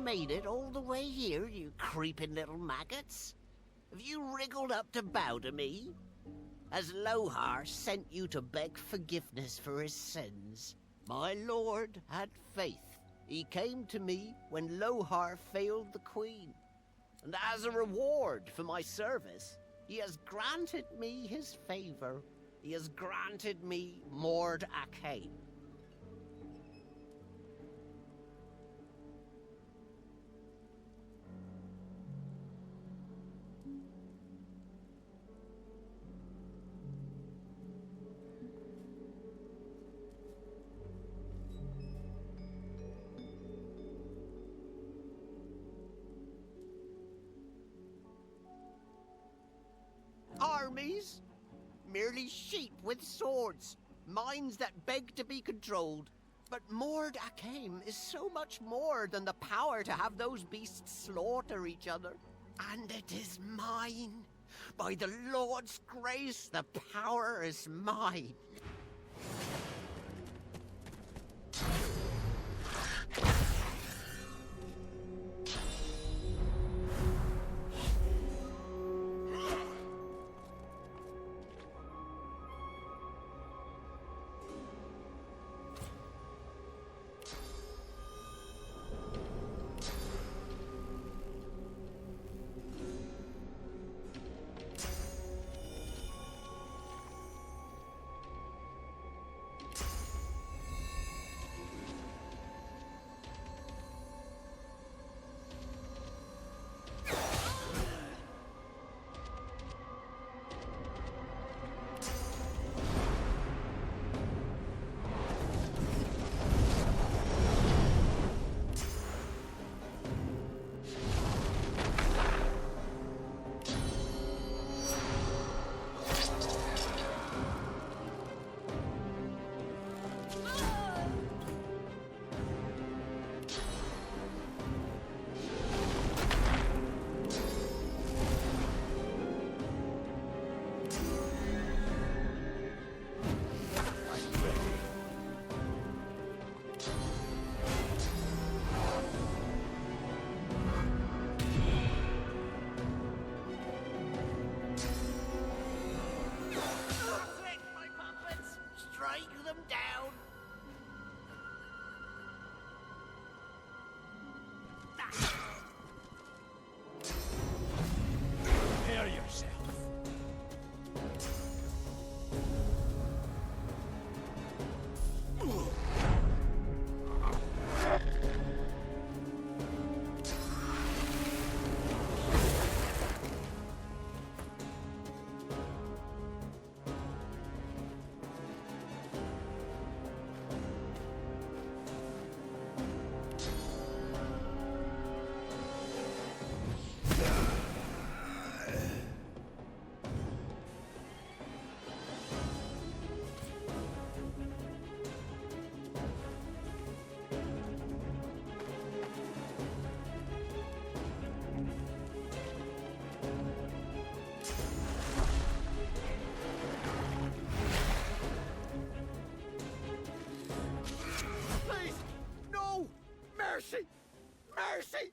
made it all the way here, you creeping little maggots? Have you wriggled up to bow to me? Has Lohar sent you to beg forgiveness for his sins? My lord had faith. He came to me when Lohar failed the queen. And as a reward for my service, he has granted me his favor. He has granted me Mord Akain. Armies? Merely sheep with swords, minds that beg to be controlled. But Mord Akain is so much more than the power to have those beasts slaughter each other. And it is mine. By the Lord's grace, the power is mine. Mercy! Mercy!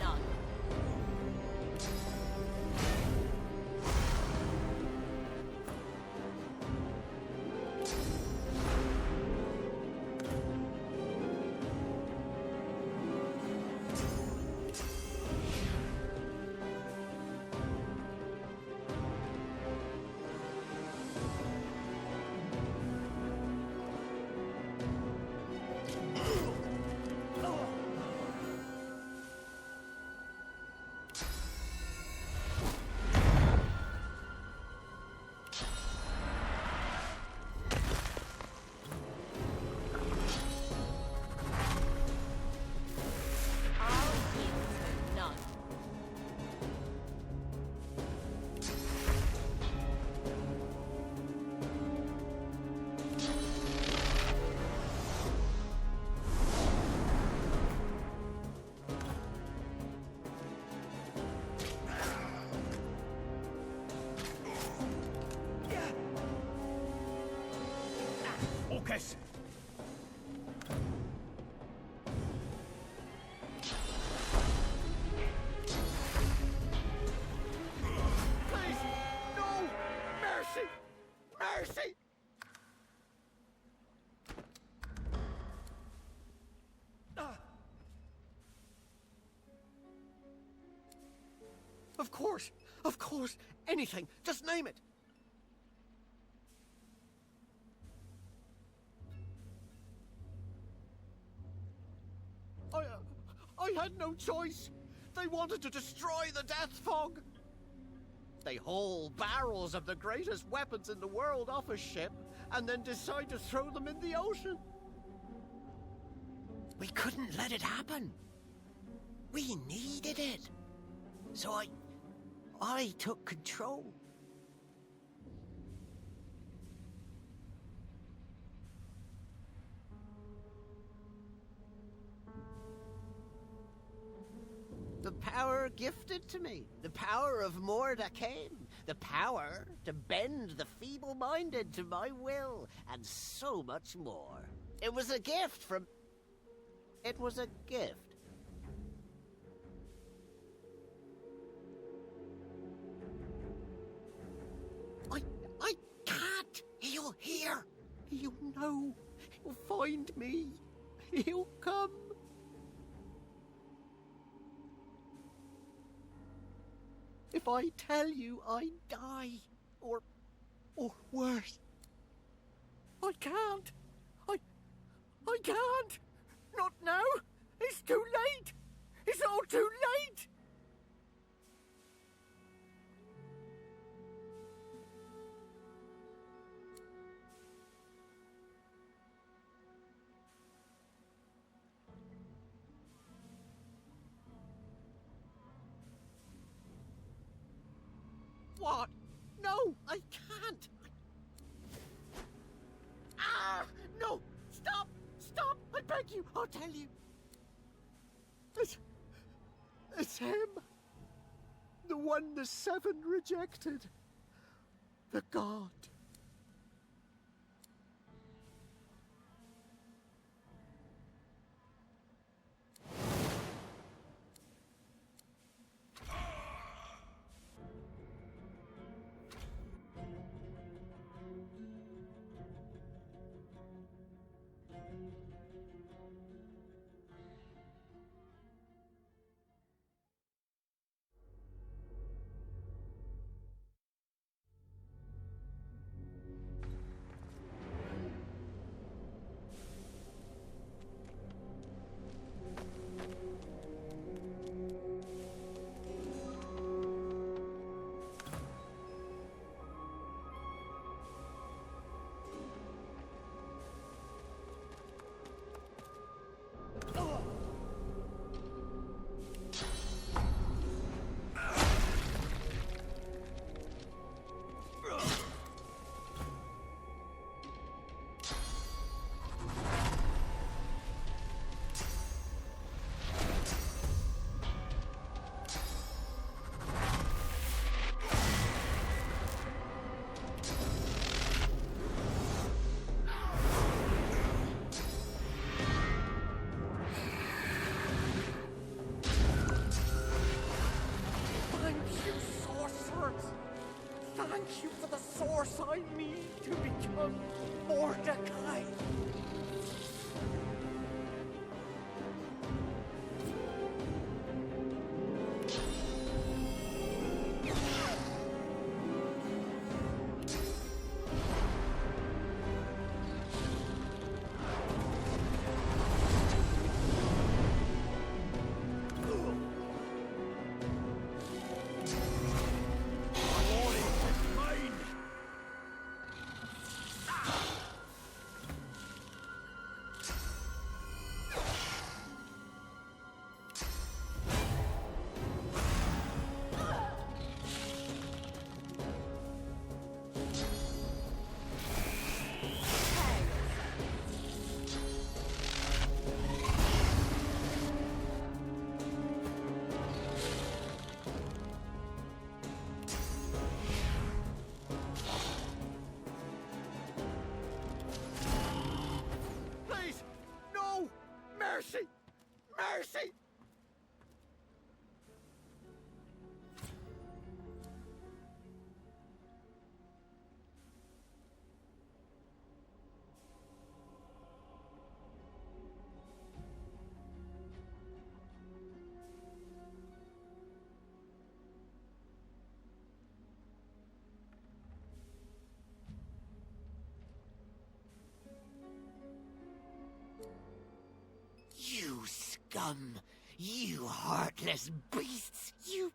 Not focus! Please! No! Mercy! Mercy! Of course! Of course! Anything! Just name it! I had no choice. They wanted to destroy the Death Fog. They haul barrels of the greatest weapons in the world off a ship and then decide to throw them in the ocean. We couldn't let it happen. We needed it. So I took control. The power gifted to me, the power of Mordecane, the power to bend the feeble-minded to my will, and so much more. It was a gift from... It was a gift. I can't! He'll hear! He'll know! He'll find me! He'll come! If I tell you, I die. Or worse. I can't. I can't. Not now. It's too late. It's all too late. What? No, I can't. Ah! No! Stop! Stop! I beg you! I'll tell you. It's him. The one the Seven rejected. The god. Thank you for the source I need to become Mordecai. mercy! You scum! You heartless beasts! You...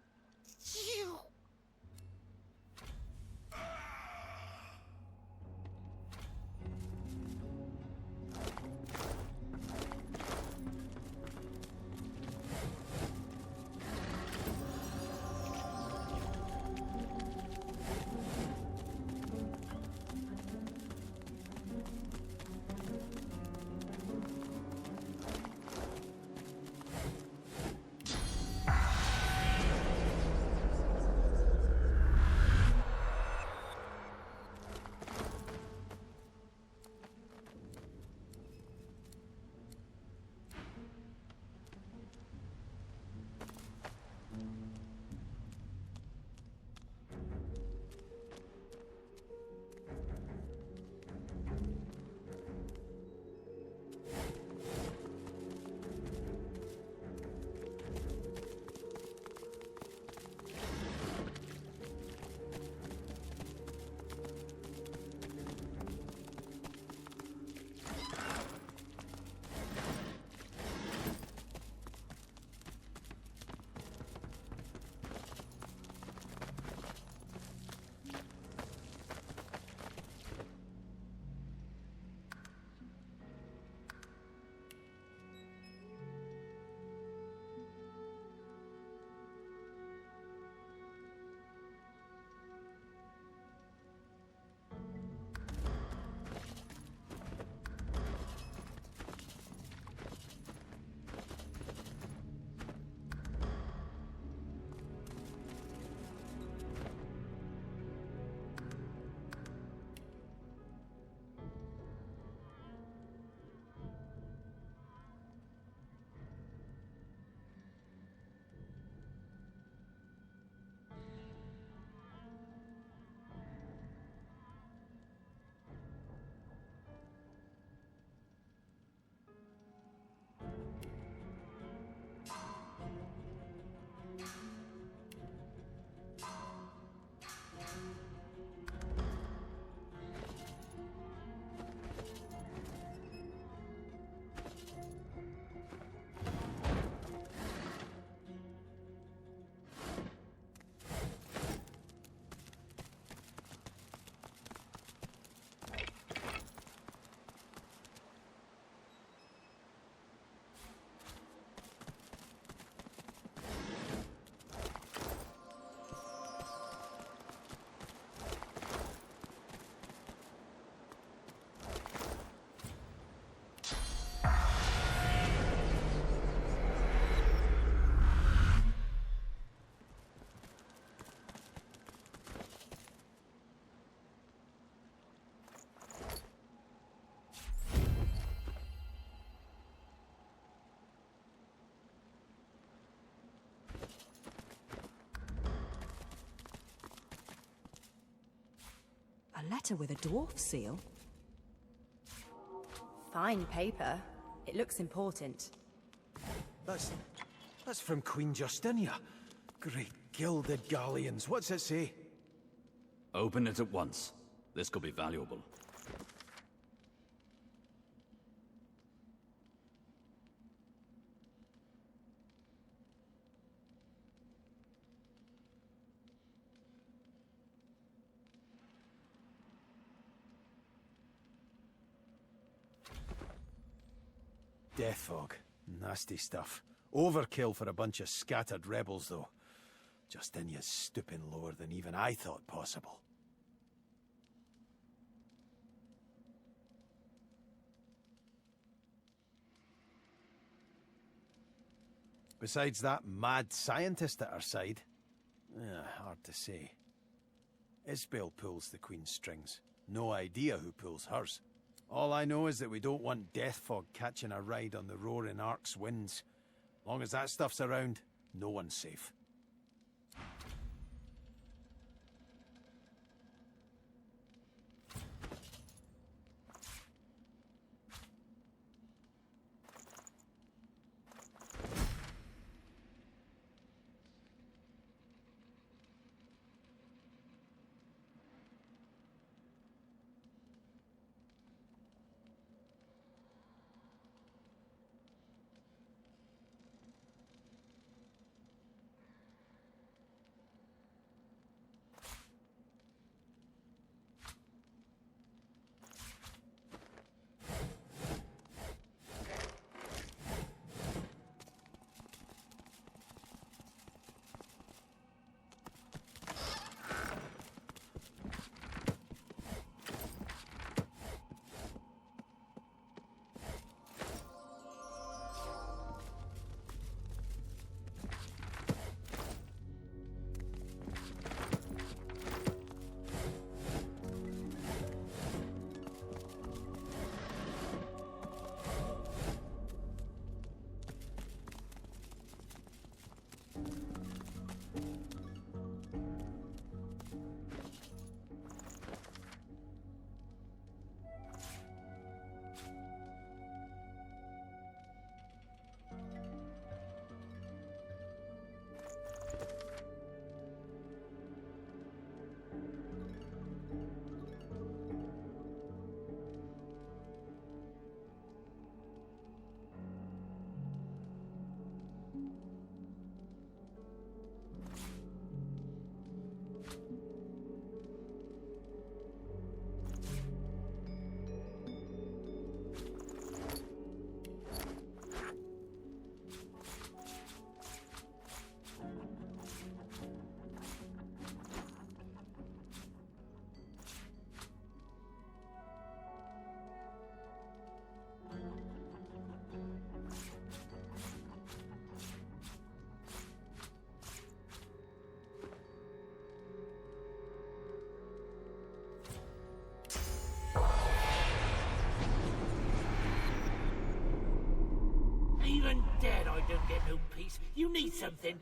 A letter with a dwarf seal? Fine paper. It looks important. That's from Queen Justinia. Great gilded galleons. What's it say? Open it at once. This could be valuable. Death fog. Nasty stuff. Overkill for a bunch of scattered rebels, though. Justinia's stooping lower than even I thought possible. Besides that mad scientist at our side, hard to say. Isbel pulls the Queen's strings. No idea who pulls hers. All I know is that we don't want death fog catching a ride on the roaring Ark's winds. Long as that stuff's around, no one's safe. Even dead, I don't get no peace. You need something.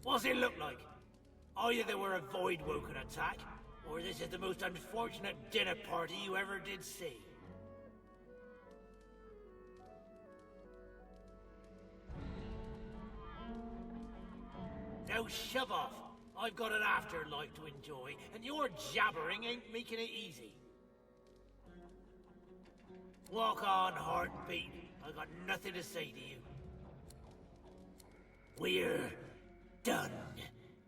What's it look like? Either they were a void-woken attack, or this is the most unfortunate dinner party you ever did see. Now shove off. I've got an afterlife to enjoy, and your jabbering ain't making it easy. Walk on, heartbeat. I got nothing to say to you. We're done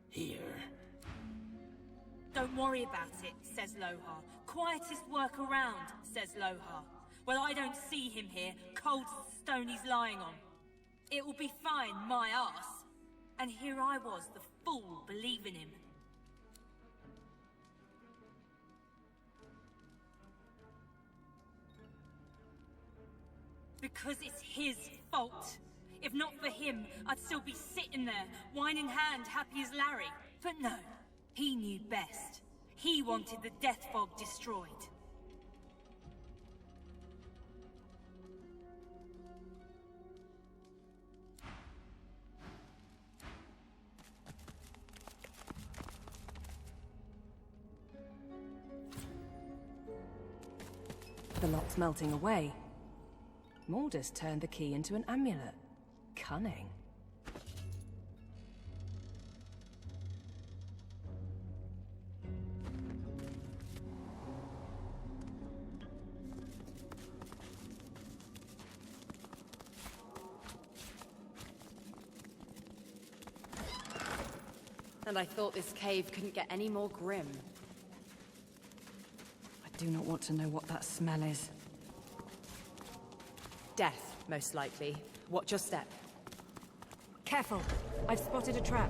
here. Don't worry about it, says Lohar. Quietest work around, says Lohar. Well, I don't see him here, cold stone he's lying on. It will be fine, my arse. And here I was, the fool, believing him. Because it's his fault. If not for him, I'd still be sitting there, wine in hand, happy as Larry. But no, he knew best. He wanted the death fog destroyed. The lock's melting away. Mordus turned the key into an amulet. Cunning. And I thought this cave couldn't get any more grim. I do not want to know what that smell is. Death, most likely. Watch your step. Careful! I've spotted a trap.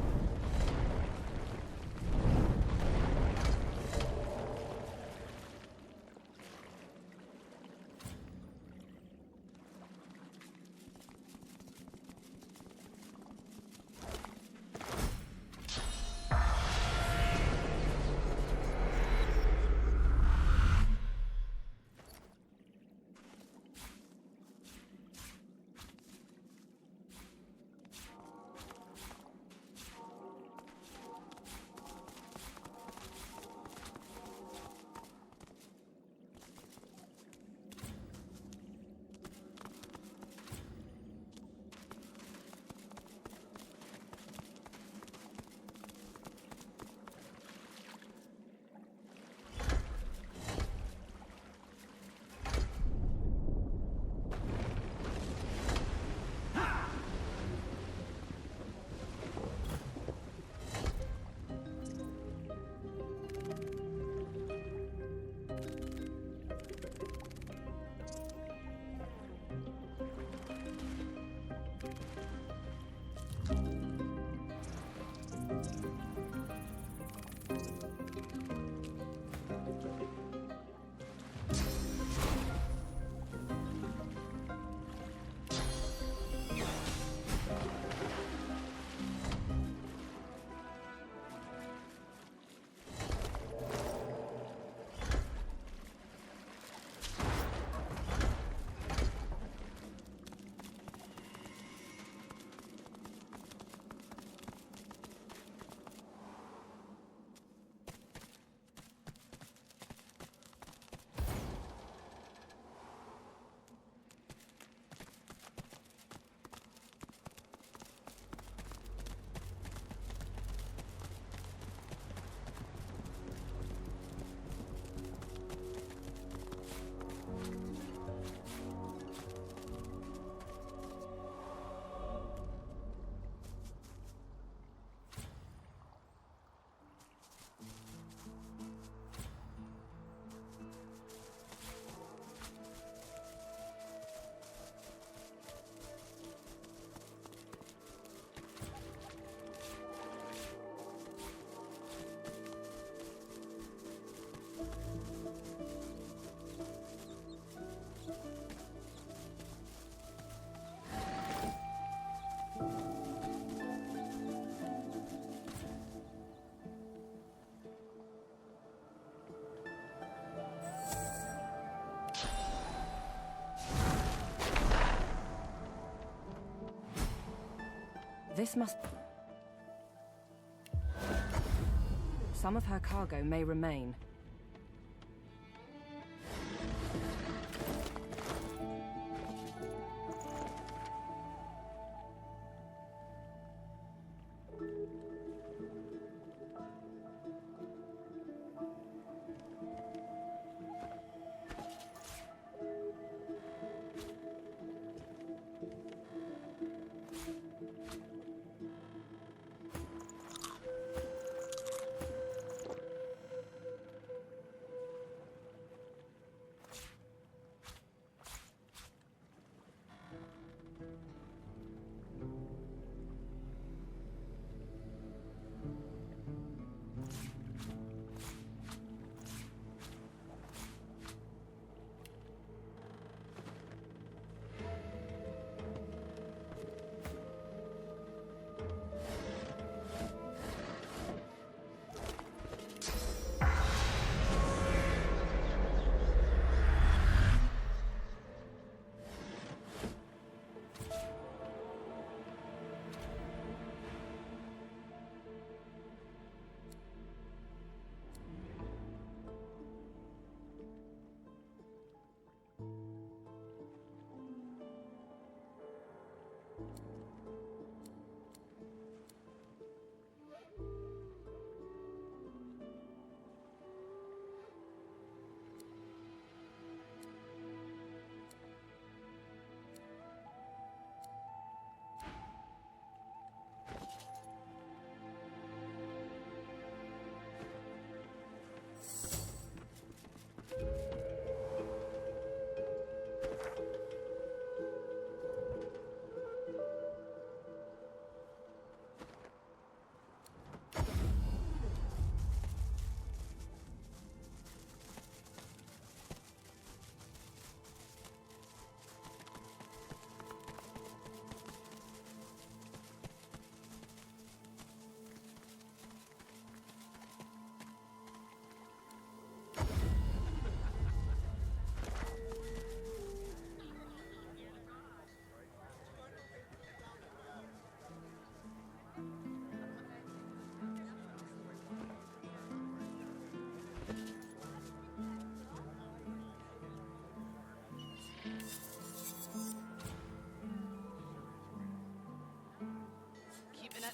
This must... Some of her cargo may remain.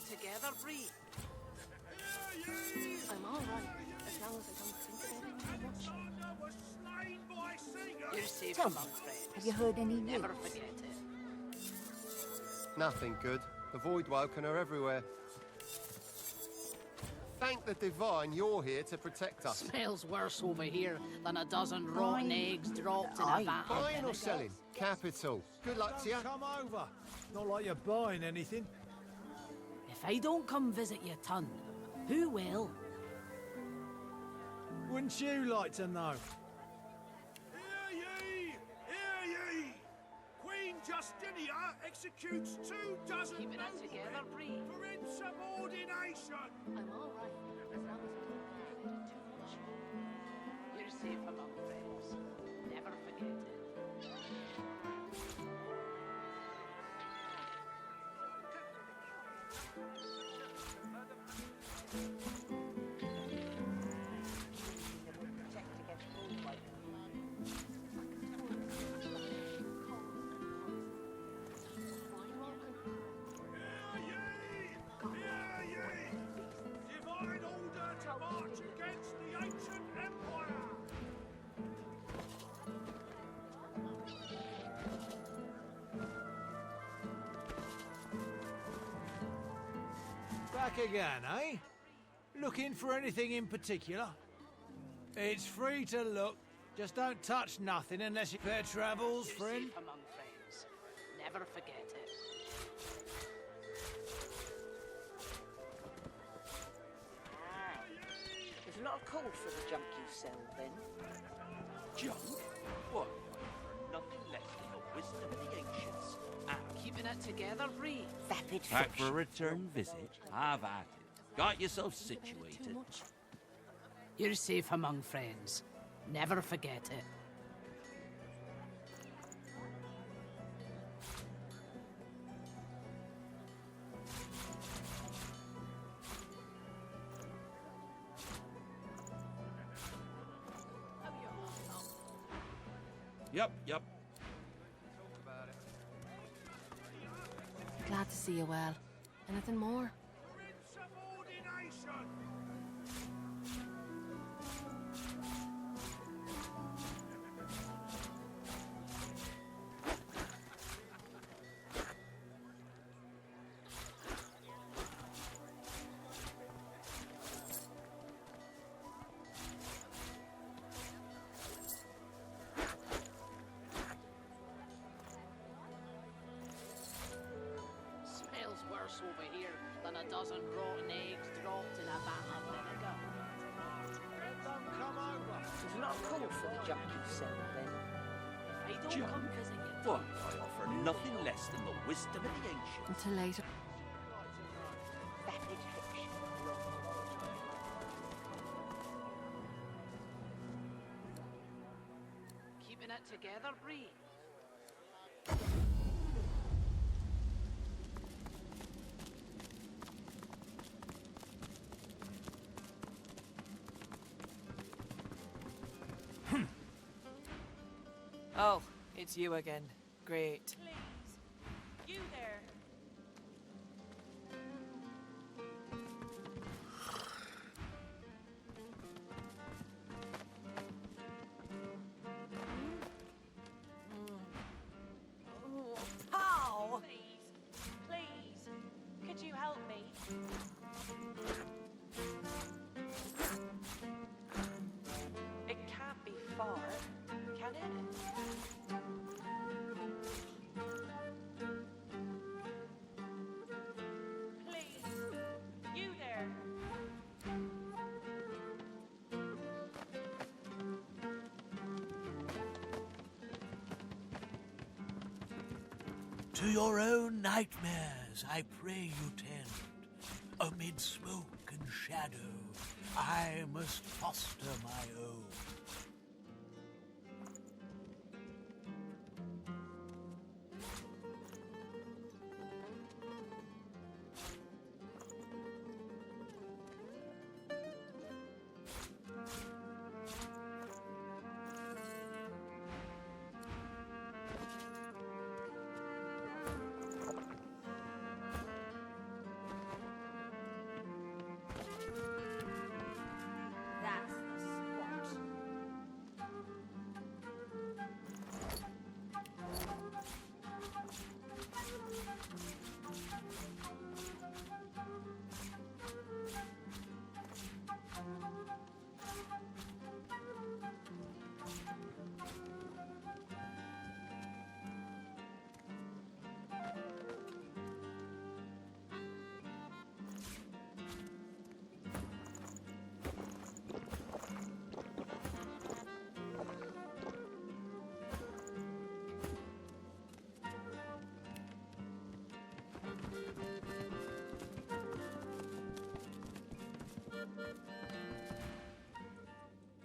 Together, Bree. I'm all right, as long as I don't think about it too much. You're safe Tell me, among friends. have you heard any news? Never forget it. Nothing good. The Voidwoken are everywhere. Thank the Divine you're here to protect us. Smells worse over here than a dozen rotten eggs dropped in a vat of Buying or vinegar. selling? Capital. Good luck to you. Come over. Not like you're buying anything. If I don't come visit your ton, who will? Wouldn't you like to know? Hear ye! Hear ye! Queen Justinia executes 24 Keeping it together, Bree. for insubordination! I'm all right, as long as I don't think about it too much. You're safe among friends. Never forget it. Hear ye! Divine order to march against the ancient empire! Back again, eh? Looking for anything in particular? It's free to look. Just don't touch nothing unless you fair travels, You're friend. safe among friends. Never forget it. There's a lot of calls for the junk you sell, then. Junk? What? Nothing less than the wisdom of the ancients. Keeping it together, Bree. Vapid Back fish. for a return visit? Have at it. Got yourself situated. Too much. You're safe among friends. Never forget it. Yep. Glad to see you well. Anything more? Insubordination! Smells worse over here than a dozen rotten eggs dropped in a vat of vinegar. Come over. It's not cool for the junk you sell, then. If I don't Junk? come visiting you, What? I offer nothing less than the wisdom of the ancients. Until later. Vapid fiction. keeping it together, Bree. Oh, it's you again. Great. Please. You there. Oh, pow! Please. Could you help me? It can't be far, can it? Please. You there. To your own nightmares I pray you tend. Amid smoke and shadow, I must foster my own. That's the spot.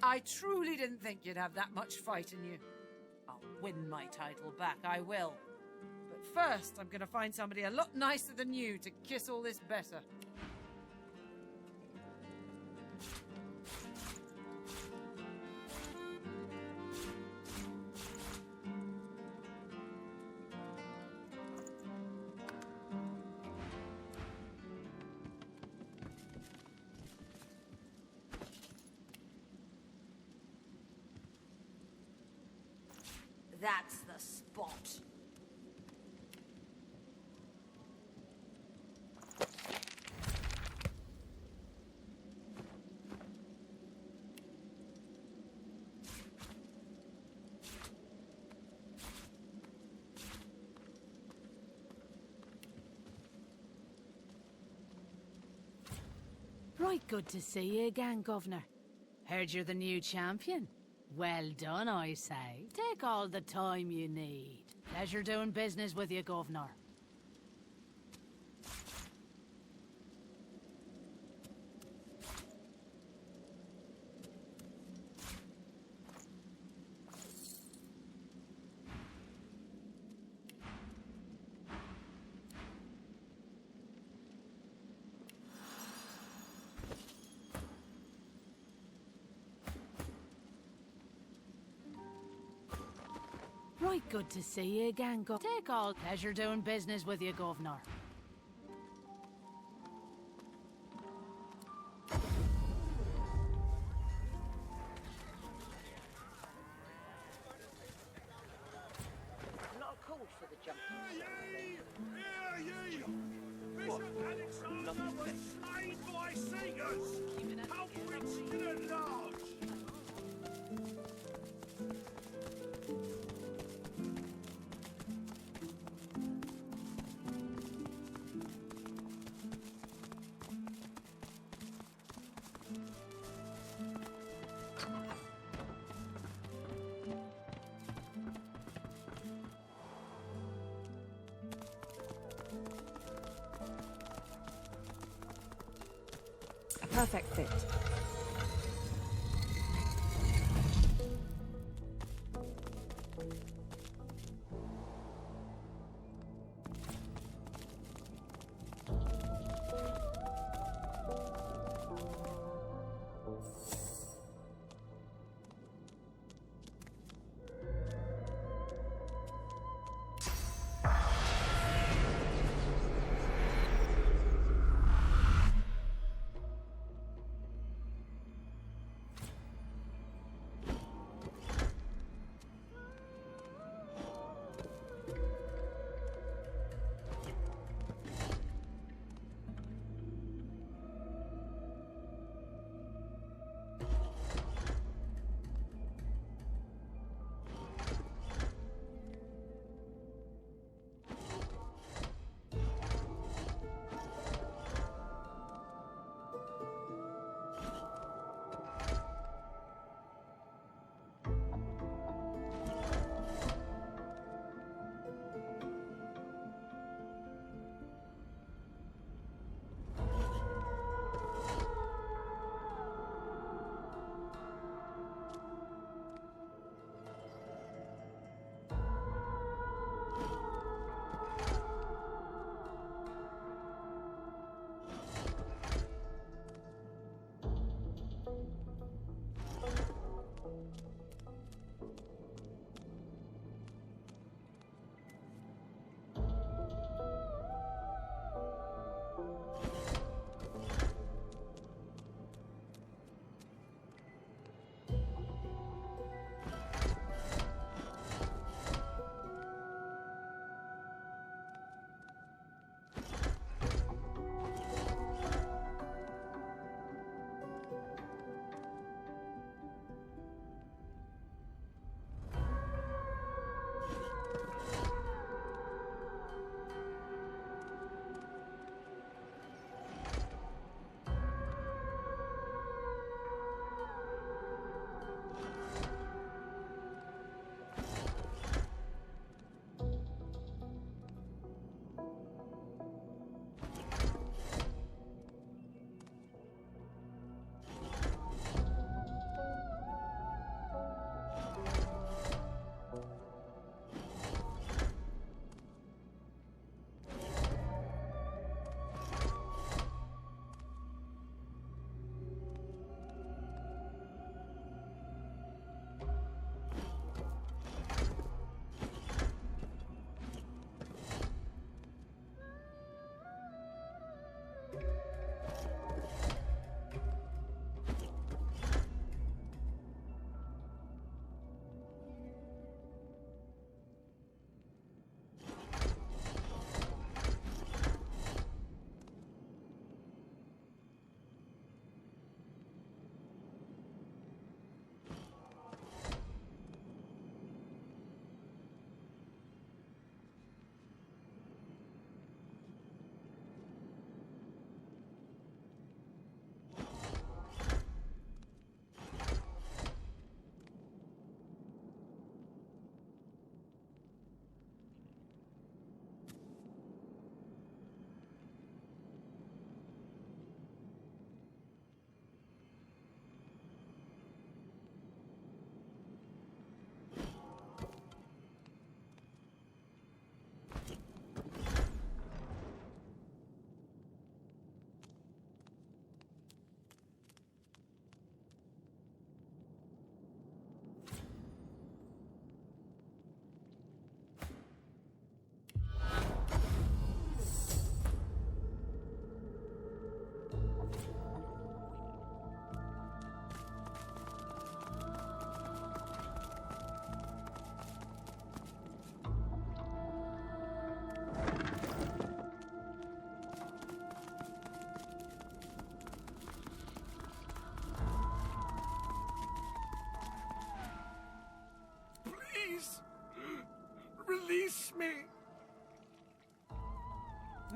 I truly didn't think you'd have that much fight in you. I'll win my title back, I will. But first, I'm gonna find somebody a lot nicer than you to kiss all this better. That's the spot. Right good to see you again, Governor. Heard you're the new champion. Well done, I say. Take all the time you need. Pleasure doing business with you, Governor. Right good to see you again, Take all pleasure doing business with you, Governor. A lot of calls for the junkies. Hear ye! Bishop Alexander was slain by seekers! Culprits in at large! A perfect fit.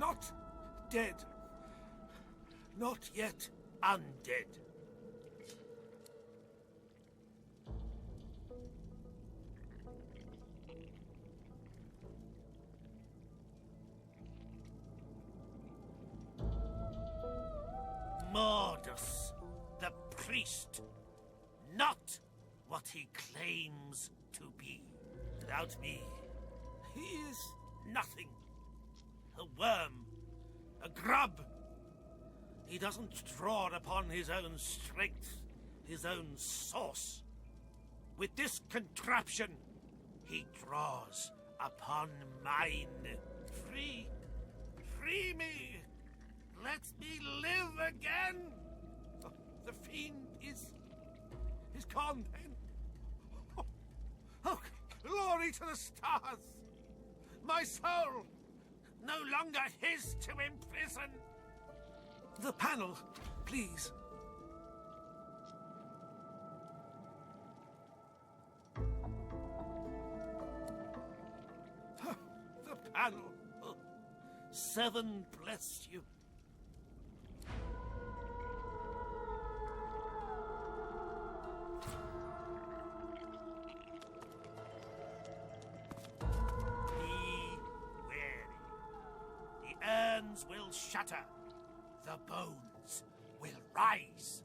not dead. Not yet undead. Mordus, the priest, not what he claims to be. Without me, he is nothing. A worm, a grub. He doesn't draw upon his own strength, his own source. With this contraption, he draws upon mine. Free me! Let me live again! The fiend is gone then. Oh, glory to the stars! My soul, no longer his to imprison. The panel, please. The panel. Oh, 7 bless you. Will shatter. The bones will rise.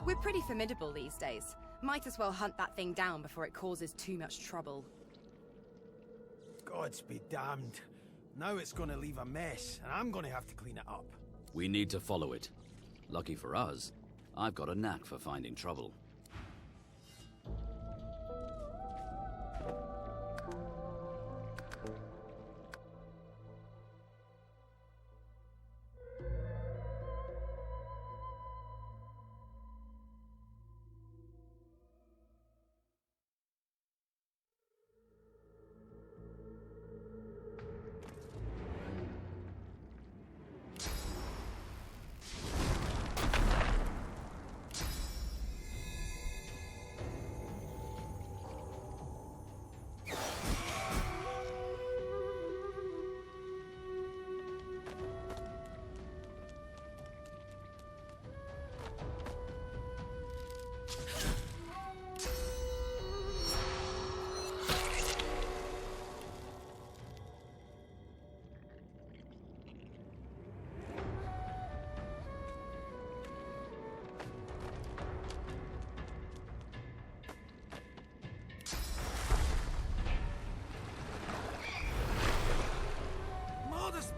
We're pretty formidable these days. Might as well hunt that thing down before it causes too much trouble. Gods be damned. Now it's gonna leave a mess, and I'm gonna have to clean it up. We need to follow it. Lucky for us, I've got a knack for finding trouble.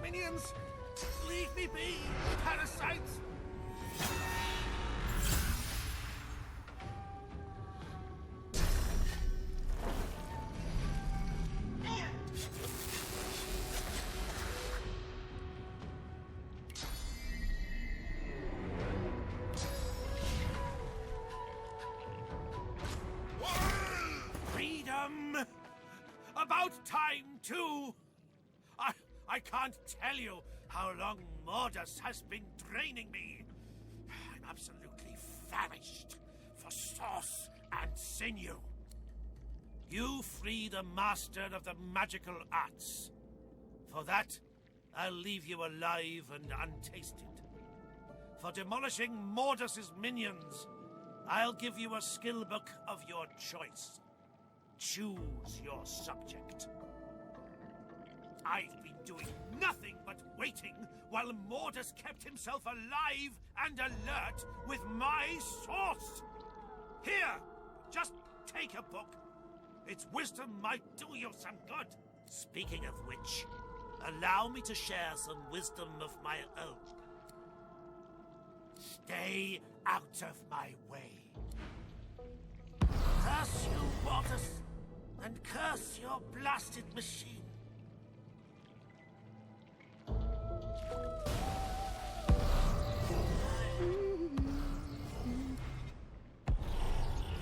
Minions! Leave me be, parasites! Freedom! About time, too! I can't tell you how long Mordas has been draining me. I'm absolutely famished for sauce and sinew. You free the master of the magical arts. For that, I'll leave you alive and untasted. For demolishing Mordas's minions, I'll give you a skill book of your choice. Choose your subject. I've been doing nothing but waiting while Mordas kept himself alive and alert with my sauce. Here, just take a book. Its wisdom might do you some good. Speaking of which, allow me to share some wisdom of my own. Stay out of my way. Curse you, Mordas, and curse your blasted machine.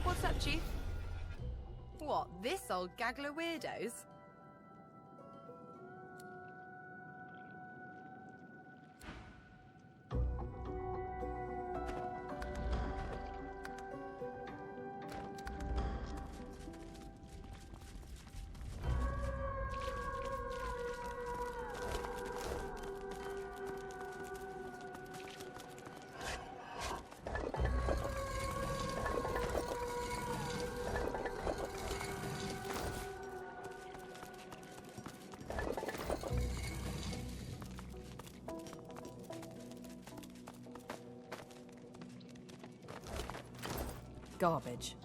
What's up, Chief? What, this old gaggle of weirdos? Garbage.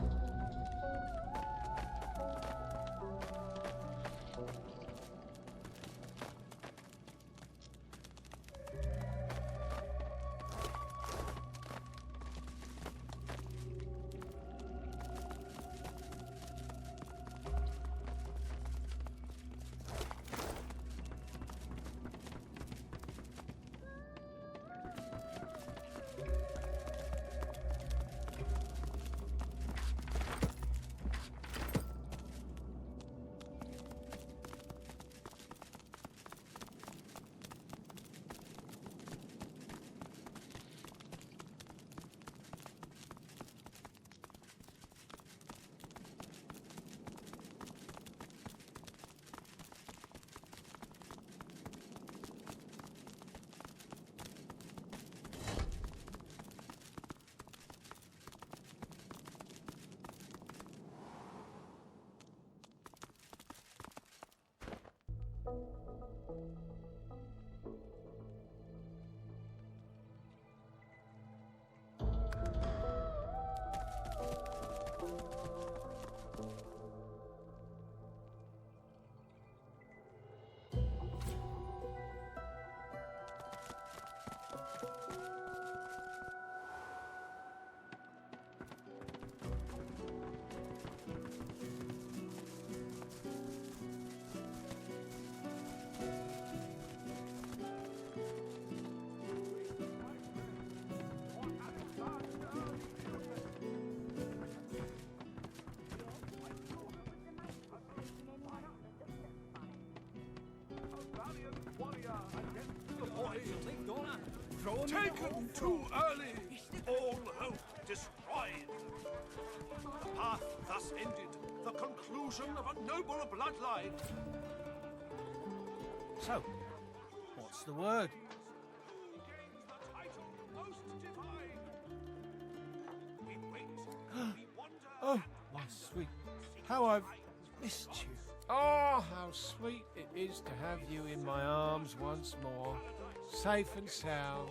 Taken too early, all hope destroyed. The path thus ended, the conclusion of a noble bloodline. So, what's the word? Oh, my sweet, how I've missed you. Oh, how sweet it is to have you in my arms once more, safe and sound,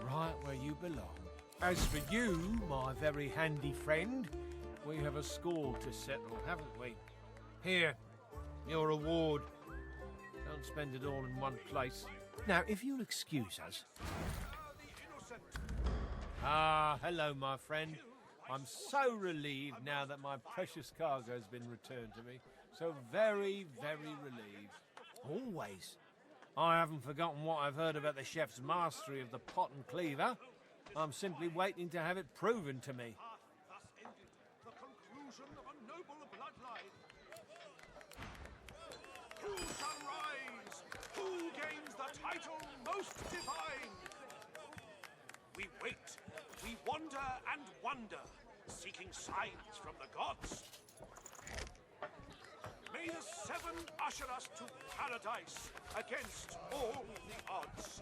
right where you belong. As for you, my very handy friend, we have a score to settle, haven't we? Here, your reward. Don't spend it all in one place. Now, if you'll excuse us. Ah, hello, my friend. I'm so relieved now that my precious cargo has been returned to me. So very, very relieved. Always. I haven't forgotten what I've heard about the chef's mastery of the pot and cleaver. I'm simply waiting to have it proven to me. The conclusion of a noble bloodline. Who shall rise? Who gains the title most divine? We wait, we wander and wonder, seeking signs from the gods. May the seven usher us to paradise against all the odds.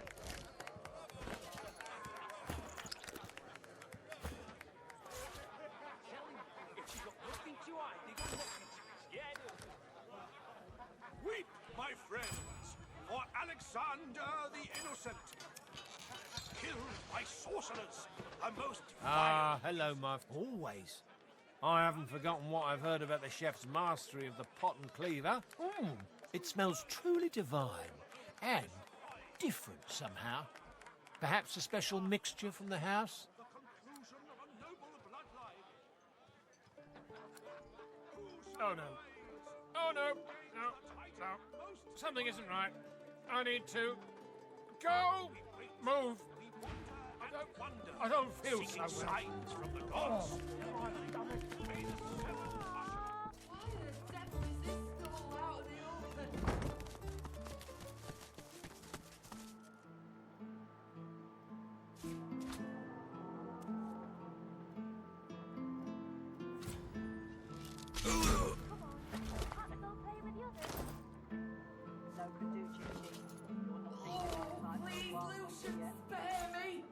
Weep, my friends, for Alexander the Innocent, killed by sorcerers, a most Ah, hello, my... Always. I haven't forgotten what I've heard about the chef's mastery of the pot and cleaver. It smells truly divine and different somehow. Perhaps a special mixture from the house? Oh, no. Oh, no. No. No. Something isn't right. I need to... go! Move! I don't feel so well. signs from the gods. Please, Lucian, spare me!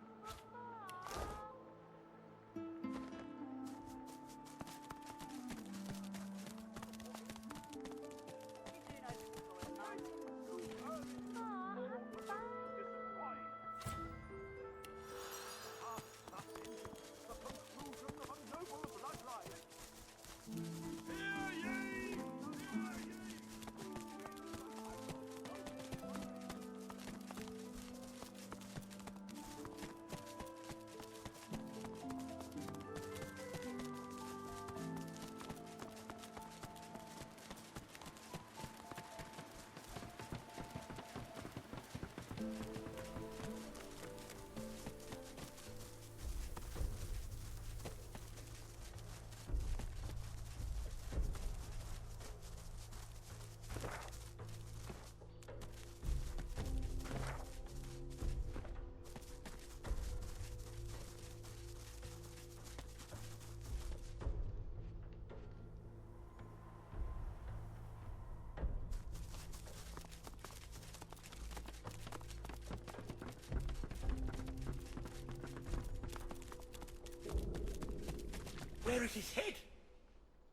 Where is his head?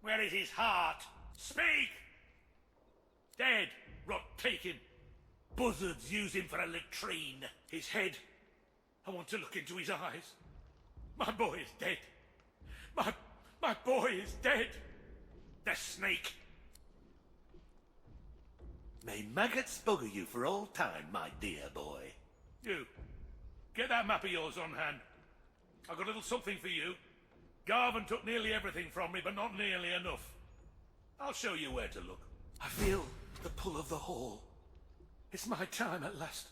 Where is his heart? Speak! Dead, rot taken. Buzzards use him for a latrine. His head, I want to look into his eyes. My boy is dead. My boy boy is dead. The snake. May maggots bugger you for all time, my dear boy. You, get that map of yours on hand. I've got a little something for you. Garvin took nearly everything from me, but not nearly enough. I'll show you where to look. I feel the pull of the hall. It's my time at last.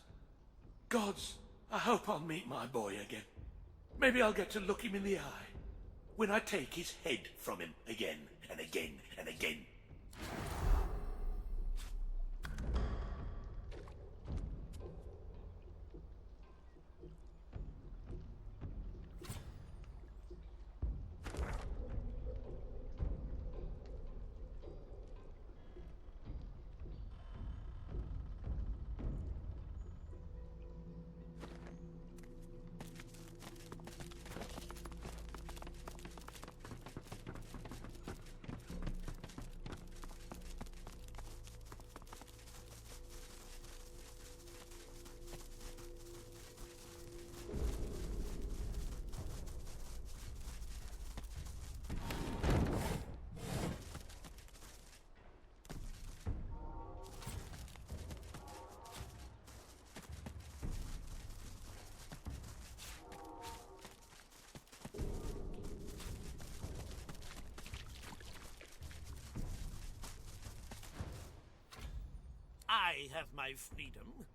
Gods, I hope I'll meet my boy again. Maybe I'll get to look him in the eye when I take his head from him again and again and again. I have my freedom.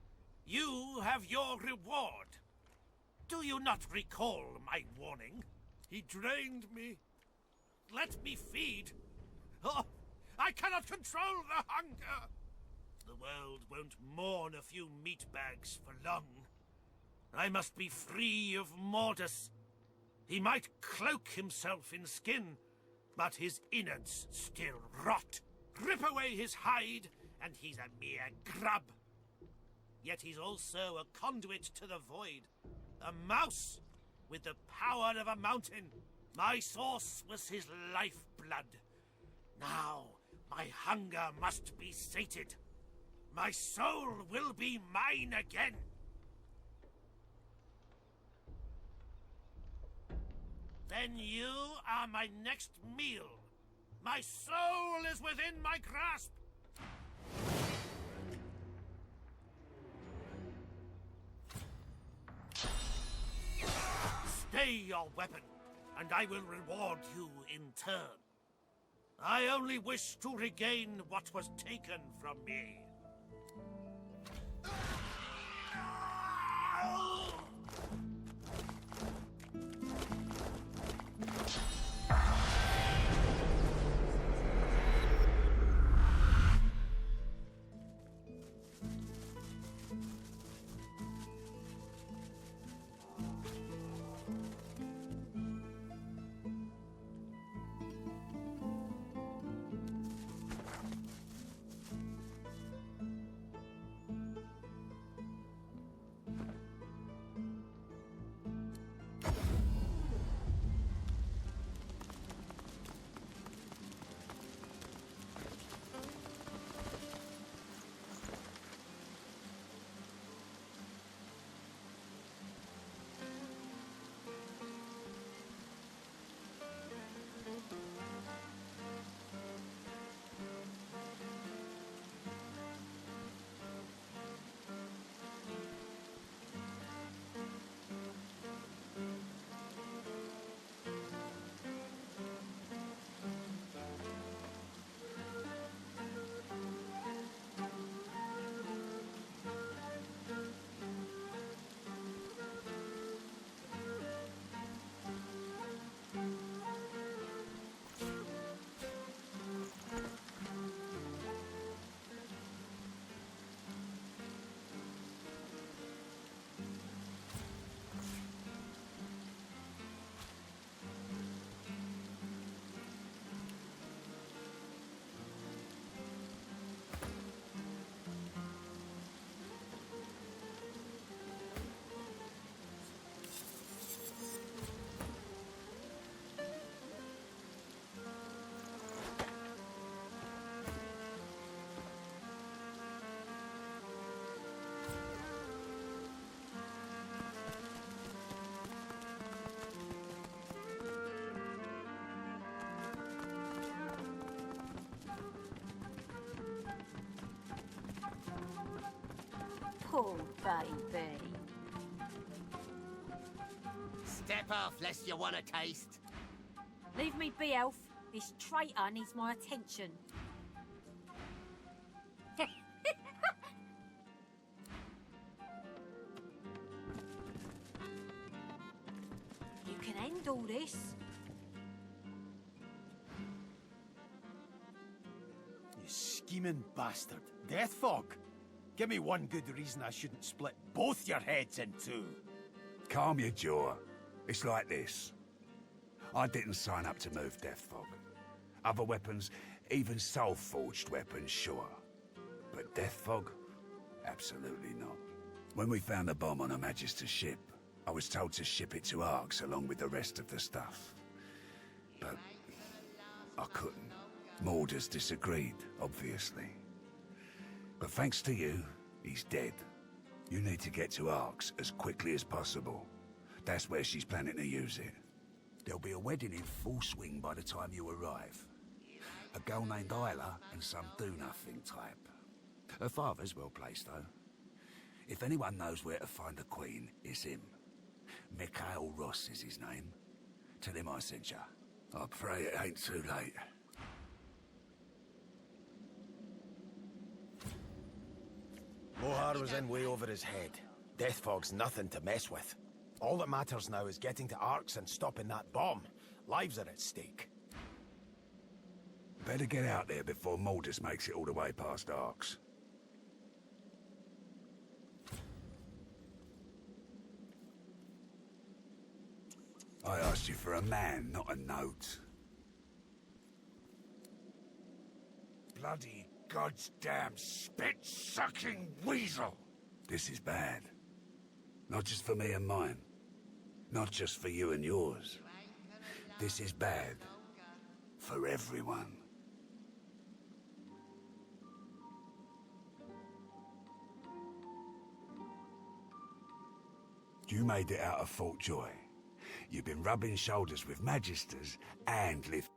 You have your reward. Do you not recall my warning? He drained me. Let me feed. Oh, I cannot control the hunger. The world won't mourn a few meat bags for long. I must be free of Mordus. He might cloak himself in skin, but his innards still rot. Rip away his hide, and he's a mere grub. Yet he's also a conduit to the void. A mouse with the power of a mountain. My source was his lifeblood. Now, my hunger must be sated. My soul will be mine again. Then you are my next meal. My soul is within my grasp. Stay your weapon, and I will reward you in turn. I only wish to regain what was taken from me. Poor baby. Step off, lest you want a taste. Leave me be, Elf. This traitor needs my attention. You can end all this. You scheming bastard. Death Fog. Give me one good reason I shouldn't split both your heads in two. Calm your jaw. It's like this. I didn't sign up to move Death Fog. Other weapons, even soul-forged weapons, sure. But Death Fog? Absolutely not. When we found the bomb on a Magister's ship, I was told to ship it to Arx along with the rest of the stuff. But I couldn't. Morders disagreed, obviously. But thanks to you, he's dead. You need to get to Arx as quickly as possible. That's where she's planning to use it. There'll be a wedding in full swing by the time you arrive. A girl named Isla and some do-nothing type. Her father's well placed, though. If anyone knows where to find the Queen, it's him. Mikhail Ross is his name. Tell him I sent ya. I pray it ain't too late. Lohar was in way over his head. Death Fog's nothing to mess with. All that matters now is getting to Arx and stopping that bomb. Lives are at stake. Better get out there before Mordus makes it all the way past Arx. I asked you for a man, not a note. Bloody goddamn spit-sucking weasel! This is bad. Not just for me and mine. Not just for you and yours. This is bad. For everyone. You made it out of Fort Joy. You've been rubbing shoulders with Magisters and lived...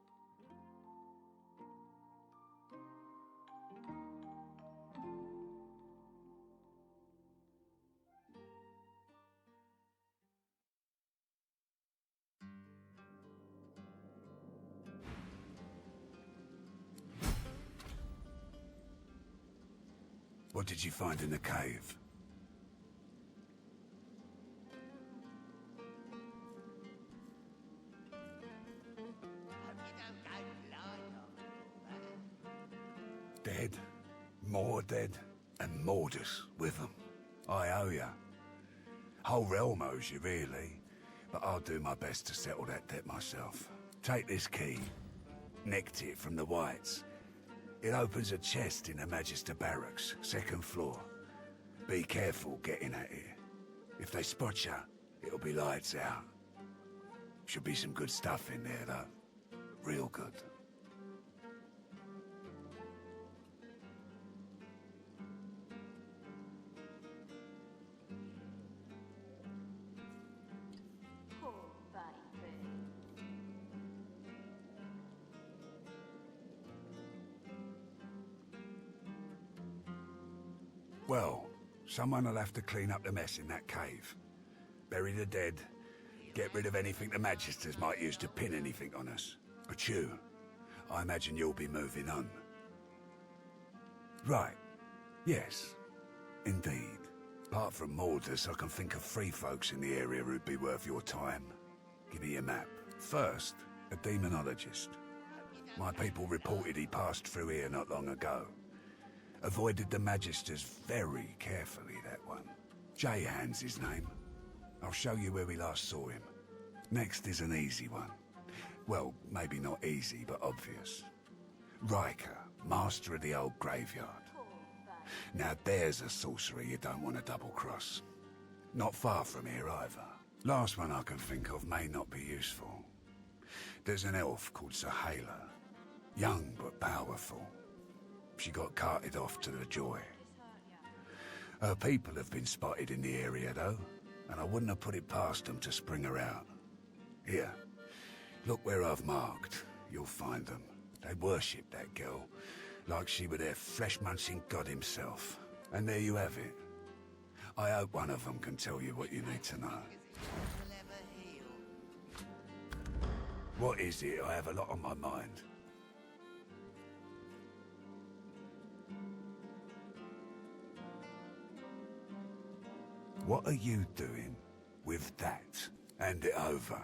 What did you find in the cave? Dead, more dead, and Mordus with them. I owe ya. Whole realm owes you, really. But I'll do my best to settle that debt myself. Take this key. Nicked it from the Whites. It opens a chest in the Magister Barracks, 2nd floor. Be careful getting at it. If they spot ya, it'll be lights out. Should be some good stuff in there, though. Real good. Well, someone will have to clean up the mess in that cave. Bury the dead, get rid of anything the Magisters might use to pin anything on us. But you, I imagine you'll be moving on. Right. Yes. Indeed. Apart from Mordus, I can think of 3 folks in the area who'd be worth your time. Give me a map. First, a demonologist. My people reported he passed through here not long ago. Avoided the Magisters very carefully, that one. J-Hand's his name. I'll show you where we last saw him. Next is an easy one. Well, maybe not easy, but obvious. Riker, master of the old graveyard. Now there's a sorcerer you don't want to double-cross. Not far from here either. Last one I can think of may not be useful. There's an elf called Sahela. Young but powerful. She got carted off to the Joy. Her people have been spotted in the area, though, and I wouldn't have put it past them to spring her out. Here, look where I've marked. You'll find them. They worship that girl, like she were their flesh-munching god himself. And there you have it. I hope one of them can tell you what you need to know. What is it? I have a lot on my mind. What are you doing with that? Hand it over.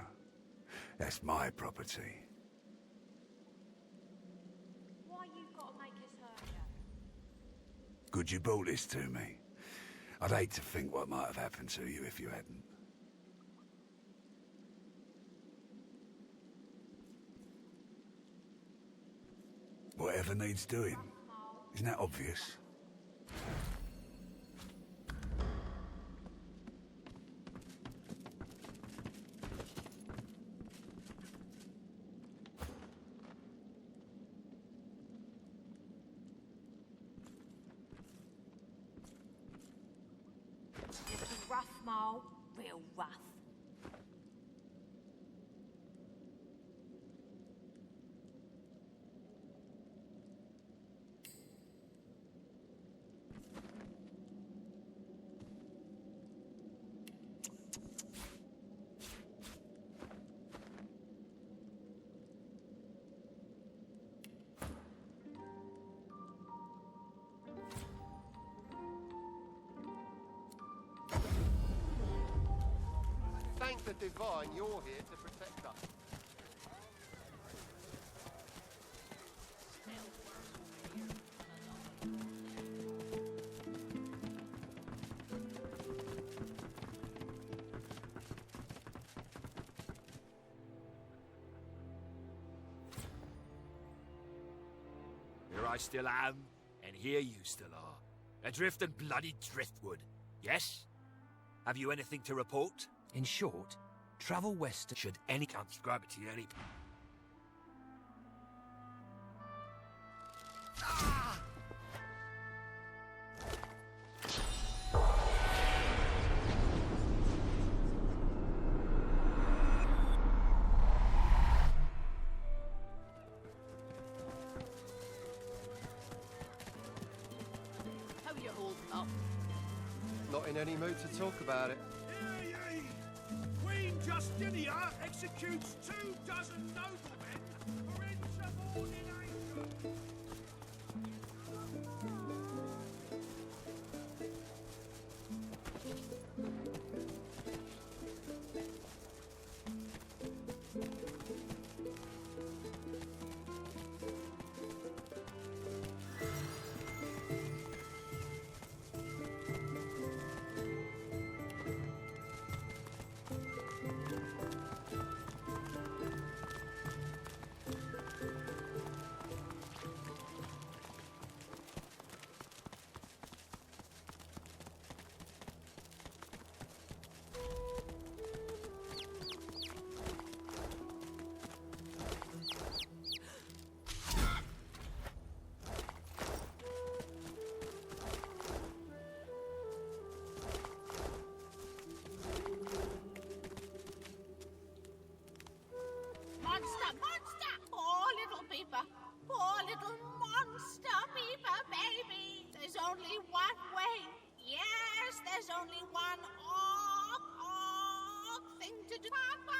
That's my property. Why you gotta make us hurt you? Good you brought this to me. I'd hate to think what might have happened to you if you hadn't. Whatever needs doing. Isn't that obvious? It's rough, Mal. Real rough. Thank the Divine you're here to protect us. Here I still am, and here you still are. Adrift and bloody driftwood, yes? Have you anything to report? In short, travel west should any subscribe to any... How you holding up? Not in any mood to talk about it. Queen Justinia executes 24 noblemen for insubordination. Monster, monster! Poor little Beaver. Poor little monster Beaver, baby. There's only one way. Yes, there's only one thing to do. Papa!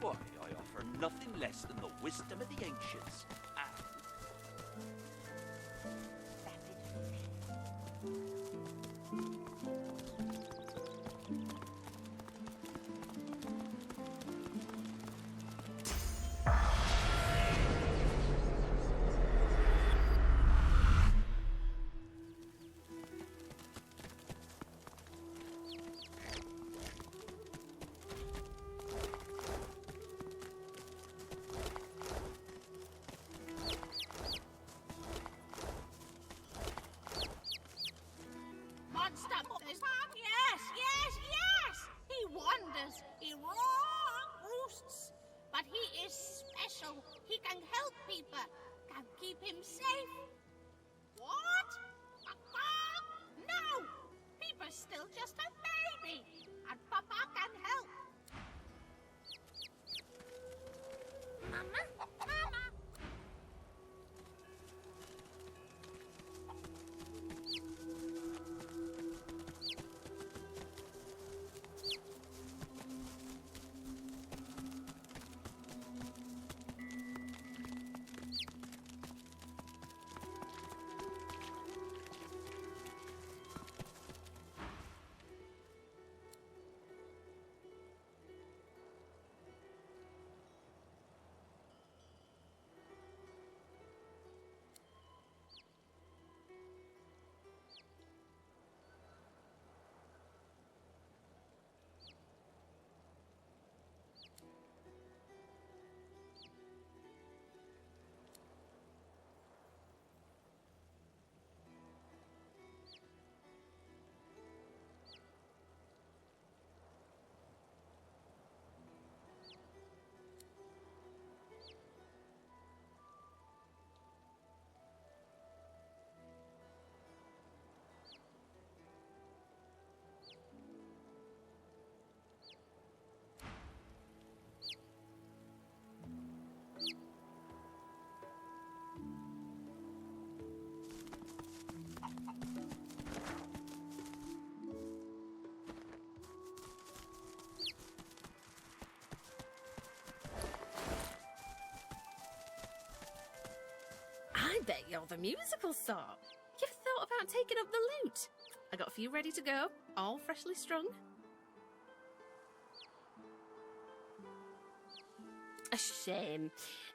Why, I offer nothing less than the wisdom of the ancients. And... That bet you're the musical sort. You've thought about taking up the lute. I got a few ready to go, all freshly strung. A shame.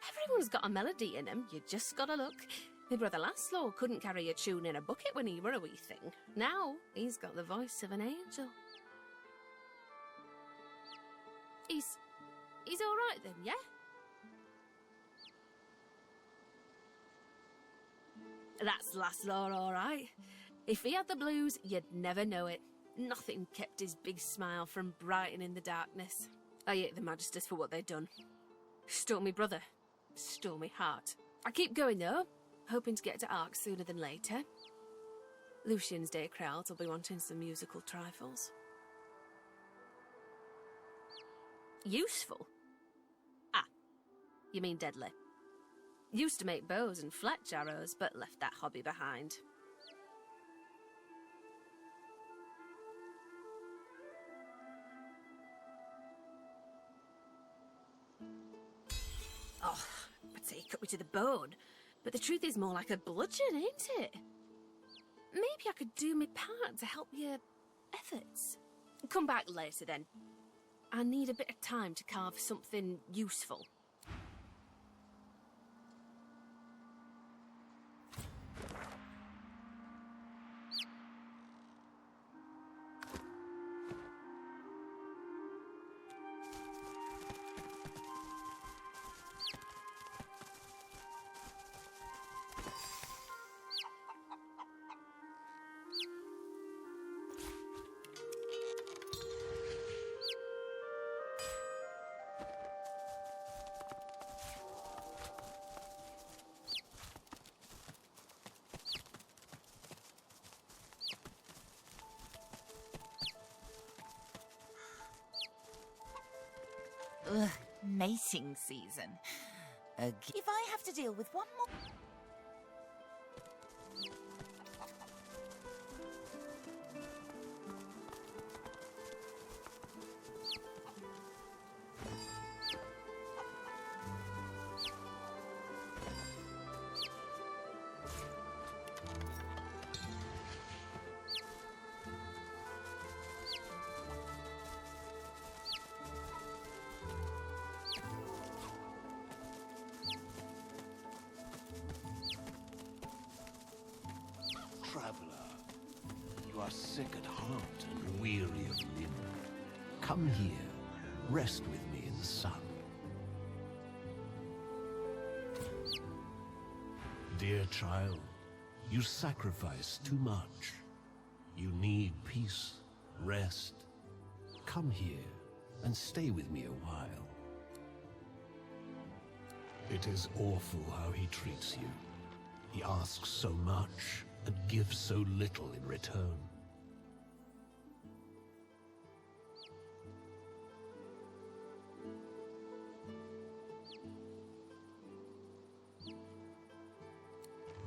Everyone's got a melody in 'em, you just gotta look. My brother Laszlo couldn't carry a tune in a bucket when he were a wee thing. Now, he's got the voice of an angel. He's alright then, yeah? That's Laszlo, alright. If he had the blues, you'd never know it. Nothing kept his big smile from brightening the darkness. I hate the Magisters for what they'd done. Stole me brother. Stole me heart. I keep going though, hoping to get to Ark sooner than later. Lucian's Day crowds will be wanting some musical trifles. Useful? Ah, you mean deadly. Used to make bows and fletch arrows, but left that hobby behind. Oh, I'd say he cut me to the bone, but the truth is more like a bludgeon, ain't it? Maybe I could do my part to help your efforts. Come back later then. I need a bit of time to carve something useful. Ugh, mating season. If I have to deal with one more... Traveler, you are sick at heart and weary of limb. Come here, rest with me in the sun. Dear child, you sacrifice too much. You need peace, rest. Come here and stay with me a while. It is awful how he treats you. He asks so much and gives so little in return.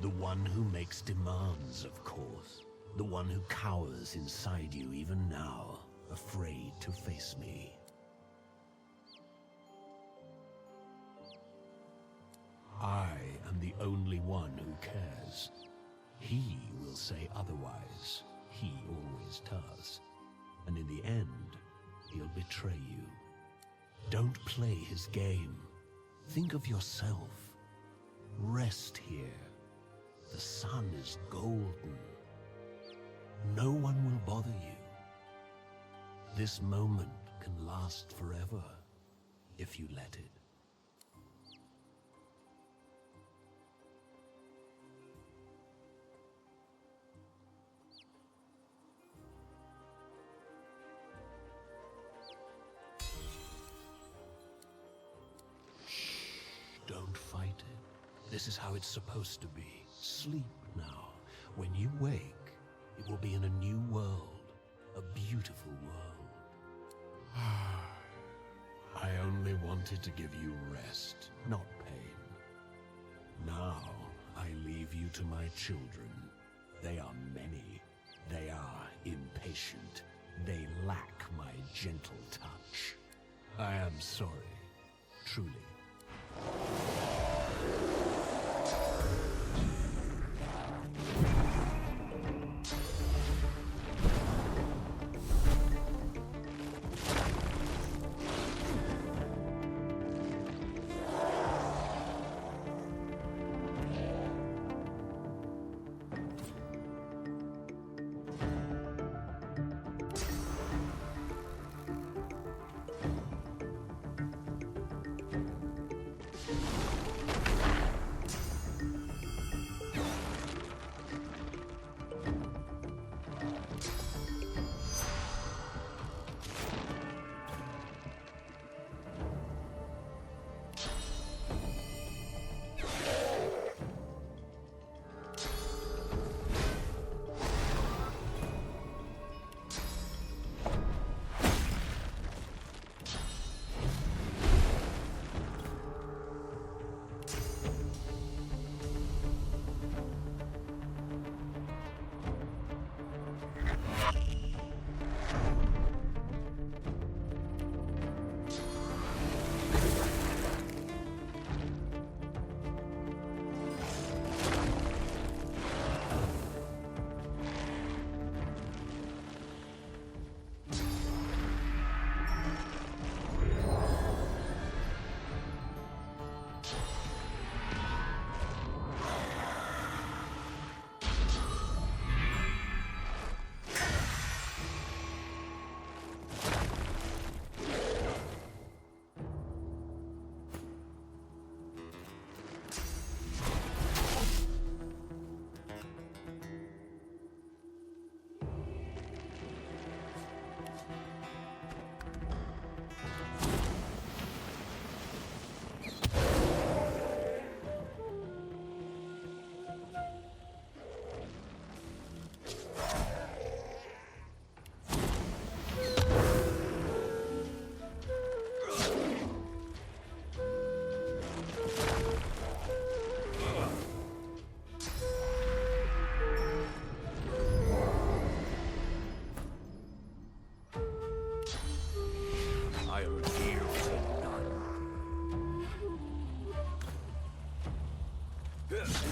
The one who makes demands, of course. The one who cowers inside you even now, afraid to face me. I am the only one who cares. He will say otherwise. He always does. And in the end, he'll betray you. Don't play his game. Think of yourself. Rest here. The sun is golden. No one will bother you. This moment can last forever, if you let it. Don't fight it. This is how it's supposed to be. Sleep now. When you wake, it will be in a new world. A beautiful world. I only wanted to give you rest, not pain. Now, I leave you to my children. They are many. They are impatient. They lack my gentle touch. I am sorry. Truly.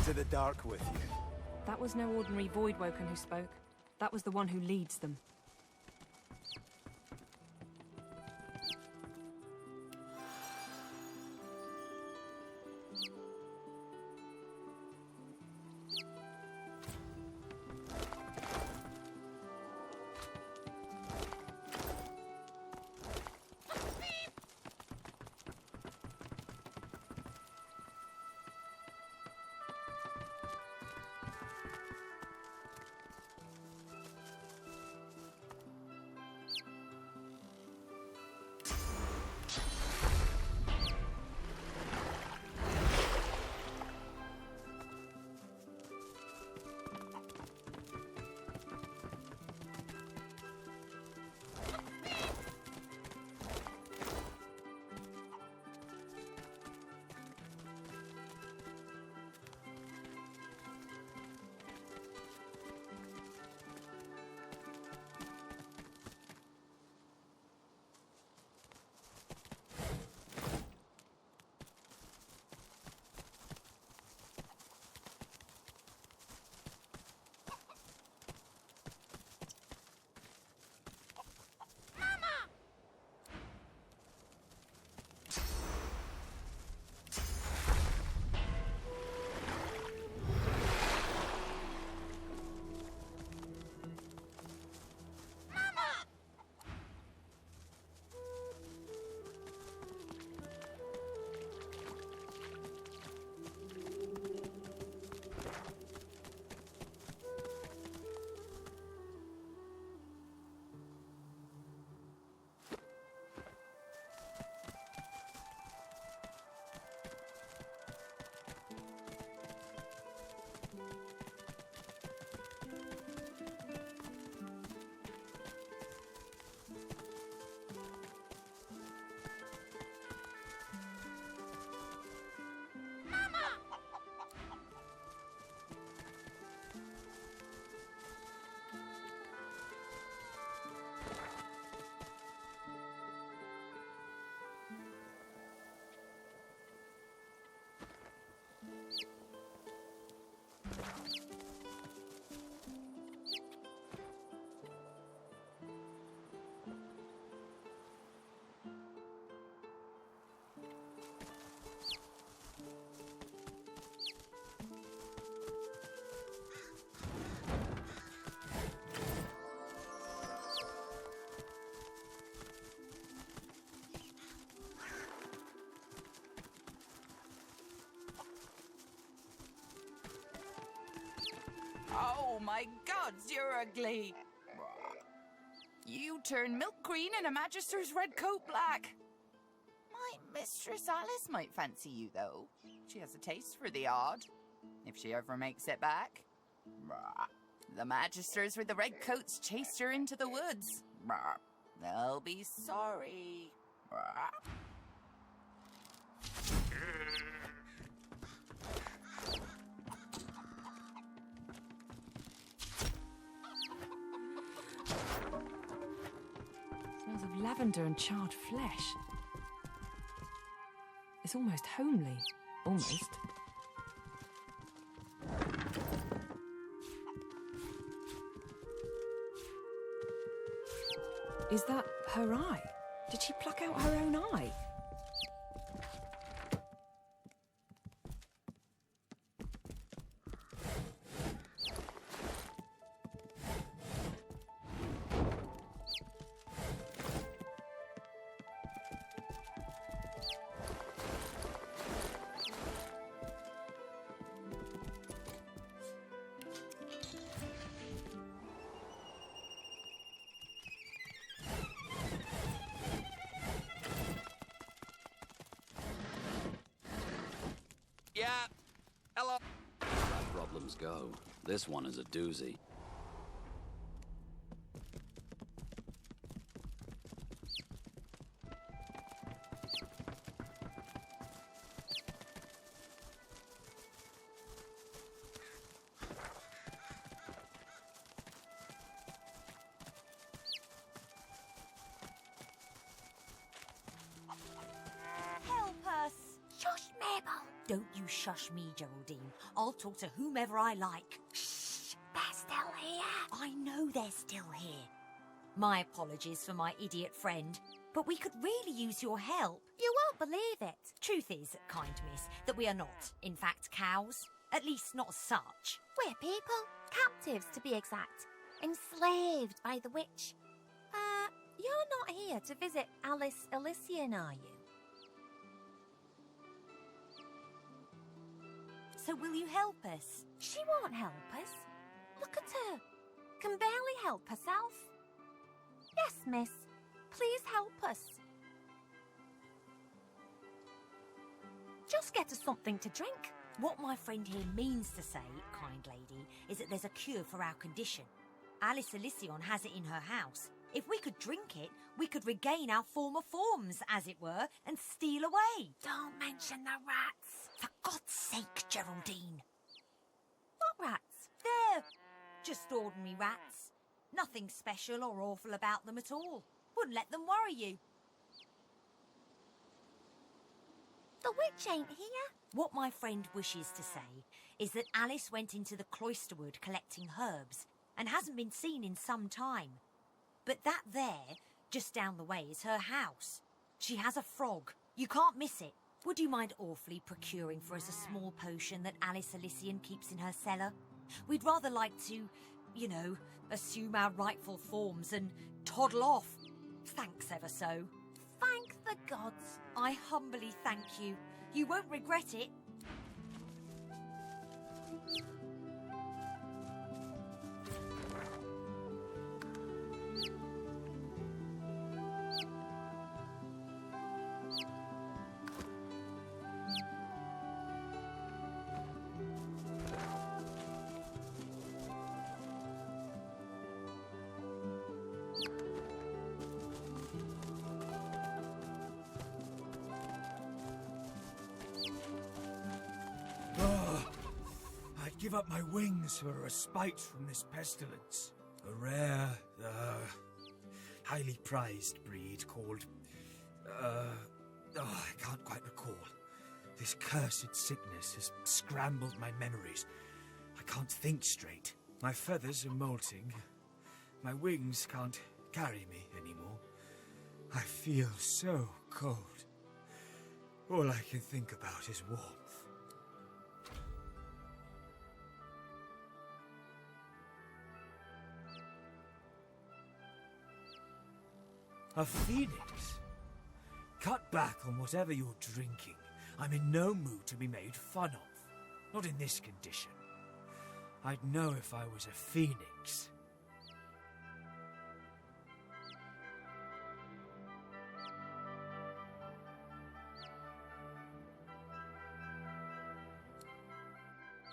of the dark with you. That was no ordinary Voidwoken who spoke. That was the one who leads them. Oh my gods, you're ugly! You turn milk green and a Magister's red coat black. My Mistress Alice might fancy you, though. She has a taste for the odd, if she ever makes it back. The Magisters with the red coats chased her into the woods. They'll be sorry. Smells of lavender and charred flesh. It's almost homely. Almost. Is that her eye? Did she pluck out her own eye? Yeah, hello. As problems go, this one is a doozy. Help us! Shush, Mabel! Don't you shush me, Geraldine. I'll talk to whomever I like. Shh! They're still here. I know they're still here. My apologies for my idiot friend, but we could really use your help. You won't believe it. Truth is, kind miss, that we are not, in fact, cows. At least not such. We're people. Captives, to be exact. Enslaved by the witch. You're not here to visit Alice Elysian, are you? So will you help us? She won't help us. Look at her. Can barely help herself. Yes, miss. Please help us. Just get us something to drink. What my friend here means to say, kind lady, is that there's a cure for our condition. Alice Elysian has it in her house. If we could drink it, we could regain our former forms, as it were, and steal away. Don't mention the rats. For God's sake, Geraldine. What rats? They're just ordinary rats. Nothing special or awful about them at all. Wouldn't let them worry you. The witch ain't here. What my friend wishes to say is that Alice went into the cloisterwood collecting herbs and hasn't been seen in some time. But that there, just down the way, is her house. She has a frog. You can't miss it. Would you mind awfully procuring for us a small potion that Alice Elysian keeps in her cellar? We'd rather like to, you know, assume our rightful forms and toddle off. Thanks ever so. Thank the gods. I humbly thank you. You won't regret it. Give up my wings for a respite from this pestilence. A rare, highly prized breed called... I can't quite recall. This cursed sickness has scrambled my memories. I can't think straight. My feathers are molting. My wings can't carry me anymore. I feel so cold. All I can think about is warmth. A phoenix? Cut back on whatever you're drinking. I'm in no mood to be made fun of. Not in this condition. I'd know if I was a phoenix.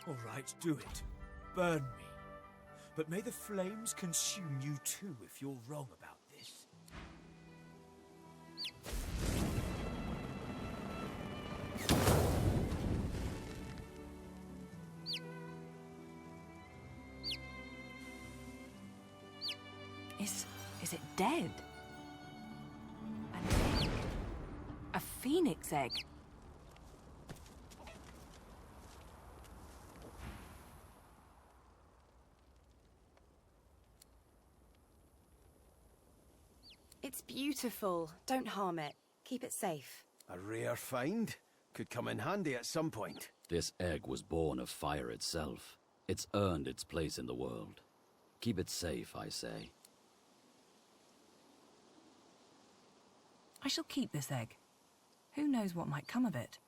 All right, do it. Burn me. But may the flames consume you too if you're wrong about this. Is it dead? An egg. A phoenix egg. It's beautiful. Don't harm it. Keep it safe. A rare find. Could come in handy at some point. This egg was born of fire itself. It's earned its place in the world. Keep it safe, I say. I shall keep this egg. Who knows what might come of it?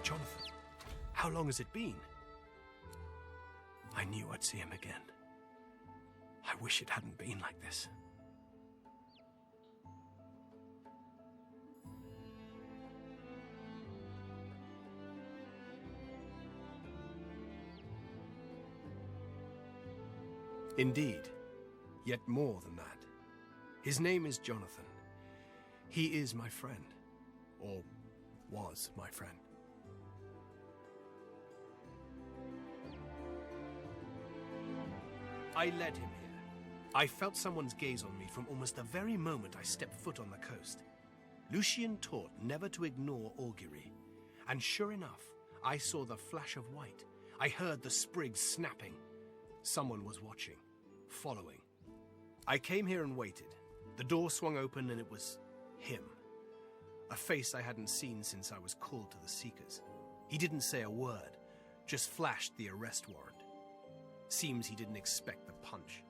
Jonathan, how long has it been? I knew I'd see him again. I wish it hadn't been like this. Indeed, yet more than that. His name is Jonathan. He is my friend, or was my friend. I led him here. I felt someone's gaze on me from almost the very moment I stepped foot on the coast. Lucian taught never to ignore augury, and sure enough, I saw the flash of white. I heard the sprigs snapping. Someone was watching, following. I came here and waited. The door swung open and it was him. A face I hadn't seen since I was called to the Seekers. He didn't say a word, just flashed the arrest warrant. Seems he didn't expect the punch.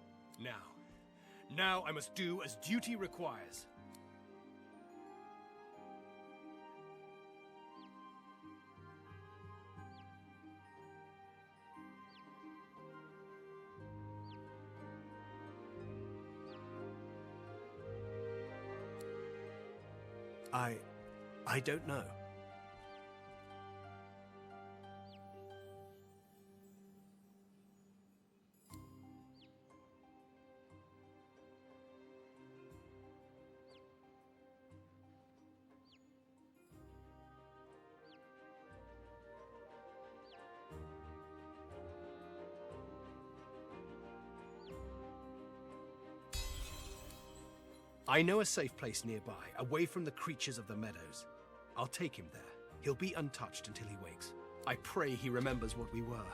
Now I must do as duty requires. I don't know. I know a safe place nearby, away from the creatures of the meadows. I'll take him there. He'll be untouched until he wakes. I pray he remembers what we were,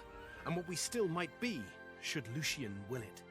and what we still might be, should Lucian will it.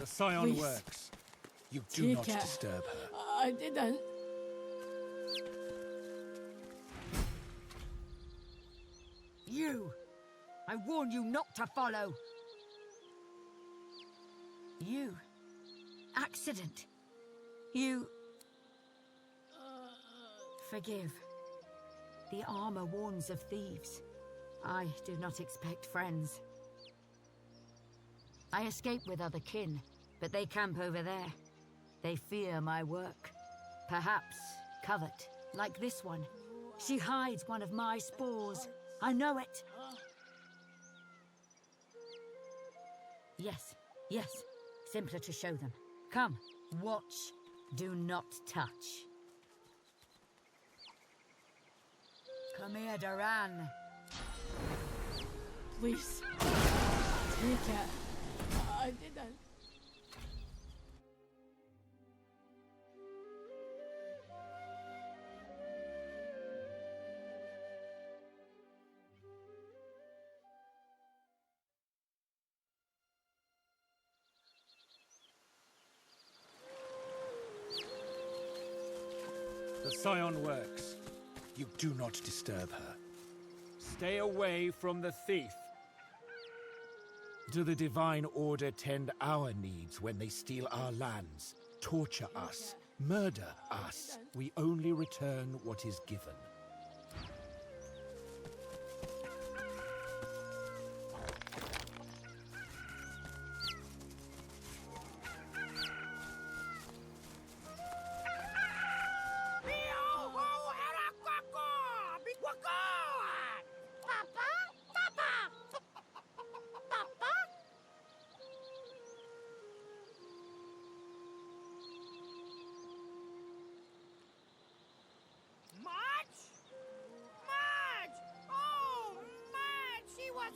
The scion Please. works. You do not Take care. disturb her. I didn't. You! I warn you not to follow! You. Accident. You. Forgive. The armor warns of thieves. I do not expect friends. I escape with other kin, but they camp over there. They fear my work. Perhaps covet, like this one. She hides one of my spores. I know it. Yes, yes. Simpler to show them. Come, watch. Do not touch. Come here, Duran. Please. Take it. I didn't. The scion works. You do not disturb her. Stay away from the thief. Do the Divine Order tend our needs when they steal our lands, torture us, murder us? We only return what is given.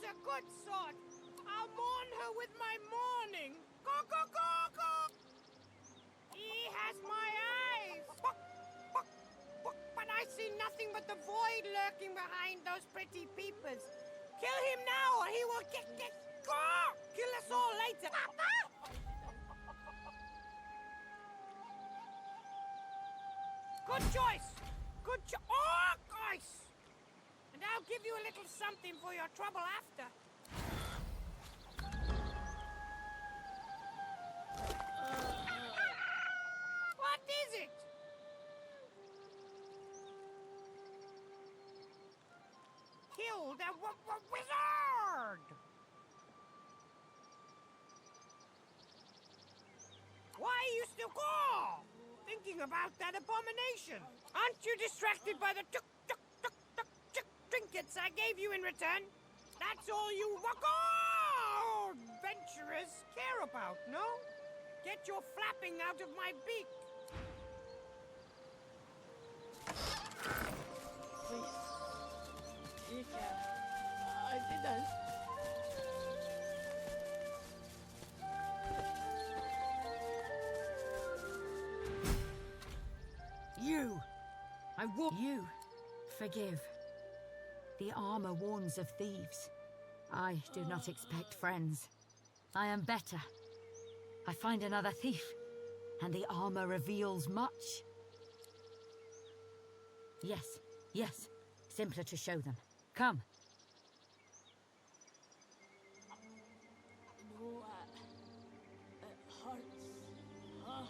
A good sort. I'll mourn her with my mourning. Go, go, go, go! He has my eyes. But I see nothing but the void lurking behind those pretty peepers. Kill him now or he will get go! Kill us all later. Good choice. Good choice. Oh, guys! And I'll give you a little something for your trouble after. What is it? Kill the wizard! Why are you still thinking about that abomination? Aren't you distracted by the trinkets I gave you in return? That's all you adventurers care about, no? Get your flapping out of my beak. Please. Take it. I didn't. You! I warn you. Forgive. The armor warns of thieves. I do not expect friends. I am better. I find another thief, and the armor reveals much. Yes, yes. Simpler to show them. Come. No, it hurts. Huh?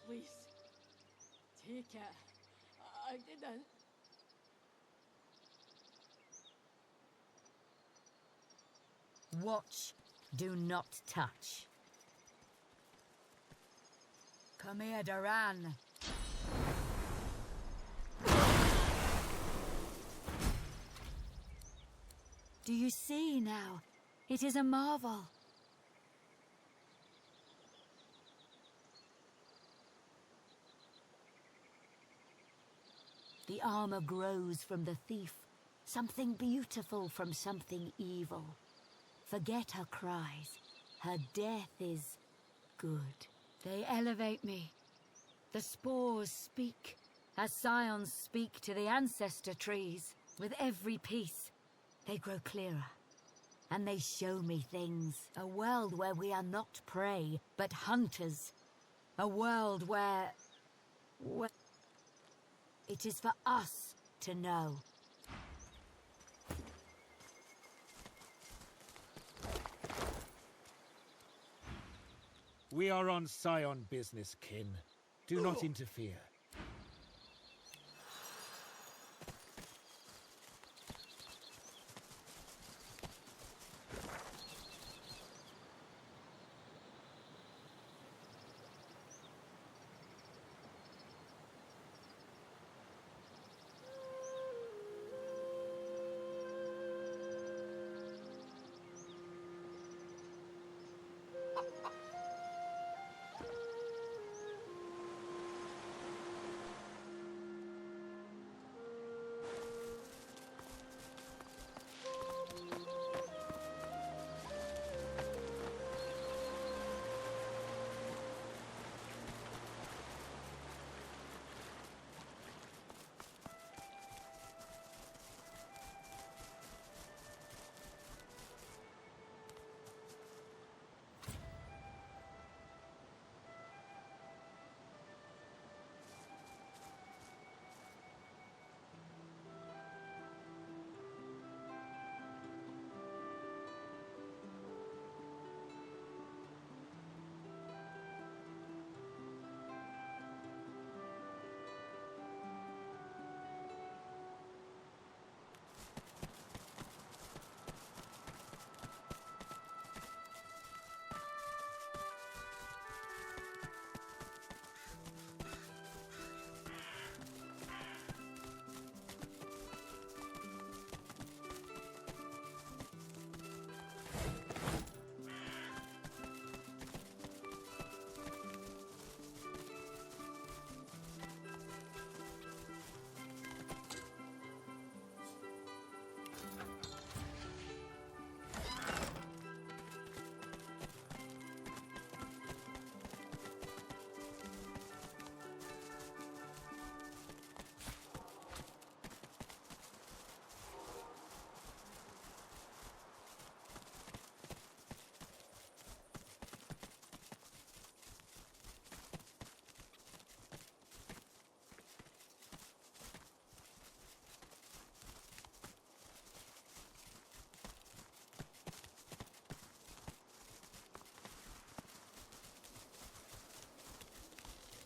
Please. Take it. I didn't. Watch. Do not touch. Come here, Duran. Do you see now? It is a marvel. The armor grows from the thief, something beautiful from something evil. Forget her cries. Her death is good. They elevate me. The spores speak, as scions speak to the ancestor trees. With every piece, they grow clearer. and they show me things. A world where we are not prey, but hunters. A world where it is for us to know. We are on Scion business, kin. Do not interfere.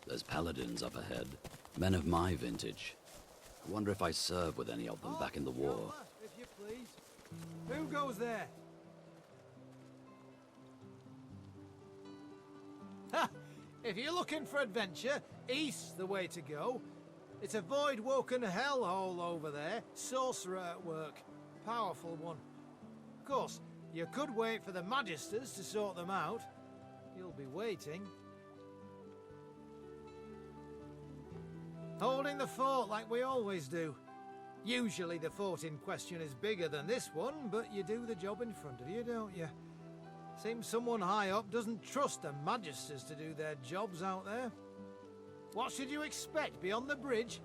There's paladins up ahead. Men of my vintage. I wonder if I served with any of them back in the war. If you please. Who goes there? Ha! If you're looking for adventure, east's the way to go. It's a void-woken hellhole over there. Sorcerer at work. Powerful one. Of course, you could wait for the Magisters to sort them out. You'll be waiting. Holding the fort like we always do. Usually the fort in question is bigger than this one, but you do the job in front of you, don't you? Seems someone high up doesn't trust the Magisters to do their jobs out there. What should you expect beyond the bridge?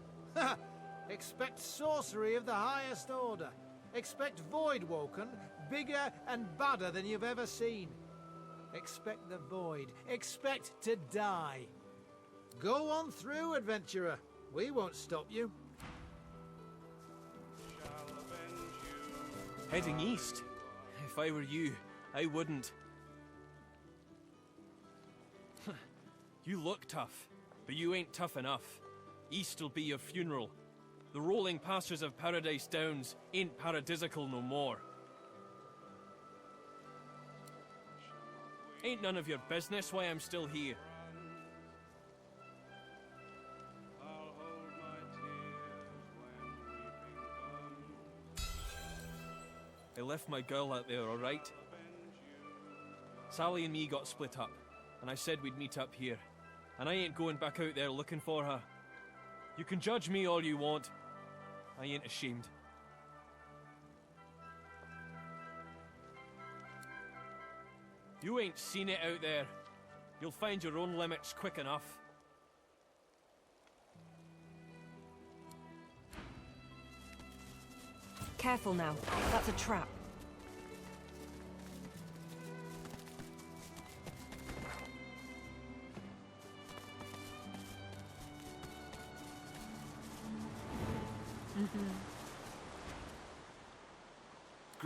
Expect sorcery of the highest order. Expect Voidwoken, bigger and badder than you've ever seen. Expect the void. Expect to die. Go on through, adventurer. We won't stop you. Heading east. If I were you, I wouldn't. You look tough, but you ain't tough enough. East'll be your funeral. The rolling pastures of Paradise Downs ain't paradisical no more. Ain't none of your business why I'm still here. I left my girl out there, alright? Sally and me got split up, and I said we'd meet up here. And I ain't going back out there looking for her. You can judge me all you want. I ain't ashamed. You ain't seen it out there. You'll find your own limits quick enough. Careful now. That's a trap.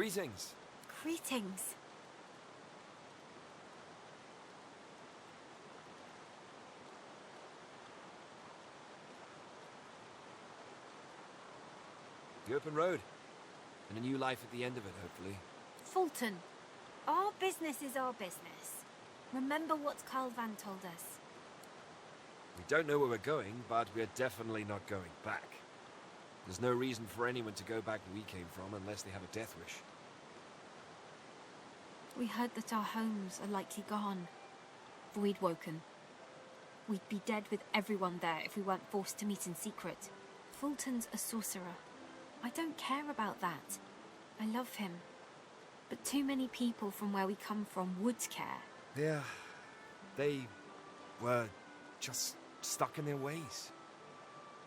Greetings. Greetings. The open road. And a new life at the end of it, hopefully. Fulton, our business is our business. Remember what Calvan told us. We don't know where we're going, but we're definitely not going back. There's no reason for anyone to go back where we came from unless they have a death wish. We heard that our homes are likely gone. Void woken. We'd be dead with everyone there if we weren't forced to meet in secret. Fulton's a sorcerer. I don't care about that. I love him. But too many people from where we come from would care. Yeah, they were just stuck in their ways.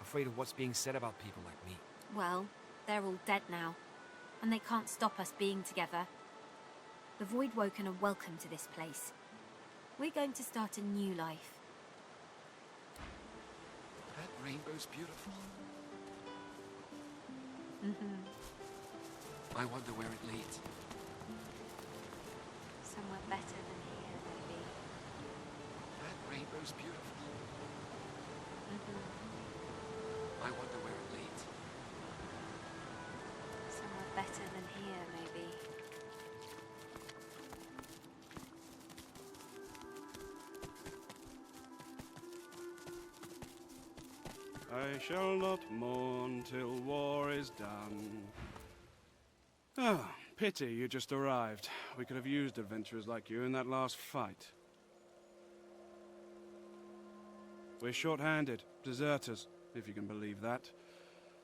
Afraid of what's being said about people like me. Well, they're all dead now. And they can't stop us being together. The Voidwoken are welcome to this place. We're going to start a new life. That rainbow's beautiful. I wonder where it leads. Somewhere better than here, maybe. That rainbow's beautiful. I wonder where it leads. Somewhere better than here, maybe. I shall not mourn till war is done. Oh, pity you just arrived. We could have used adventurers like you in that last fight. We're short-handed, deserters, if you can believe that.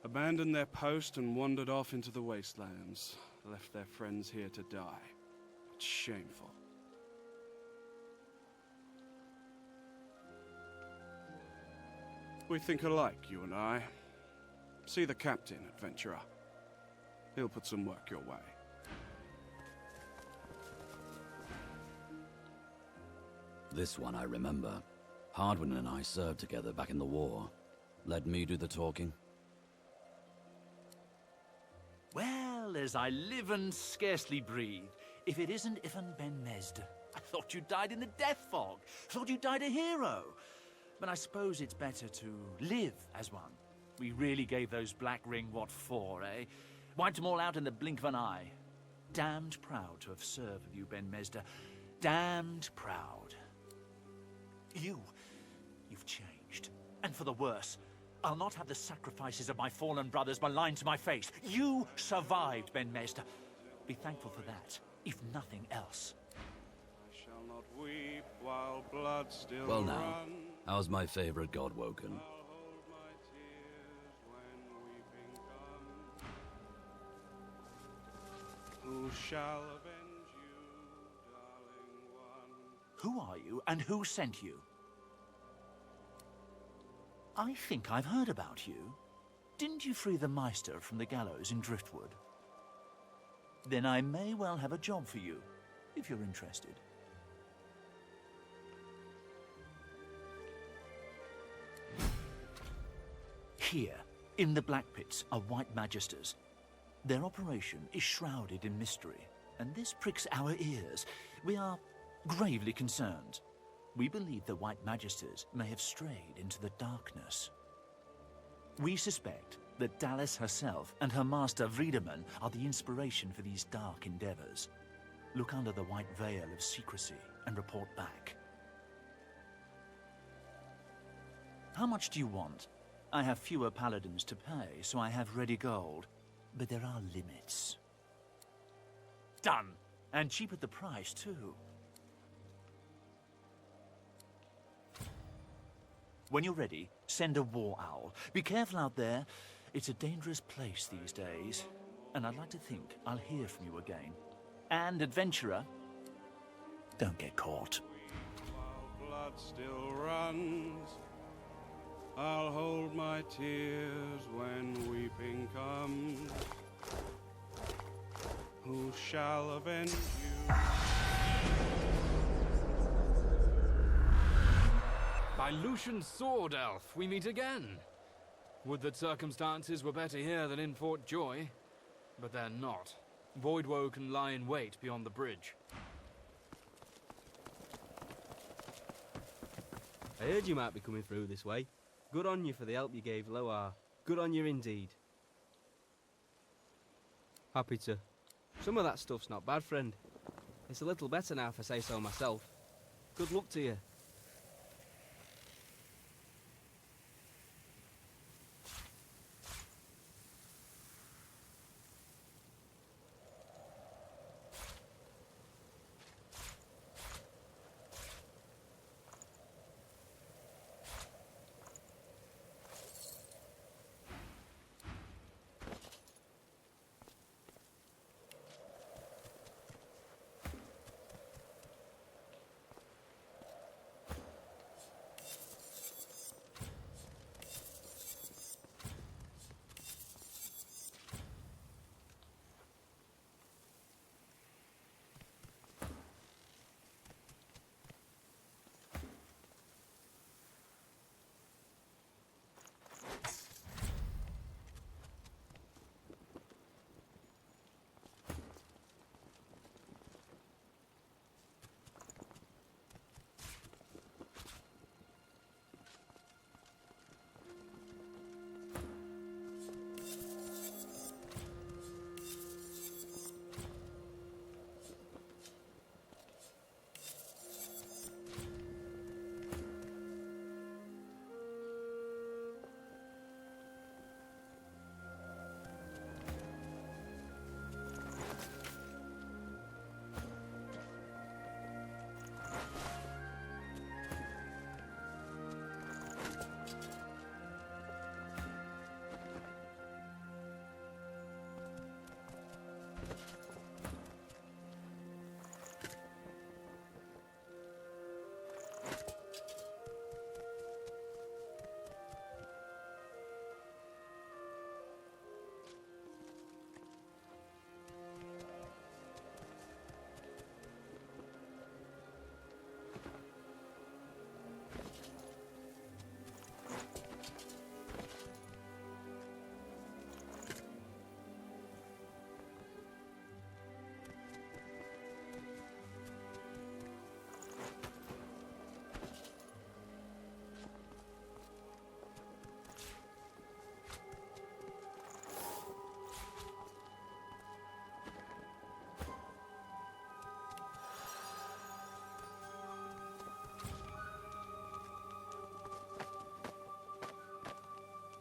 Abandoned their post and wandered off into the wastelands. Left their friends here to die. It's shameful. We think alike, you and I. See the captain, adventurer. He'll put some work your way. This one I remember. Hardwin and I served together back in the war. Let me do the talking. Well, as I live and scarcely breathe, if it isn't Ifan Ben Mesd. I thought you died in the death fog. Thought you died a hero. But I suppose it's better to live as one. We really gave those Black Ring what for, eh? Wiped them all out in the blink of an eye. Damned proud to have served with you, Ben Mesda. Damned proud. You've changed. And for the worse. I'll not have the sacrifices of my fallen brothers maligned to my face. You survived, Ben Mesda. Be thankful for that, if nothing else. I shall not weep while blood still Well now, runs. how's my favorite god woken? Who shall avenge you, darling one? Who are you, and who sent you? I think I've heard about you. Didn't you free the Meister from the gallows in Driftwood? Then I may well have a job for you, if you're interested. Here, in the Black Pits, are White Magisters. Their operation is shrouded in mystery, and this pricks our ears. We are gravely concerned. We believe the White Magisters may have strayed into the darkness. We suspect that Dallas herself and her master Vriedemann are the inspiration for these dark endeavors. Look under the white veil of secrecy and report back. How much do you want? I have fewer paladins to pay, so I have ready gold. But there are limits. Done! And cheap at the price, too. When you're ready, send a war owl. Be careful out there. It's a dangerous place these days. And I'd like to think I'll hear from you again. And, adventurer, don't get caught. While blood still runs, I'll hold my tears when weeping comes. Who shall avenge you? By Lucian's sword, Elf, we meet again. Would that circumstances were better here than in Fort Joy, but they're not. Voidwoken lie in wait beyond the bridge. I heard you might be coming through this way. Good on you for the help you gave Loar. Good on you indeed. Happy to. Some of that stuff's not bad, friend. It's a little better now if I say so myself. Good luck to you.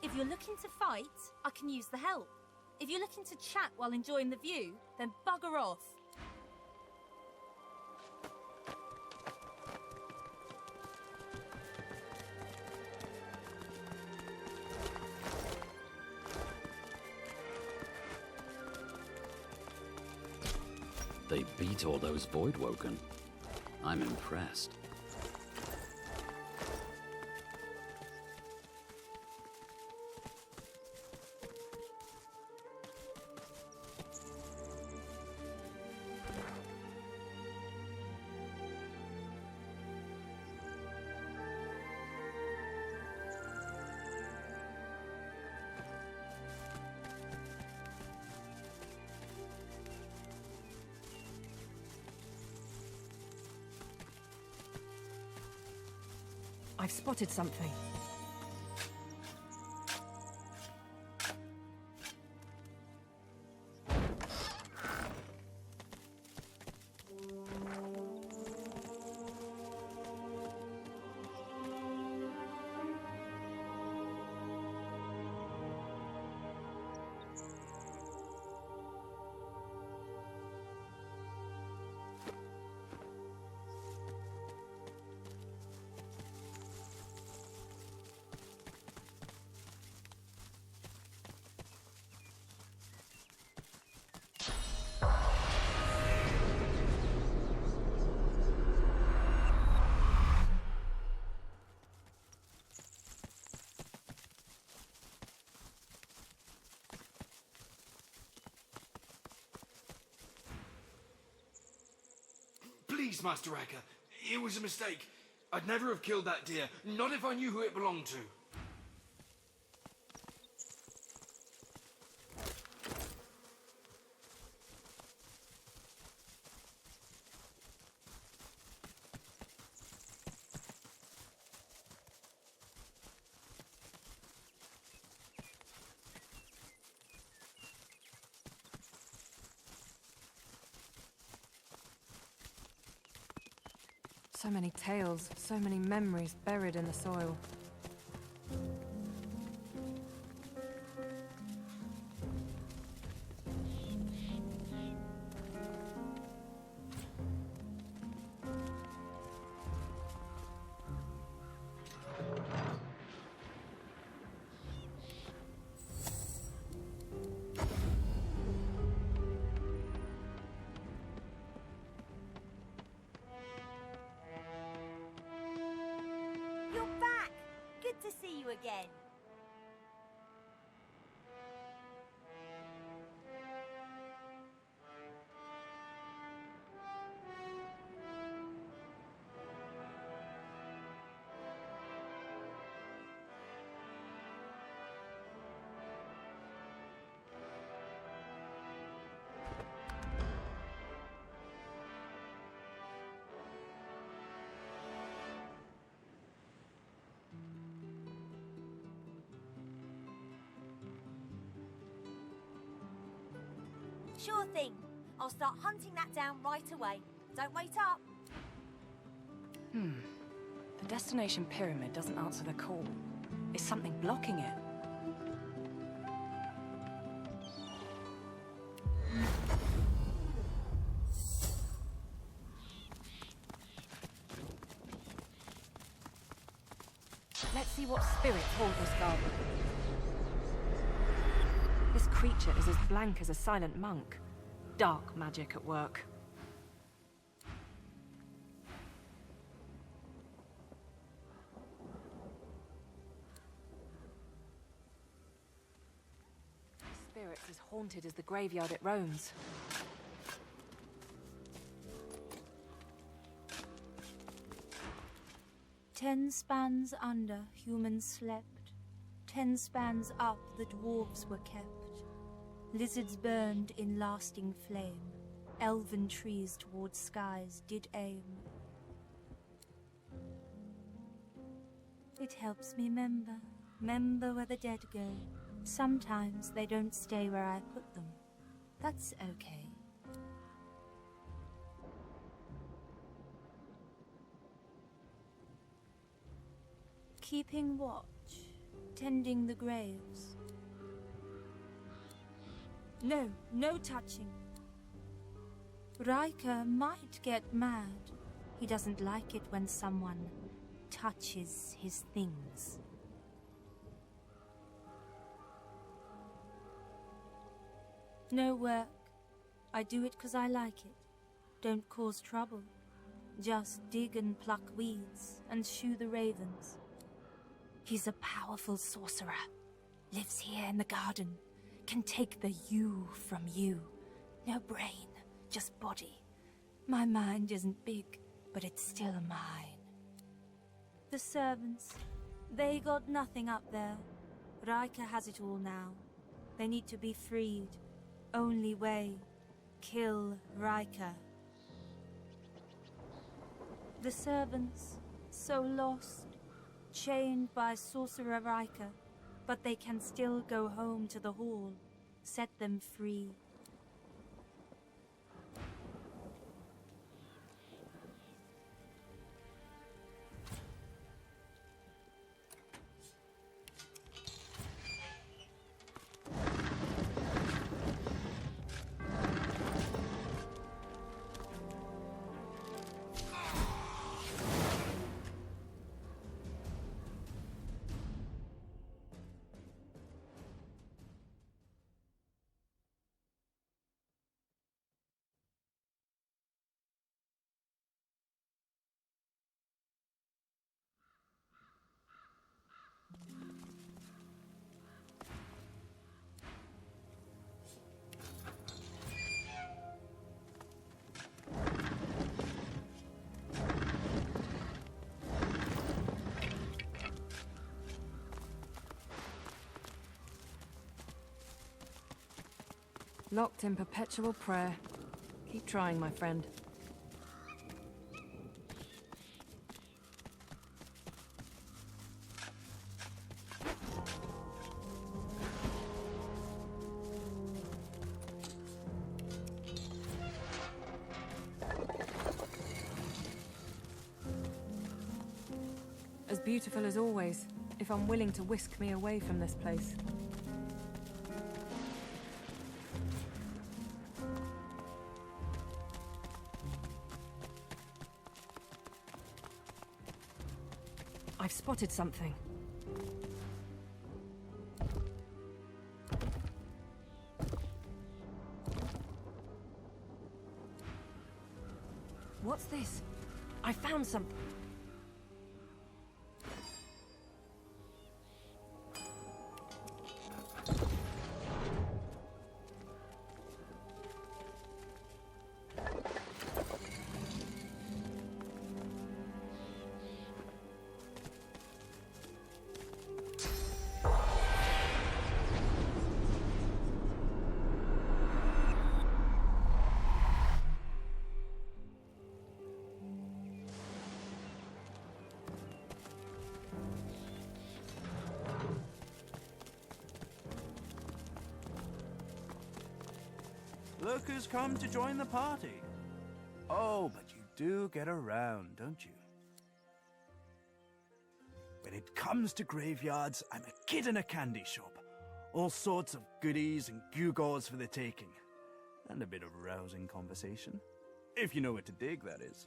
If you're looking to fight, I can use the help. If you're looking to chat while enjoying the view, then bugger off. They beat all those Voidwoken. I'm impressed. I've spotted something. Please, Master Racker, it was a mistake. I'd never have killed that deer, not if I knew who it belonged to. So many tales, so many memories buried in the soil. You're back! Good to see you again. Sure thing. I'll start hunting that down right away. Don't wait up. The destination pyramid doesn't answer the call. Is something blocking it? Let's see what spirits hold this garden. This creature is as blank as a silent monk. Dark magic at work. Spirits as haunted as the graveyard it roams. 10 spans under, humans slept. 10 spans up, the dwarves were kept. Lizards burned in lasting flame. Elven trees towards skies did aim. It helps me remember where the dead go. Sometimes they don't stay where I put them. That's okay. Keeping watch, tending the graves. No touching. Riker might get mad. He doesn't like it when someone touches his things. No work. I do it 'cause I like it. Don't cause trouble. Just dig and pluck weeds and shoo the ravens. He's a powerful sorcerer. Lives here in the garden. Can take the you from you. No brain, just body. My mind isn't big, but it's still mine. The servants, they got nothing up there. Riker has it all now. They need to be freed. Only way, kill Riker. The servants, so lost, chained by Sorcerer Riker, but they can still go home to the hall. Set them free. Locked in perpetual prayer. Keep trying, my friend. As beautiful as always, if I'm willing to whisk me away from this place. I've spotted something. What's this? I found something. Look who's come to join the party. Oh, but you do get around, don't you? When it comes to graveyards, I'm a kid in a candy shop. All sorts of goodies and gewgaws for the taking. And a bit of rousing conversation. If you know what to dig, that is.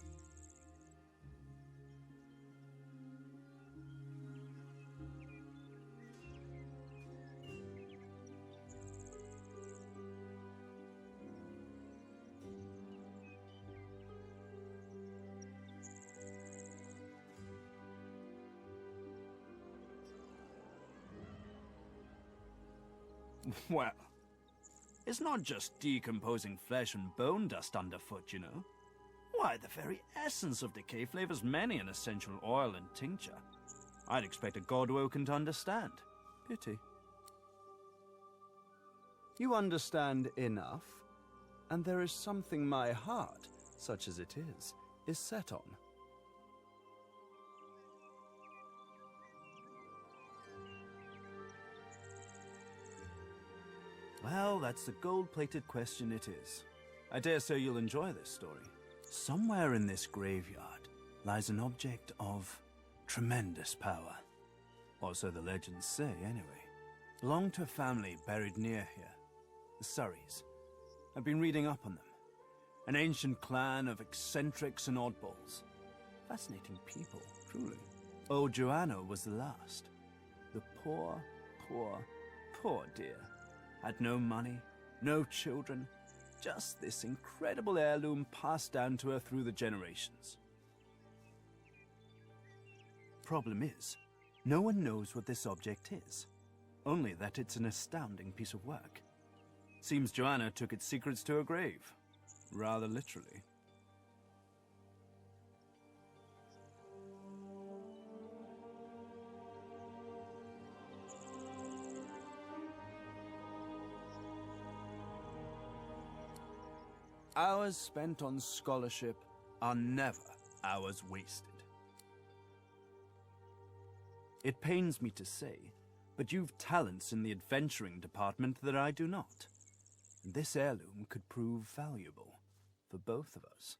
Well, it's not just decomposing flesh and bone dust underfoot, you know. Why, the very essence of decay flavors many an essential oil and tincture. I'd expect a Godwoken to understand. Pity. You understand enough, and there is something my heart, such as it is set on. Well, that's the gold-plated question it is. I dare say you'll enjoy this story. Somewhere in this graveyard lies an object of tremendous power. Or so the legends say, anyway. Belonged to a family buried near here. The Surreys. I've been reading up on them. An ancient clan of eccentrics and oddballs. Fascinating people, truly. Old Joanna was the last. The poor dear. Had no money, no children, just this incredible heirloom passed down to her through the generations. Problem is, no one knows what this object is, only that it's an astounding piece of work. Seems Joanna took its secrets to her grave, rather literally. Hours spent on scholarship are never hours wasted. It pains me to say, but you've talents in the adventuring department that I do not. And this heirloom could prove valuable for both of us.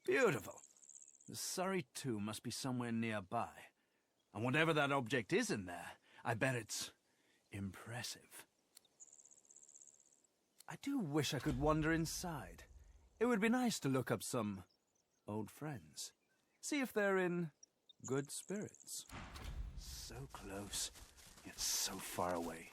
Beautiful. The Surrey tomb must be somewhere nearby. And whatever that object is in there, I bet it's impressive. I do wish I could wander inside. It would be nice to look up some old friends. See if they're in good spirits. So close, yet so far away.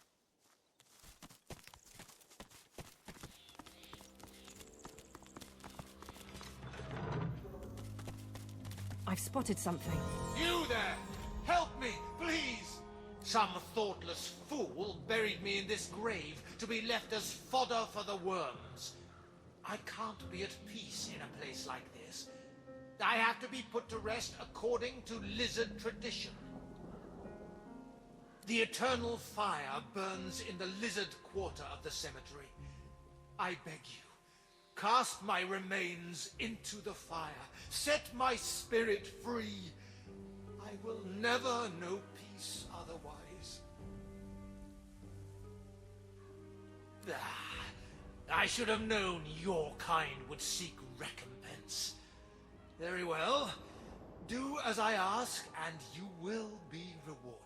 I've spotted something. You there! Help me, please! Some thoughtless fool buried me in this grave to be left as fodder for the worms. I can't be at peace in a place like this. I have to be put to rest according to lizard tradition. The eternal fire burns in the lizard quarter of the cemetery. I beg you, cast my remains into the fire. Set my spirit free. I will never know peace otherwise. I should have known your kind would seek recompense. Very well. Do as I ask, and you will be rewarded.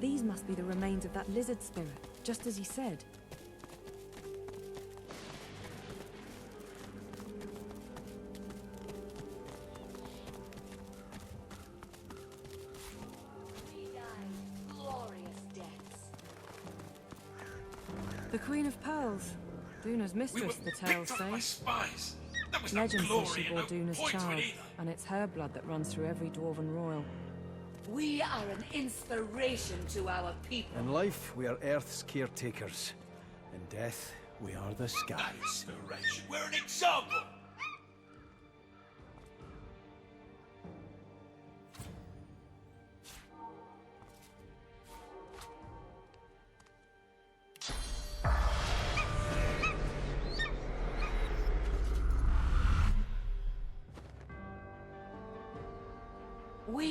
These must be the remains of that lizard spirit, just as he said. The Queen of Pearls. Duna's mistress, the tales say. Legend says she bore Duna's child, and it's her blood that runs through every dwarven royal. We are an inspiration to our people. In life, we are Earth's caretakers. In death, we are the skies. Inspiration. We're an example!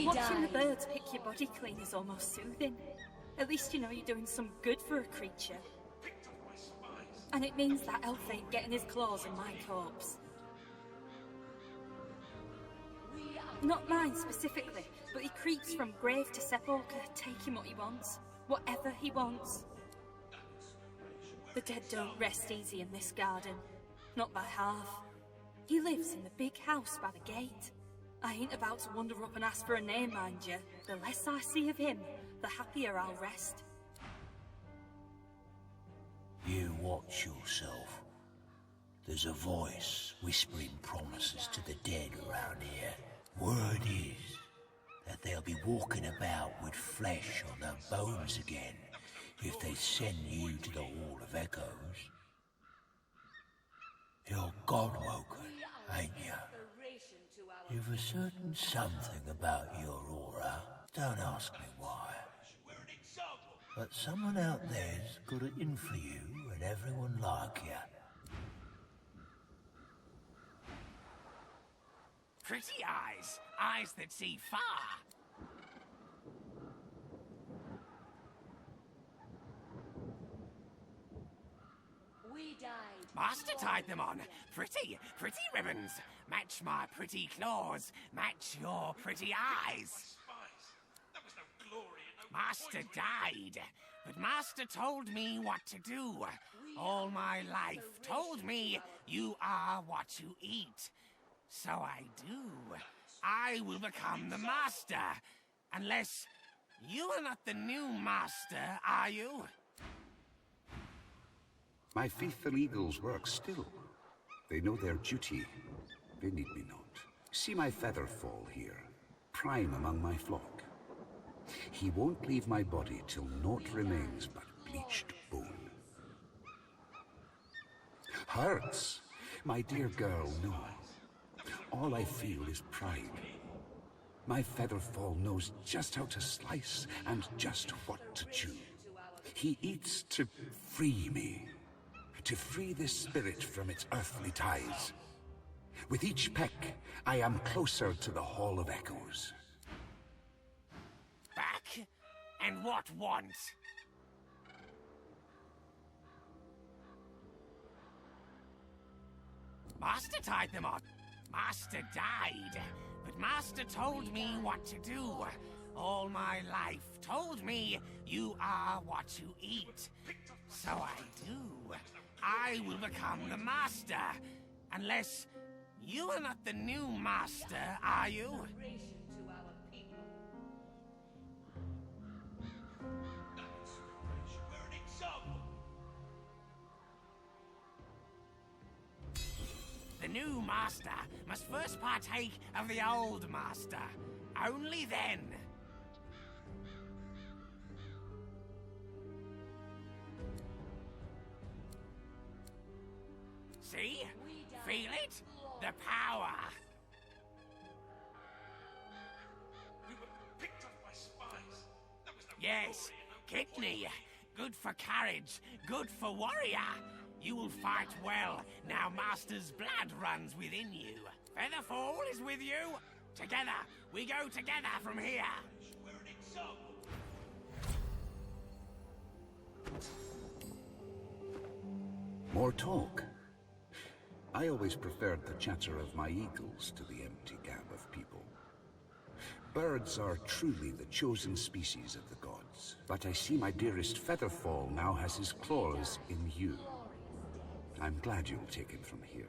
Watching the birds pick your body clean is almost soothing. At least you know you're doing some good for a creature. And it means that elf ain't getting his claws in my corpse. Not mine specifically, but he creeps from grave to sepulchre, taking what he wants. Whatever he wants. The dead don't rest easy in this garden. Not by half. He lives in the big house by the gate. I ain't about to wander up and ask for a name, mind you. The less I see of him, the happier I'll rest. You watch yourself. There's a voice whispering promises to the dead around here. Word is that they'll be walking about with flesh on their bones again if they send you to the Hall of Echoes. You're God-woken, ain't you? You've a certain something about your aura. Don't ask me why. But someone out there's got it in for you and everyone like you. Pretty eyes. Eyes that see far. We died. Master tied them on. Pretty ribbons. Match my pretty claws. Match your pretty eyes. Master died, but Master told me what to do. All my life told me you are what you eat. So I do. I will become the Master. Unless you are not the new Master, are you? My faithful eagles work still. They know their duty. They need me not. See my feather fall here, prime among my flock. He won't leave my body till naught remains but bleached bone. Hurts, my dear girl, no. All I feel is pride. My Featherfall knows just how to slice and just what to chew. He eats to free me, to free this spirit from its earthly ties. With each peck, I am closer to the Hall of Echoes. Back? And what want? Master tied them on. Master died, but Master told me what to do. All my life told me you are what you eat. So I do. I will become the Master. Unless you are not the new Master, are you? The new Master must first partake of the old Master. Only then. See? Feel it? The power. We were picked off by spies. That was the yes, kidney. Good for courage. Good for warrior. You will fight well. Now Master's blood runs within you. Featherfall is with you. Together! We go together from here! More talk. I always preferred the chatter of my eagles to the empty gab of people. Birds are truly the chosen species of the gods, but I see my dearest Featherfall now has his claws in you. I'm glad you'll take him from here.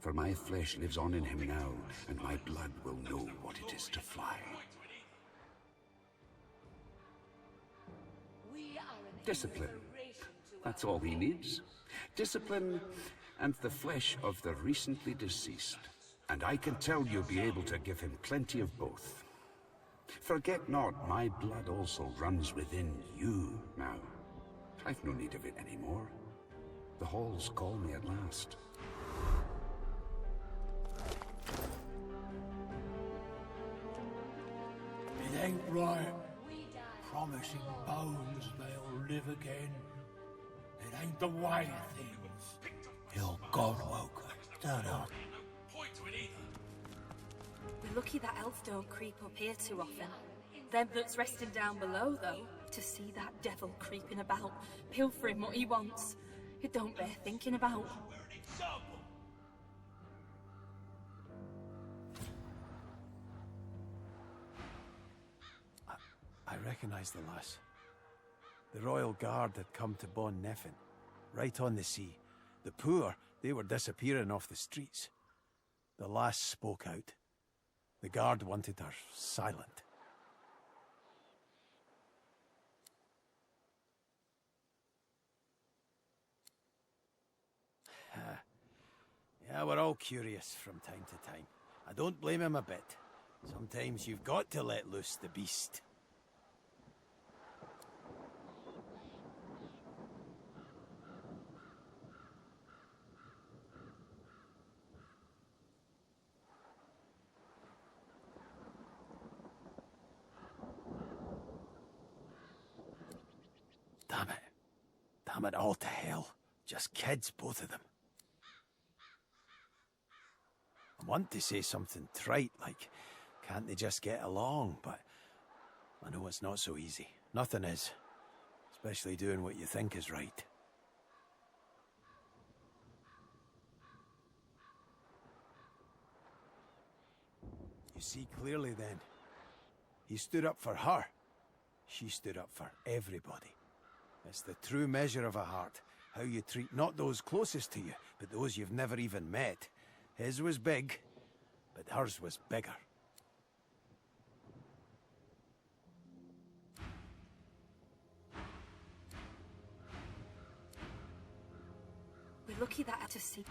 For my flesh lives on in him now, and my blood will know what it is to fly. Discipline. That's all he needs. Discipline and the flesh of the recently deceased. And I can tell you'll be able to give him plenty of both. Forget not, my blood also runs within you now. I've no need of it anymore. The halls call me at last. It ain't right. Promising bones they'll live again. It ain't the way of things. You're God-woken, don't I? We're lucky that elf don't creep up here too often. Them that's resting down below, though, to see that devil creeping about, pilfering what he wants, it don't bear thinking about. I recognise the lass. The Royal Guard had come to Bon Neffen, right on the sea. The poor, they were disappearing off the streets. The lass spoke out. The guard wanted her silent. Yeah, we're all curious from time to time. I don't blame him a bit. Sometimes you've got to let loose the beast. Damn it. Damn it all to hell. Just kids, both of them. I want to say something trite, like, can't they just get along? But I know it's not so easy. Nothing is. Especially doing what you think is right. You see clearly then. He stood up for her. She stood up for everybody. It's the true measure of a heart. How you treat not those closest to you, but those you've never even met. His was big, but hers was bigger. We're lucky that to see.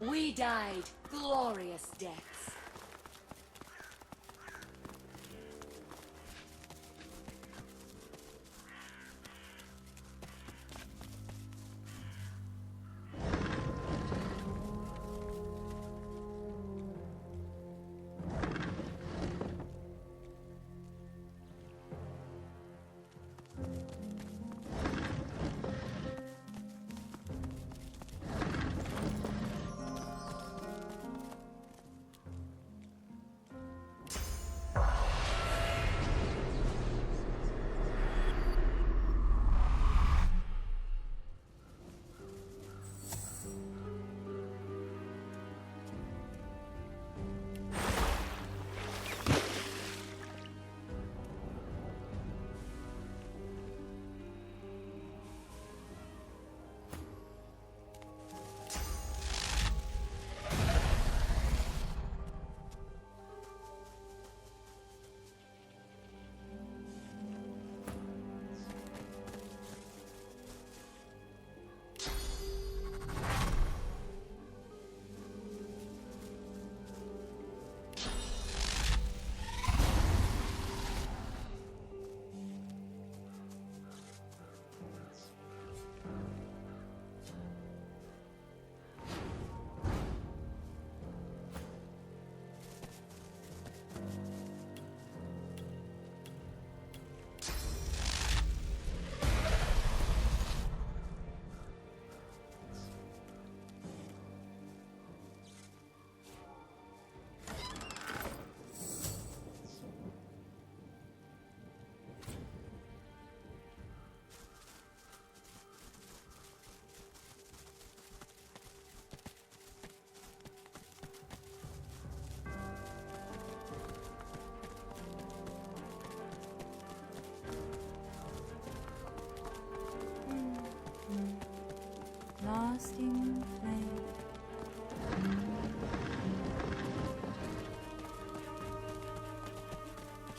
We died glorious deaths.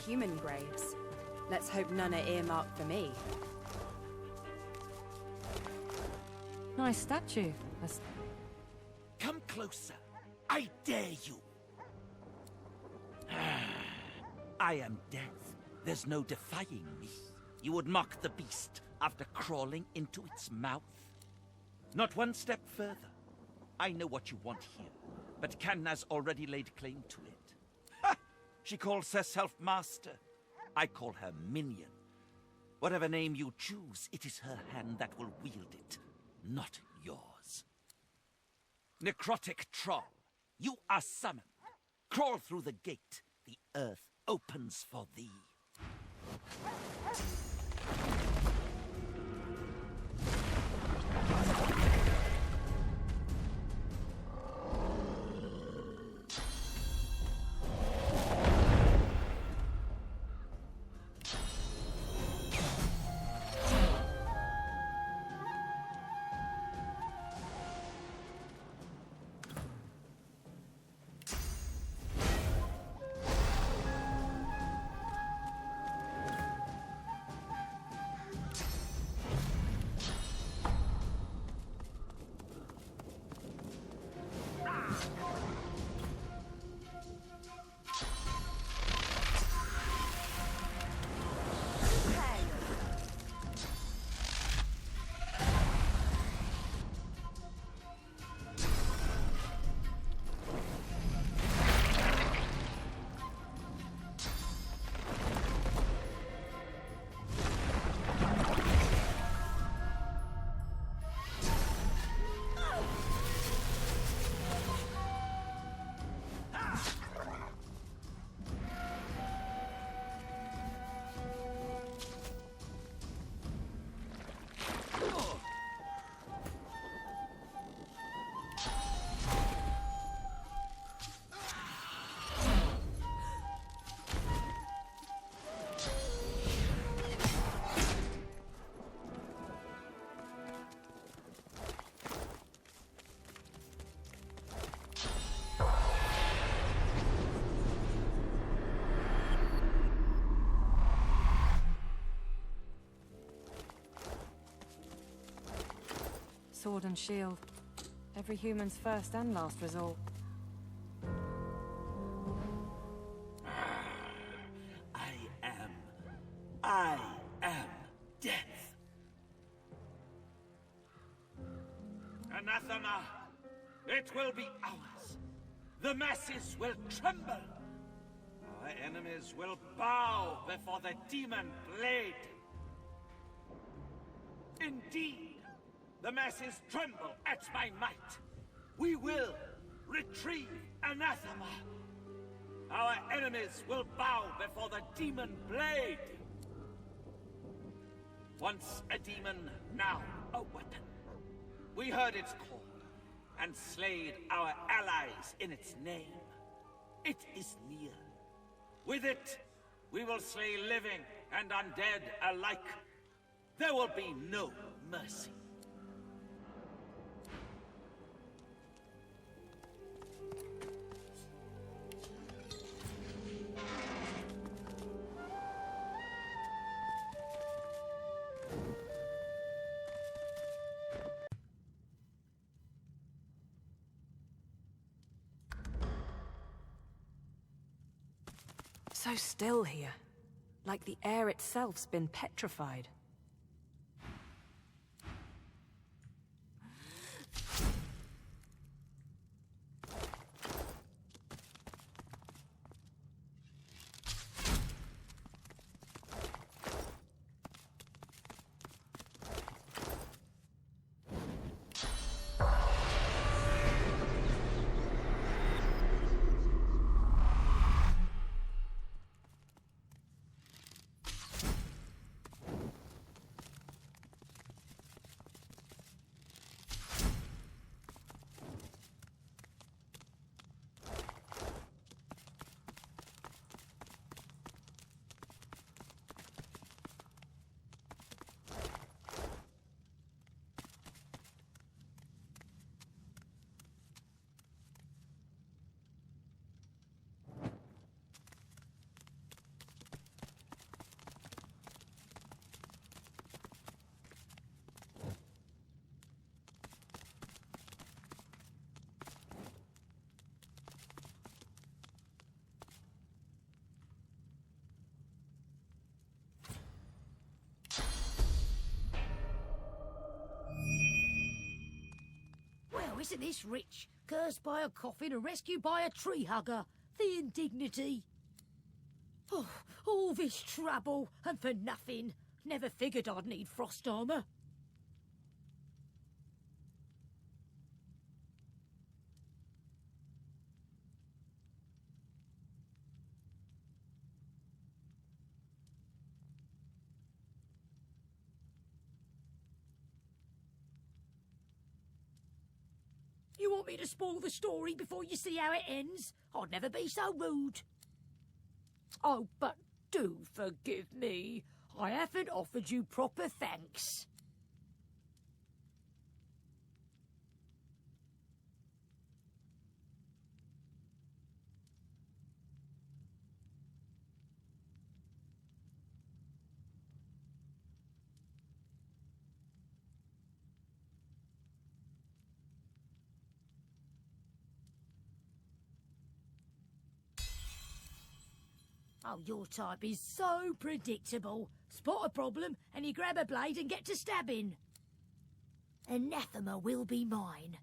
human graves. Let's hope none are earmarked for me. Nice statue. Come closer. I dare you. I am death. There's no defying me. You would mock the beast after crawling into its mouth? Not one step further. I know what you want here, but Canna's already laid claim to it. Ha! She calls herself master. I call her minion. Whatever name you choose, it is her hand that will wield it, not yours. Necrotic troll, you are summoned. Crawl through the gate. The earth opens for thee. Sword and shield. Every human's first and last resort. I am death. Anathema, it will be ours. The masses will tremble. Our enemies will bow before the demon blade. Indeed, the masses tremble at my might. We will retrieve Anathema. Our enemies will bow before the demon blade. Once a demon, now a weapon. We heard its call and slayed our allies in its name. It is near. With it, we will slay living and undead alike. There will be no mercy. So still here. Like the air itself's been petrified. Isn't this rich? Cursed by a coffin and rescued by a tree hugger. The indignity. Oh, all this trouble, and for nothing. Never figured I'd need frost armour. You want me to spoil the story before you see how it ends? I'd never be so rude. Oh, but do forgive me. I haven't offered you proper thanks. Oh, your type is so predictable. Spot a problem and you grab a blade and get to stabbing. Anathema will be mine.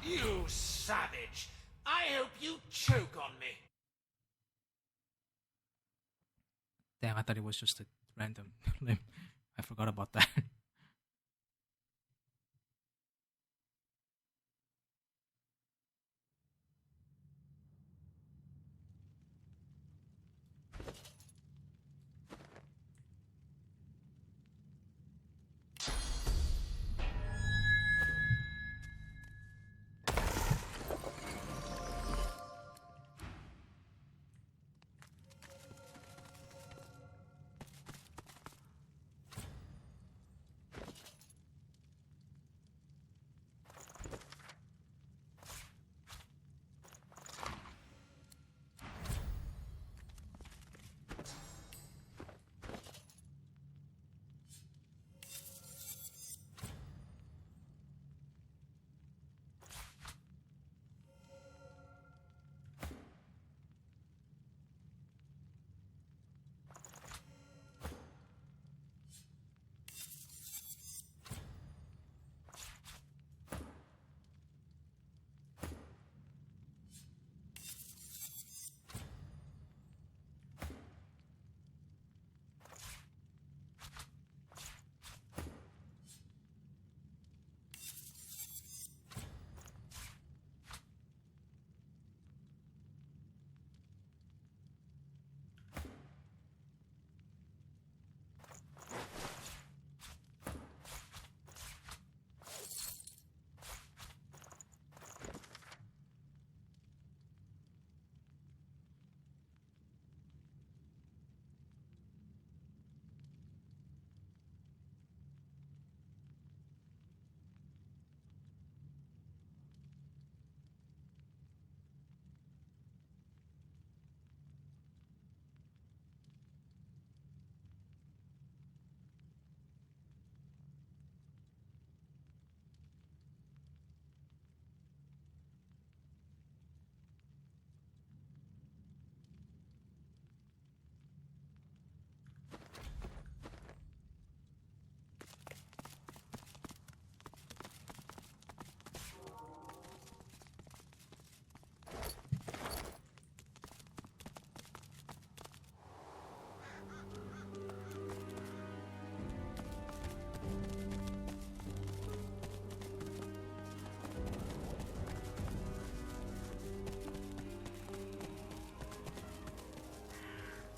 You savage! I hope you choke on me! Damn, I thought it was just a random limb. I forgot about that.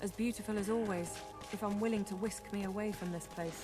As beautiful as always, if I'm willing to whisk me away from this place.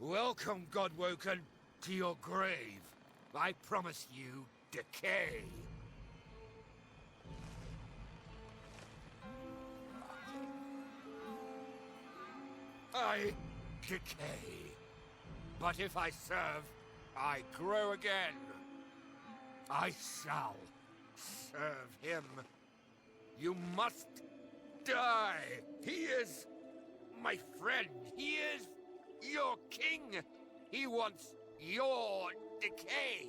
Welcome, Godwoken, to your grave. I promise you decay. I decay. But if I serve, I grow again. I shall serve him. You must die. He is my friend. He is your king. He wants your decay.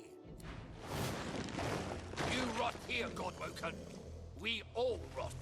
You rot here, Godwoken. We all rot.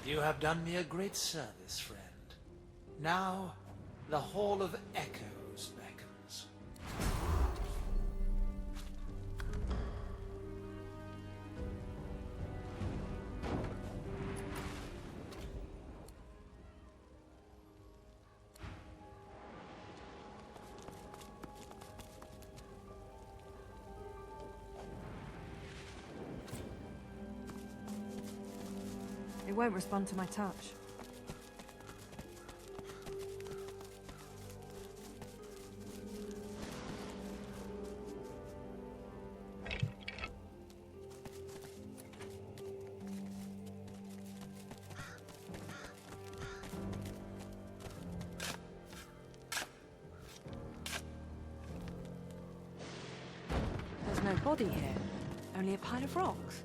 You have done me a great service, friend. Now, the Hall of Echoes beckons. It won't respond to my touch. There's no body here, only a pile of rocks.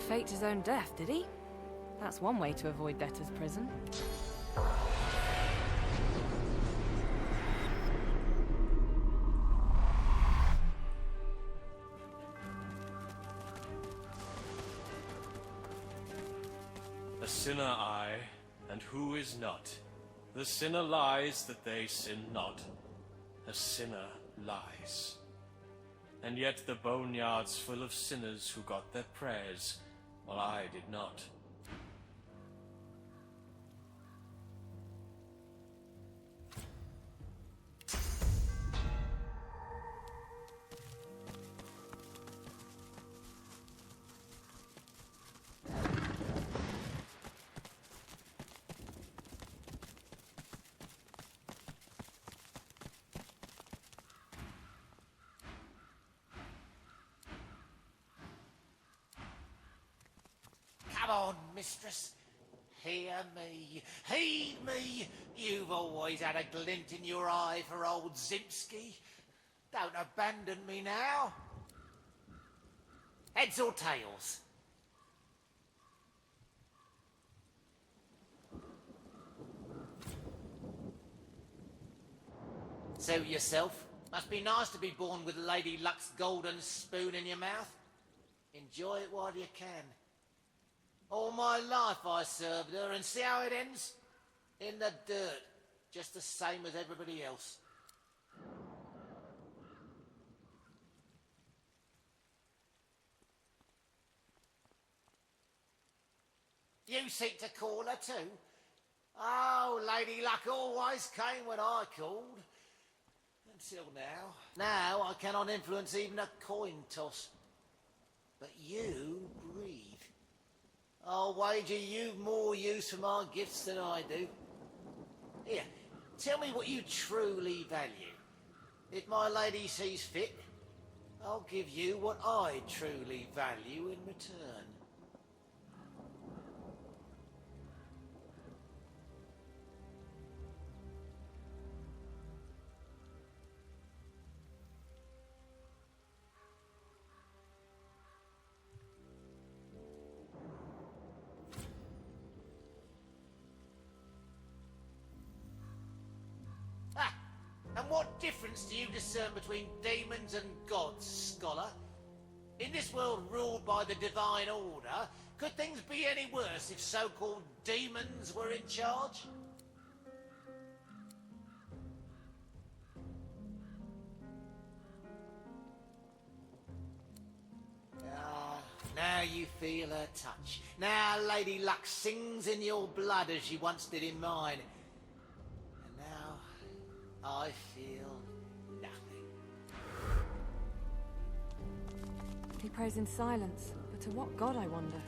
Faked his own death, did he? That's one way to avoid debtor's prison. A sinner I, and who is not? The sinner lies that they sin not. A sinner lies. And yet the boneyard's full of sinners who got their prayers, while I did not. Come on, mistress. Hear me. Heed me. You've always had a glint in your eye for old Zimski. Don't abandon me now. Heads or tails? Suit yourself. Must be nice to be born with Lady Luck's golden spoon in your mouth. Enjoy it while you can. All my life I served her, and see how it ends? In the dirt, just the same as everybody else. You seek to call her too? Oh, Lady Luck always came when I called. Until now. Now I cannot influence even a coin toss. But you breathe. I'll wager you've more use for my gifts than I do. Here, tell me what you truly value. If my lady sees fit, I'll give you what I truly value in return. And what difference do you discern between demons and gods, scholar? In this world ruled by the divine order, could things be any worse if so-called demons were in charge? Ah, now you feel her touch. Now Lady Luck sings in your blood as she once did in mine. I feel nothing. He prays in silence, but to what god, I wonder?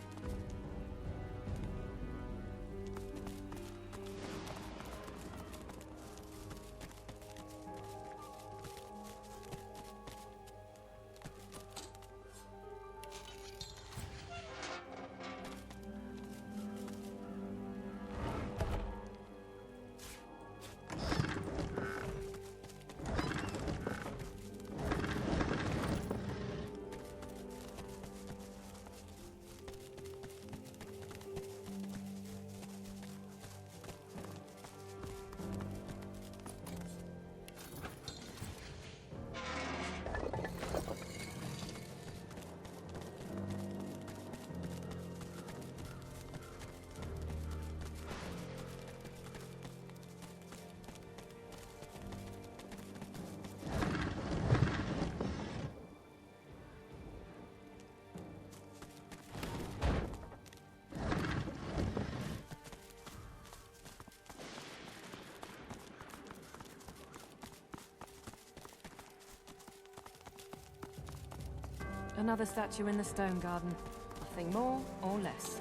Another statue in the stone garden. Nothing more or less.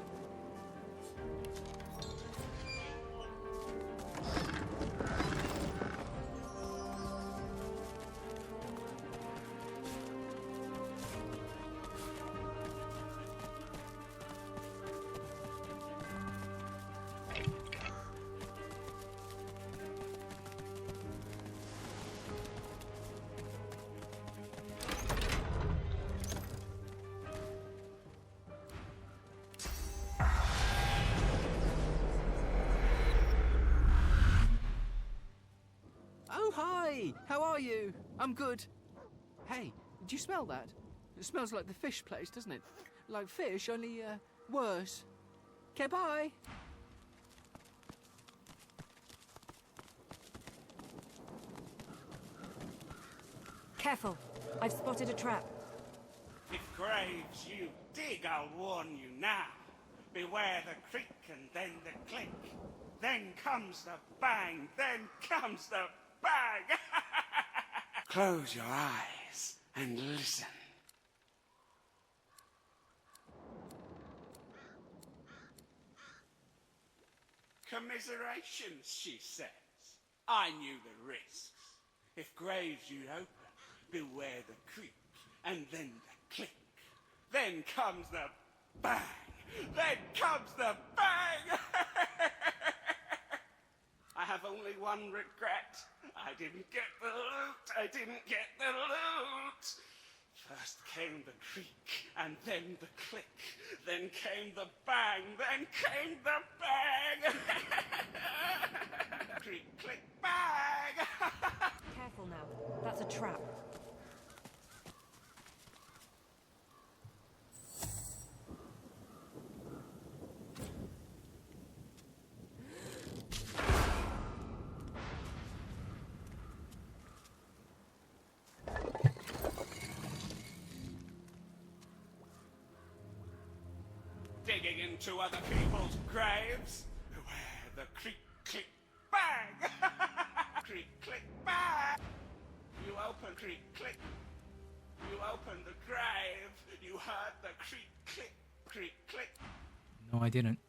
Hi! How are you? I'm good. Hey, do you smell that? It smells like the fish place, doesn't it? Like fish, only, worse. Okay, bye! Careful! I've spotted a trap. If Graves you dig, I'll warn you now. Beware the creak and then the clink. Then comes the bang, then comes the bang! Close your eyes and listen. Commiserations, she says. I knew the risks. If graves you'd open, beware the creak and then the click. Then comes the bang! then comes the bang! I have only one regret. I didn't get the loot. I didn't get the loot. First came the creak, and then the click. Then came the bang. Then came the bang. Creak, click, bang. Careful now. That's a trap. Digging into other people's graves, where the creak, click, bang! Creak, click, bang! You open creak, click. You open the grave. You heard the creak, click, creak, click. No, I didn't.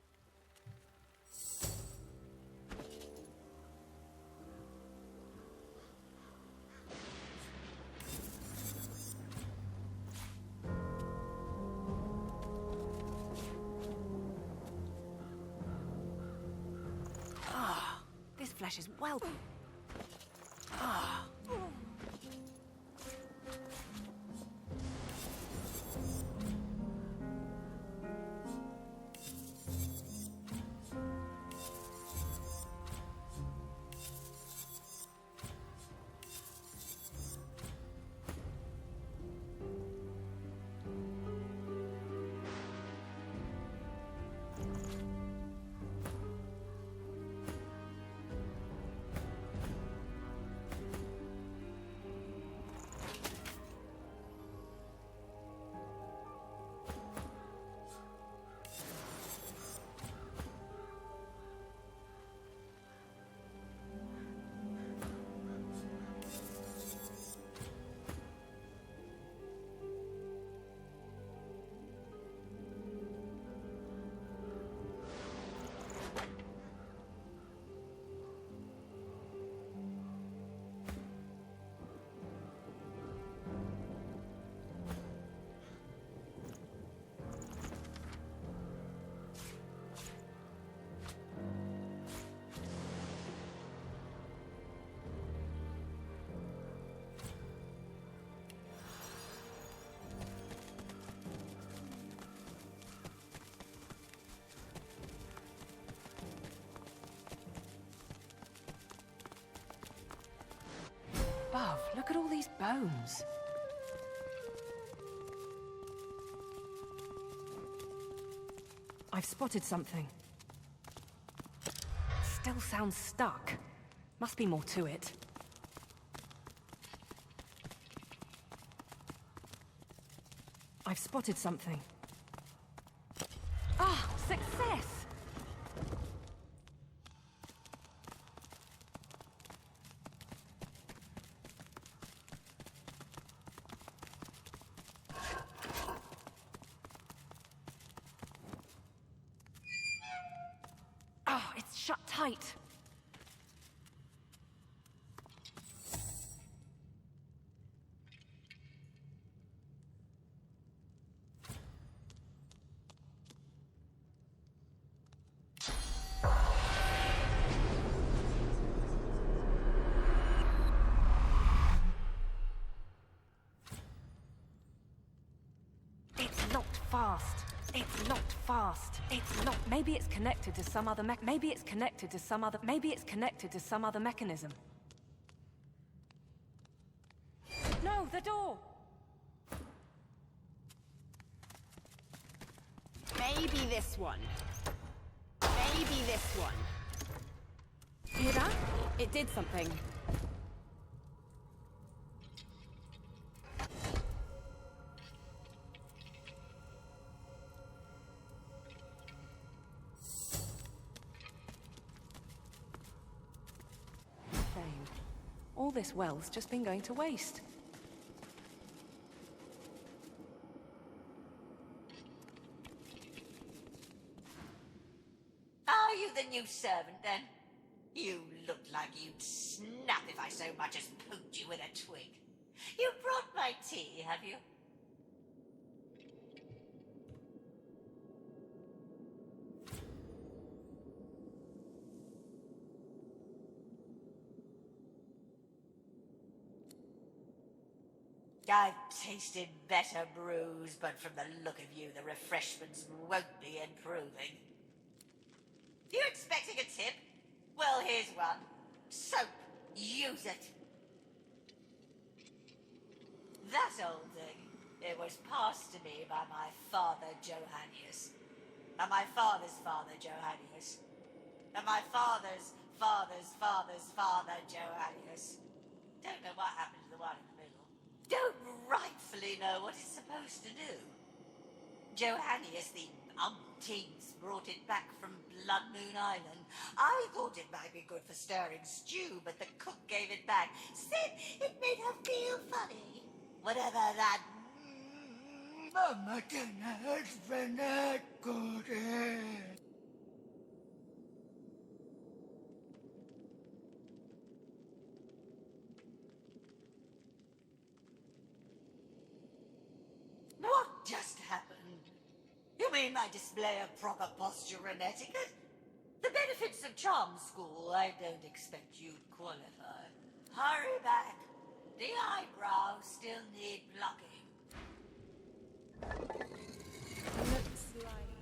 This flesh is well... Ah. Buff, look at all these bones. I've spotted something. Still sounds stuck. Must be more to it. I've spotted something. Ah, success! Oh, it's shut tight. It's locked fast. It's locked fast. It's locked. Maybe it's connected to some other maybe it's connected to some other mechanism. No, the door. Maybe this one. Maybe this one. Hear that? It did something. All this wealth's just been going to waste. Are you the new servant, then? You look like you'd snap if I so much as poked you with a twig. You brought my tea, have you? I've tasted better brews, but from the look of you, the refreshments won't be improving. You expecting a tip? Well, here's one. Soap. Use it. That old thing, it was passed to me by my father, Johannius. And my father's father, Johannius. And my father's father's father's father, Johannius. Don't know what happened to the one in the middle. Don't rightfully know what it's supposed to do. Johannius, the umpteens, brought it back from Blood Moon Island. I thought it might be good for stirring stew, but the cook gave it back. Said it made her feel funny. Whatever that... Mama has been that good. What just happened? You mean my display of proper posture and etiquette? The benefits of charm school, I don't expect you'd qualify. Hurry back. The eyebrows still need plucking. Looks like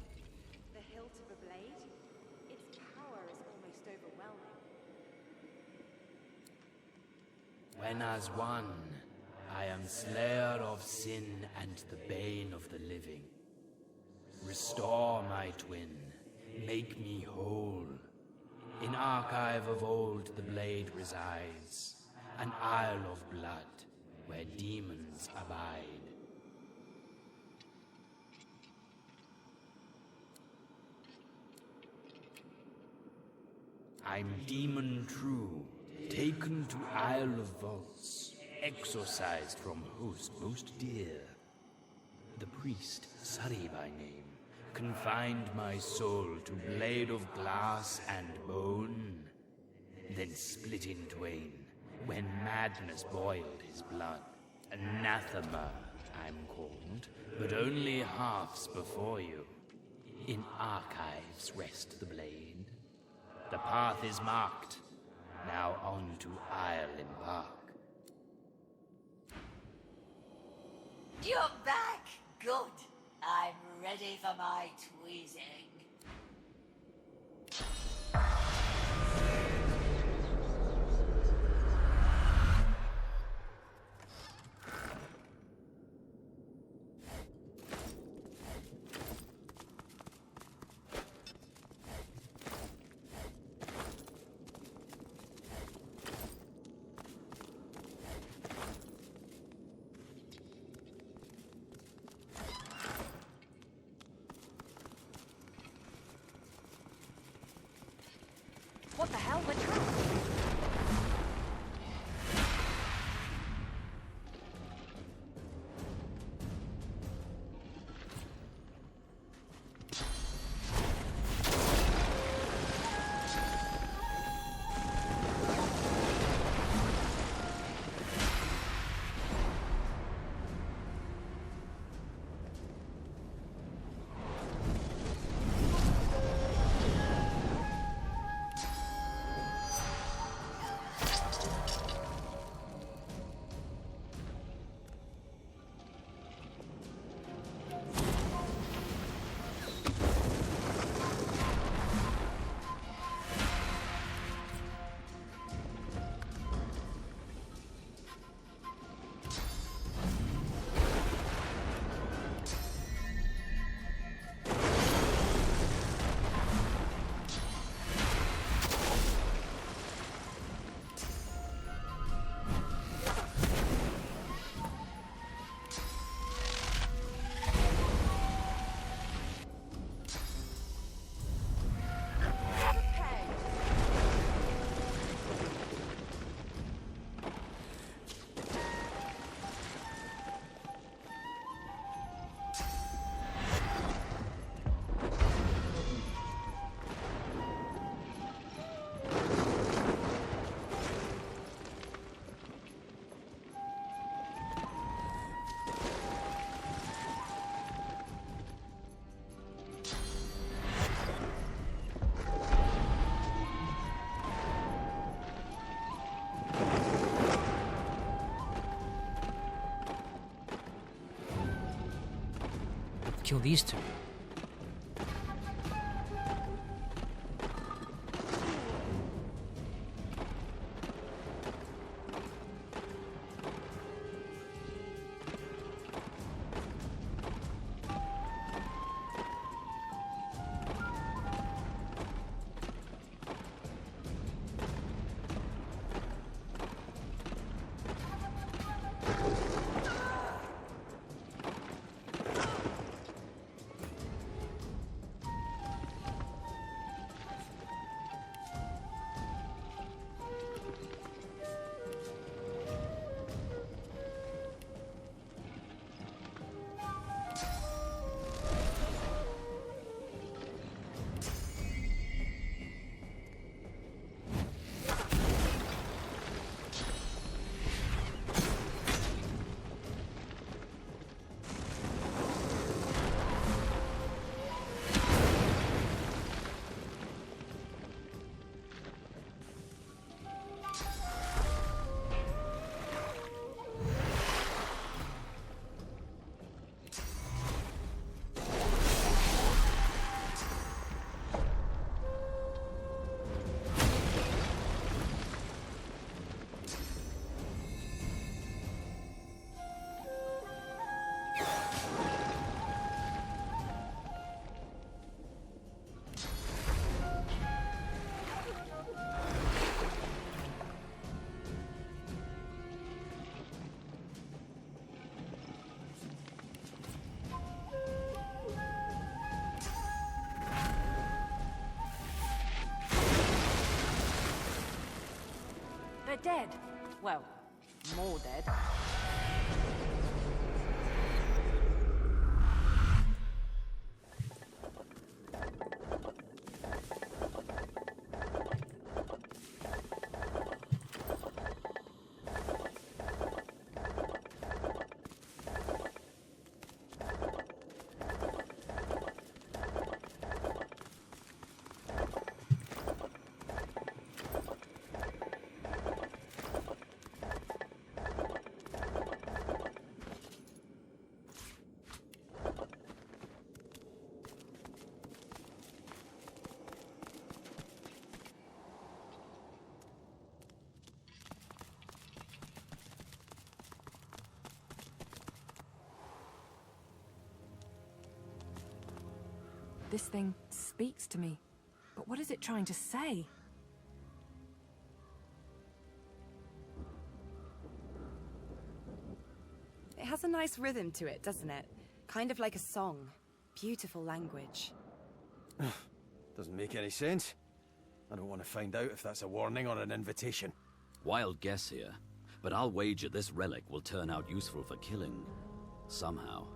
the hilt of a blade. Its power is almost overwhelming. When as one, I am slayer of sin and the bane of the living. Restore my twin, make me whole. In archive of old the blade resides, an isle of blood where demons abide. I'm demon true, taken to Isle of Vaults, exorcised from host most dear. The priest, Surrey by name, confined my soul to blade of glass and bone, then split in twain when madness boiled his blood. Anathema, I'm called, but only halves before you. In archives rest the blade. The path is marked. Now on to Isle embark. You're back! Good. I'm ready for my tweezing. What the hell? We're trapped! kill these two. They're dead. Well, more dead. This thing speaks to me. But what is it trying to say? It has a nice rhythm to it, doesn't it? Kind of like a song. Beautiful language. Doesn't make any sense. I don't want to find out if that's a warning or an invitation. Wild guess here, but I'll wager this relic will turn out useful for killing. Somehow.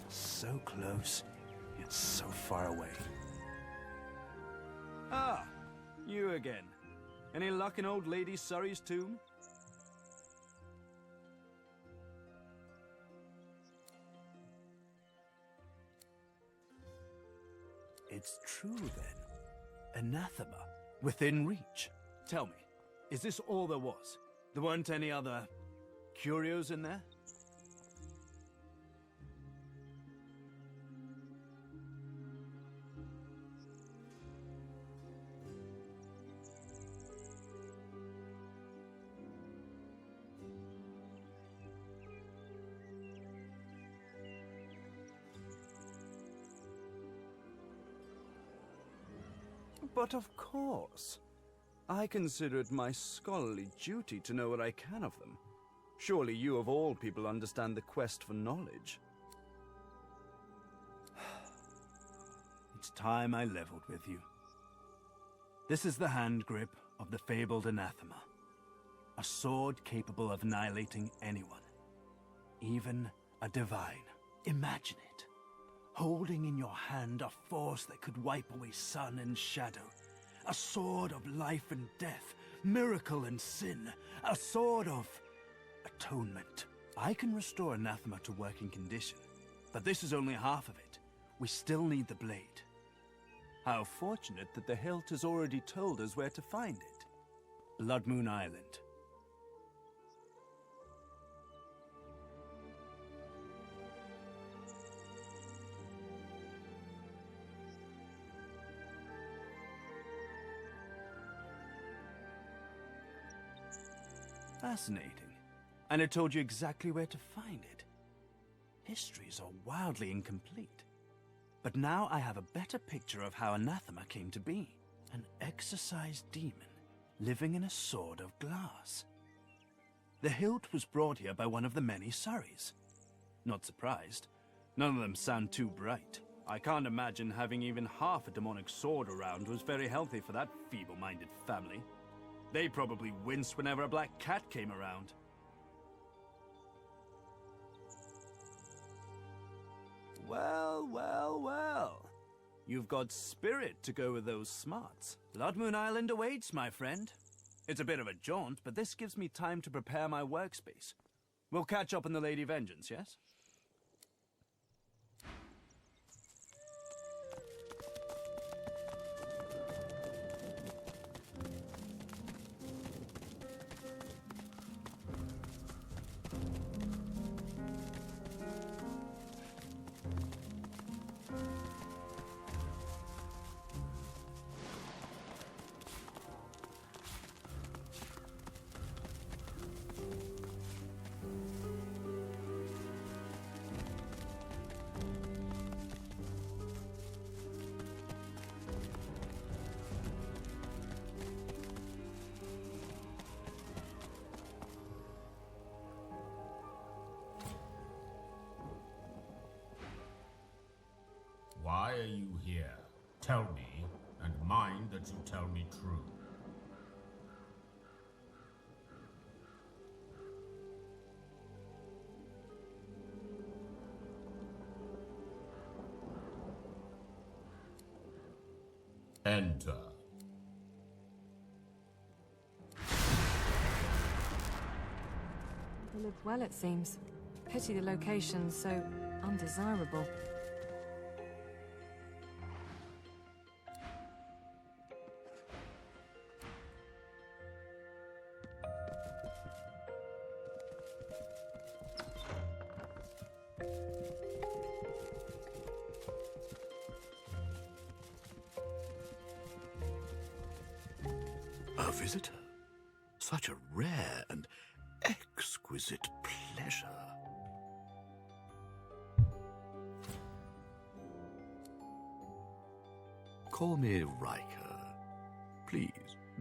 So close, yet so far away. Ah, you again. Any luck in old Lady Surrey's tomb? It's true then. Anathema, within reach. Tell me, is this all there was? There weren't any other curios in there? But of course. I consider it my scholarly duty to know what I can of them. Surely you of all people understand the quest for knowledge. It's time I leveled with you. This is the hand grip of the fabled anathema. A sword capable of annihilating anyone. Even a divine. Imagine it. Holding in your hand a force that could wipe away sun and shadow. A sword of life and death, miracle and sin. A sword of atonement. I can restore anathema to working condition, but this is only half of it. We still need the blade. How fortunate that the hilt has already told us where to find it. Blood Moon Island. Fascinating. And it told you exactly where to find it. Histories are wildly incomplete. But now I have a better picture of how anathema came to be. An exorcised demon living in a sword of glass. The hilt was brought here by one of the many Surreys. Not surprised. None of them sound too bright. I can't imagine having even half a demonic sword around was very healthy for that feeble-minded family. They probably winced whenever a black cat came around. Well, well, well. You've got spirit to go with those smarts. Blood Moon Island awaits, my friend. It's a bit of a jaunt, but this gives me time to prepare my workspace. We'll catch up on the Lady Vengeance, yes? Why are you here? Tell me, and mind that you tell me true. Enter. They lived well, it seems. Pity the location's so undesirable. A visitor? Such a rare and exquisite pleasure. Call me Riker. Please,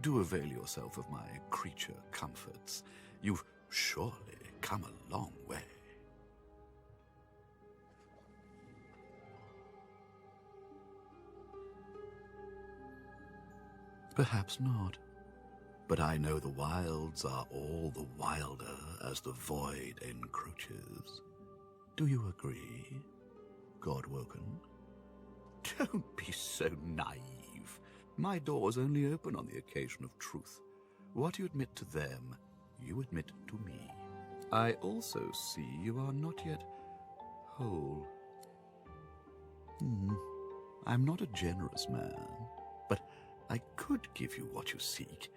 do avail yourself of my creature comforts. You've surely come a long way. Perhaps not. But I know the wilds are all the wilder as the void encroaches. Do you agree, Godwoken? Don't be so naive. My doors only open on the occasion of truth. What you admit to them, you admit to me. I also see you are not yet whole. I'm not a generous man, but I could give you what you seek,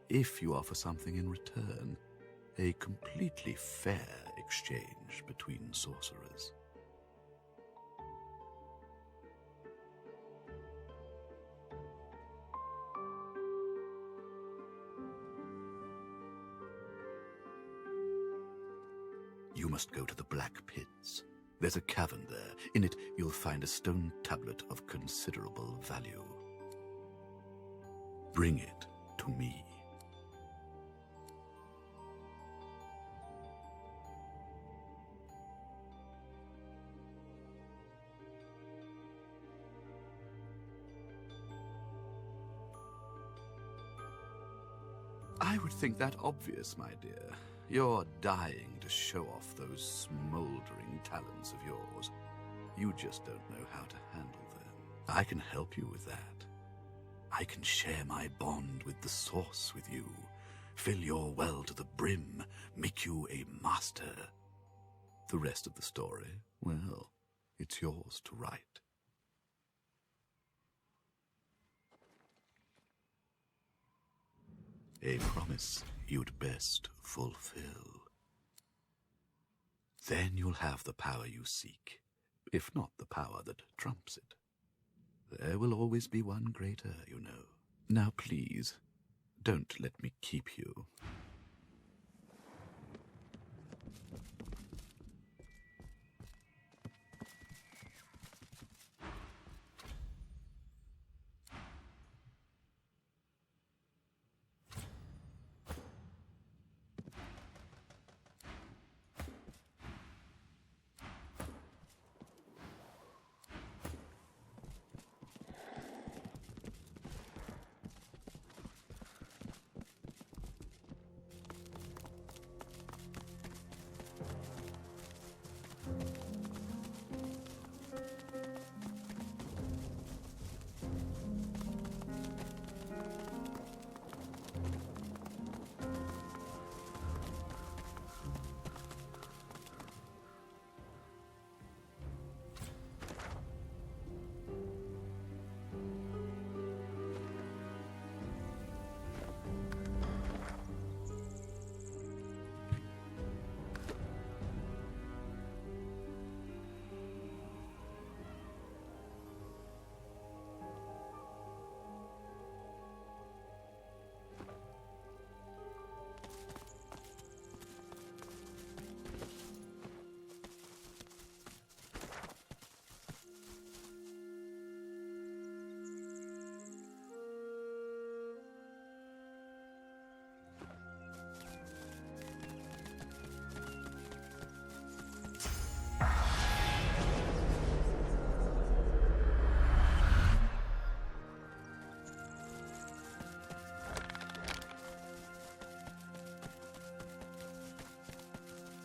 if you offer something in return. A completely fair exchange between sorcerers. You must go to the Black Pits. There's a cavern there. In it, you'll find a stone tablet of considerable value. bring it to me. I would think that obvious, my dear. You're dying to show off those smoldering talents of yours. You just don't know how to handle them. I can help you with that. I can share my bond with the Source with you, fill your well to the brim, make you a master. The rest of the story, well, it's yours to write. A promise you'd best fulfill. Then you'll have the power you seek, if not the power that trumps it. There will always be one greater, you know. Now please, don't let me keep you.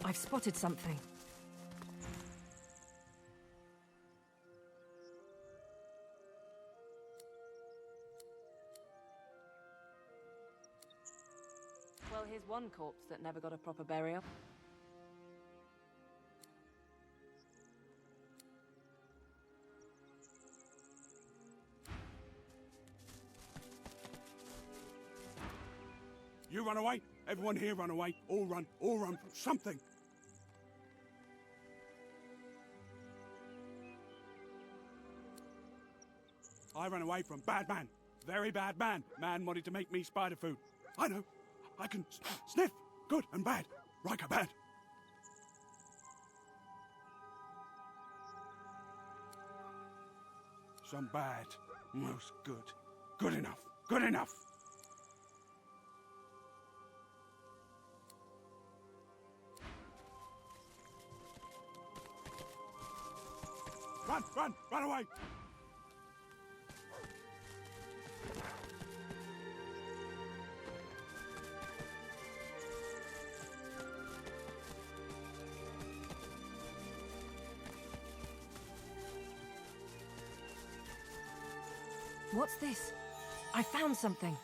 I've spotted something. Well, here's one corpse that never got a proper burial. You run away. Everyone here run away. All run from something. I ran away from bad man. Very bad man. Man wanted to make me spider food. I know. I can sniff good and bad. Riker bad. Some bad. Most good. Good enough. Good enough. Run away! What's this? I found something.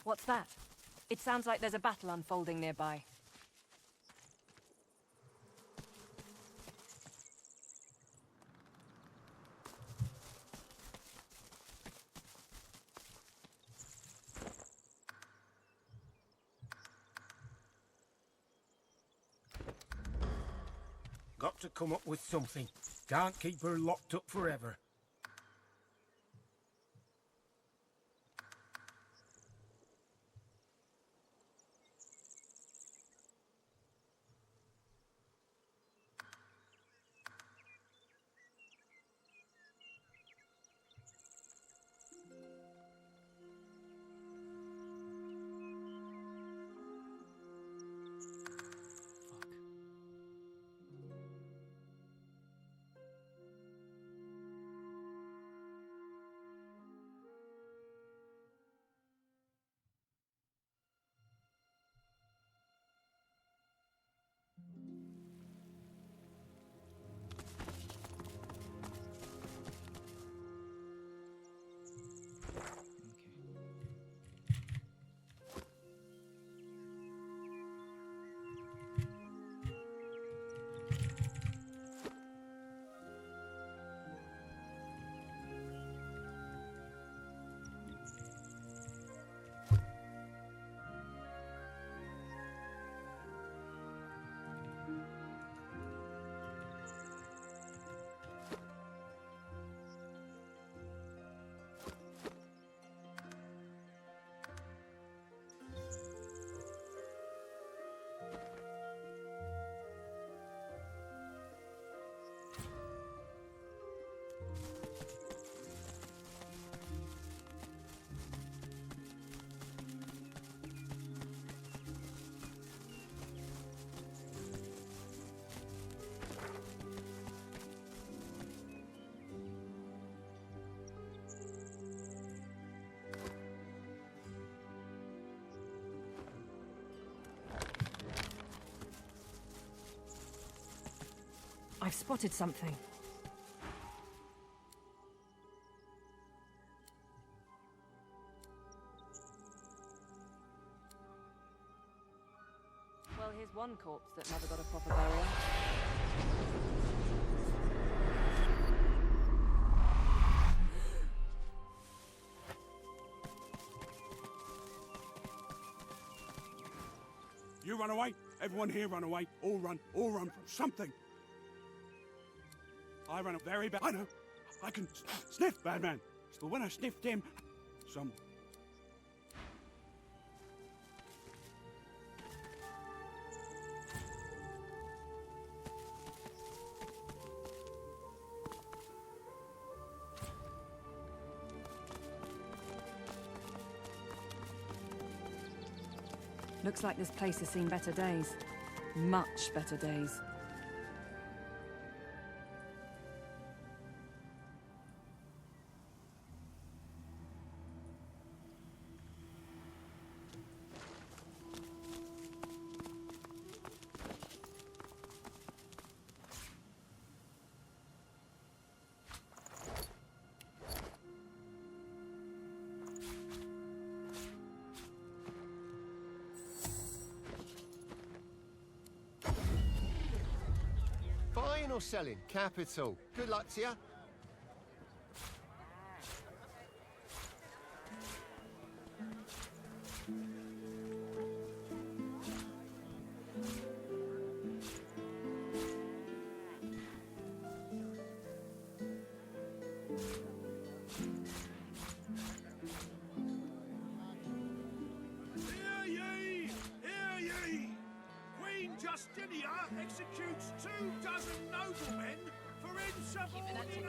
What's that? It sounds like there's a battle unfolding nearby. Got to come up with something. Can't keep her locked up forever. I've spotted something. Well, here's one corpse that never got a proper burial. You run away. Everyone here run away. All run from something. I run very bad. I know. I can sniff bad man. But when I sniffed him, some... Looks like this place has seen better days. Much better days. Buying or selling? Capital. Good luck to you. Hear ye! Hear ye! Queen Justinia executes 24 noblemen for insubordination!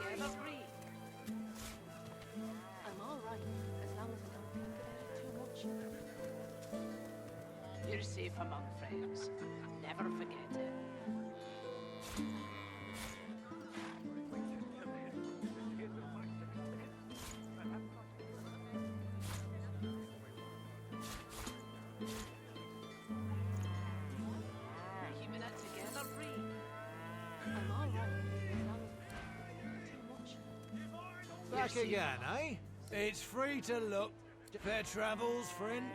I'm all right, as long as I don't think about it too much. You're safe among friends. Never forget it. Keeping it together, Bree. I'm all right, as long as I don't think about it too much. Back again, eh? It's free to look. Fair travels, friend.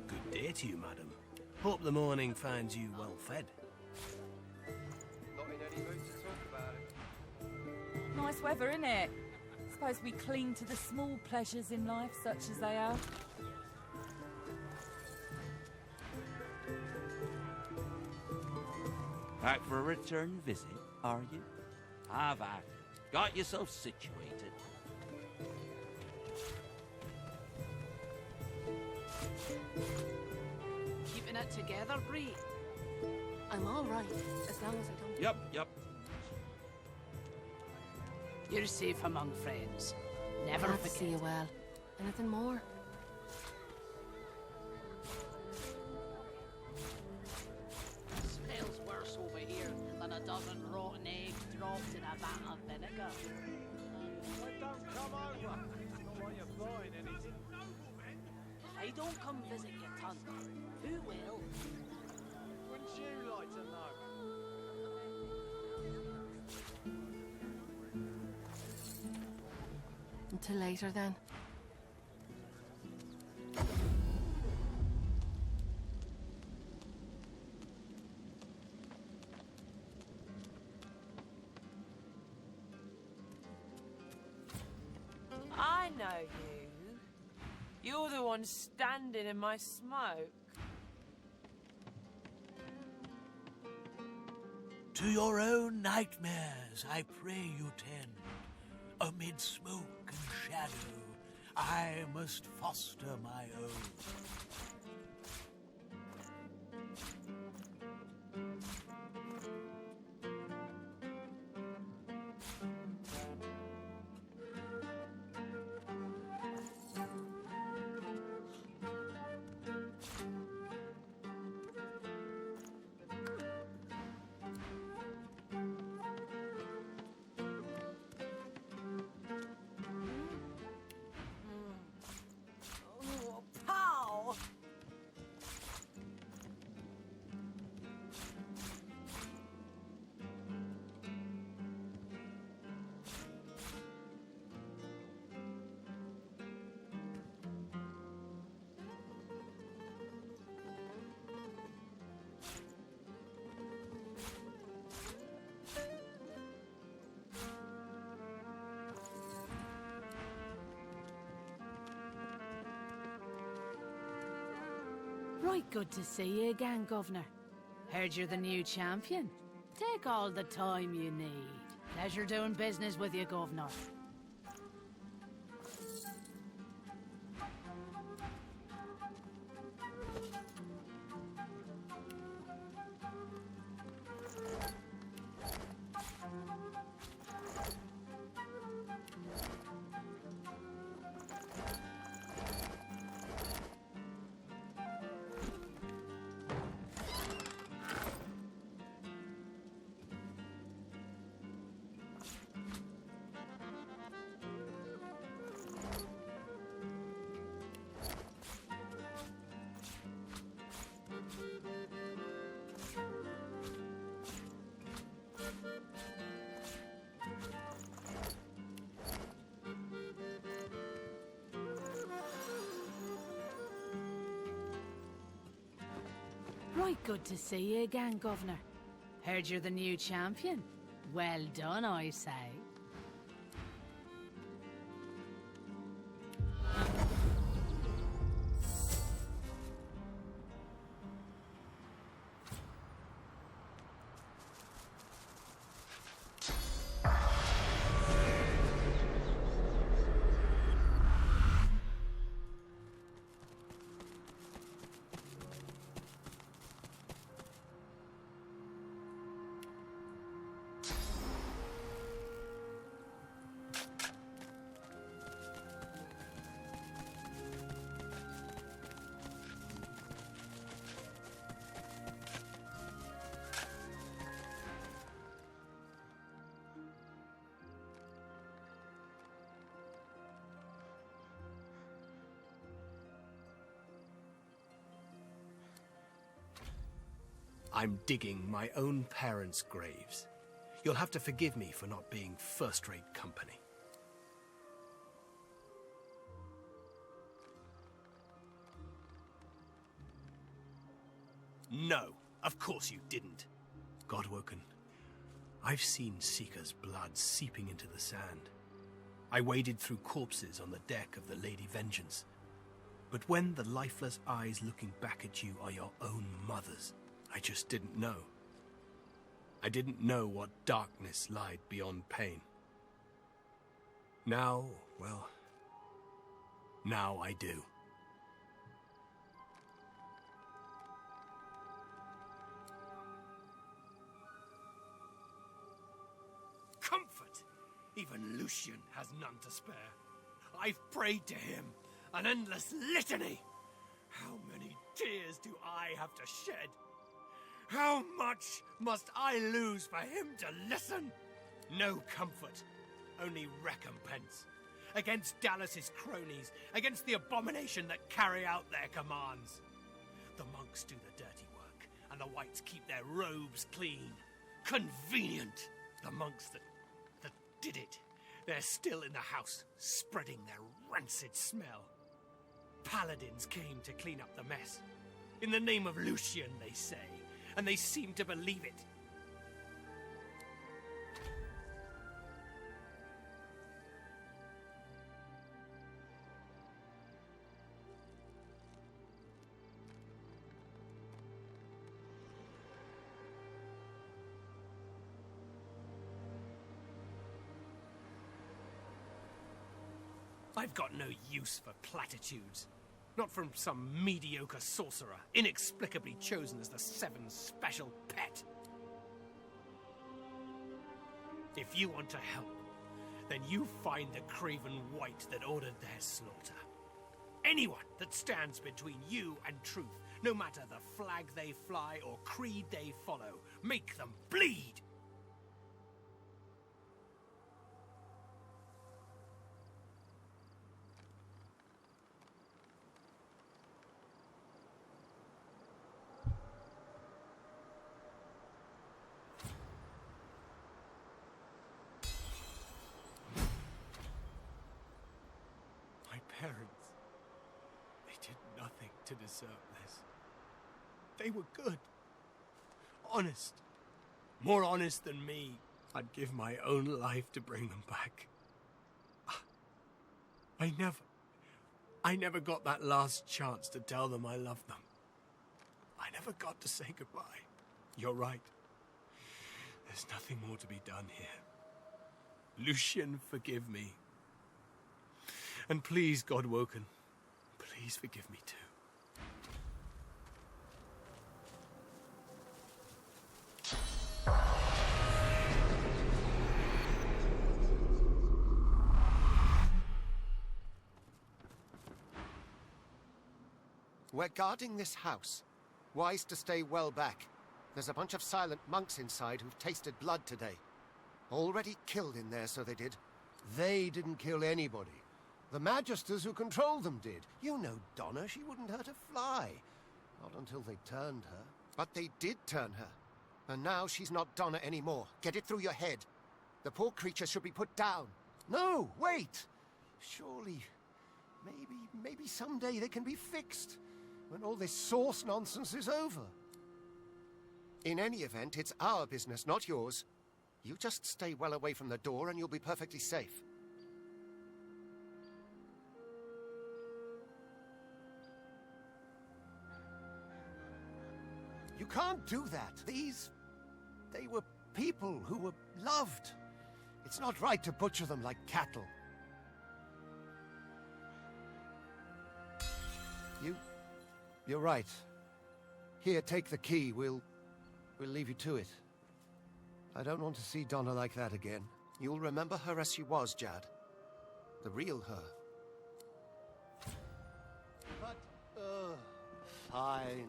Good day to you, madam. Hope the morning finds you well fed. Not in any mood to talk about it. Nice weather, innit? Suppose we cling to the small pleasures in life, such as they are. Back for a return visit, are you? Have at it. Got yourself situated. Keeping it together, Bree. I'm all right, as long as I don't... Yep. You're safe among friends. Never Glad to forget. see you well. Anything more? Smells worse over here than a dozen rotten eggs dropped in a vat of vinegar. Why don't come over? Not like you're buying anything. If I don't come visit you, ton, who will? Wouldn't you like to know? Until later, then. I know you. You're the one standing in my smoke. To your own nightmares I pray you tend. Amid smoke and shadow, I must foster my own. Oh, pow! Right good to see you again, Governor. Heard you're the new champion. Take all the time you need. Pleasure doing business with you, Governor. Right good to see you again, Governor. Heard you're the new champion. Well done, I say. I'm digging my own parents' graves. You'll have to forgive me for not being first-rate company. No, of course you didn't. Godwoken, I've seen Seeker's blood seeping into the sand. I waded through corpses on the deck of the Lady Vengeance. But when the lifeless eyes looking back at you are your own mother's, I just didn't know. I didn't know what darkness lied beyond pain. Now, well, now I do. Comfort! Even Lucian has none to spare. I've prayed to him, an endless litany. How many tears do I have to shed? How much must I lose for him to listen? No comfort, only recompense. Against Dallas's cronies, against the abomination that carry out their commands. The monks do the dirty work, and the whites keep their robes clean. Convenient! The monks that did it, they're still in the house, spreading their rancid smell. Paladins came to clean up the mess. In the name of Lucian, they say, and they seem to believe it. I've got no use for platitudes. Not from some mediocre sorcerer, inexplicably chosen as the Seven's special pet. If you want to help, then you find the craven wight that ordered their slaughter. Anyone that stands between you and truth, no matter the flag they fly or creed they follow, make them bleed! Parents, they did nothing to deserve this. They were good. Honest. More honest than me. I'd give my own life to bring them back. I never got that last chance to tell them I loved them. I never got to say goodbye. You're right. There's nothing more to be done here. Lucian, forgive me. And please, Godwoken, please forgive me too. We're guarding this house. Wise to stay well back. There's a bunch of silent monks inside who've tasted blood today. Already killed in there, so they did. They didn't kill anybody. The Magisters who controlled them did. You know Donna, she wouldn't hurt a fly. Not until they turned her. But they did turn her. And now she's not Donna anymore. Get it through your head. The poor creature should be put down. No, wait! Surely, maybe someday they can be fixed. When all this source nonsense is over. In any event, it's our business, not yours. You just stay well away from the door and you'll be perfectly safe. You can't do that. They were people who were loved. It's not right to butcher them like cattle. You're right. Here, take the key. We'll leave you to it. I don't want to see Donna like that again. You'll remember her as she was, Jad. The real her. But, fine.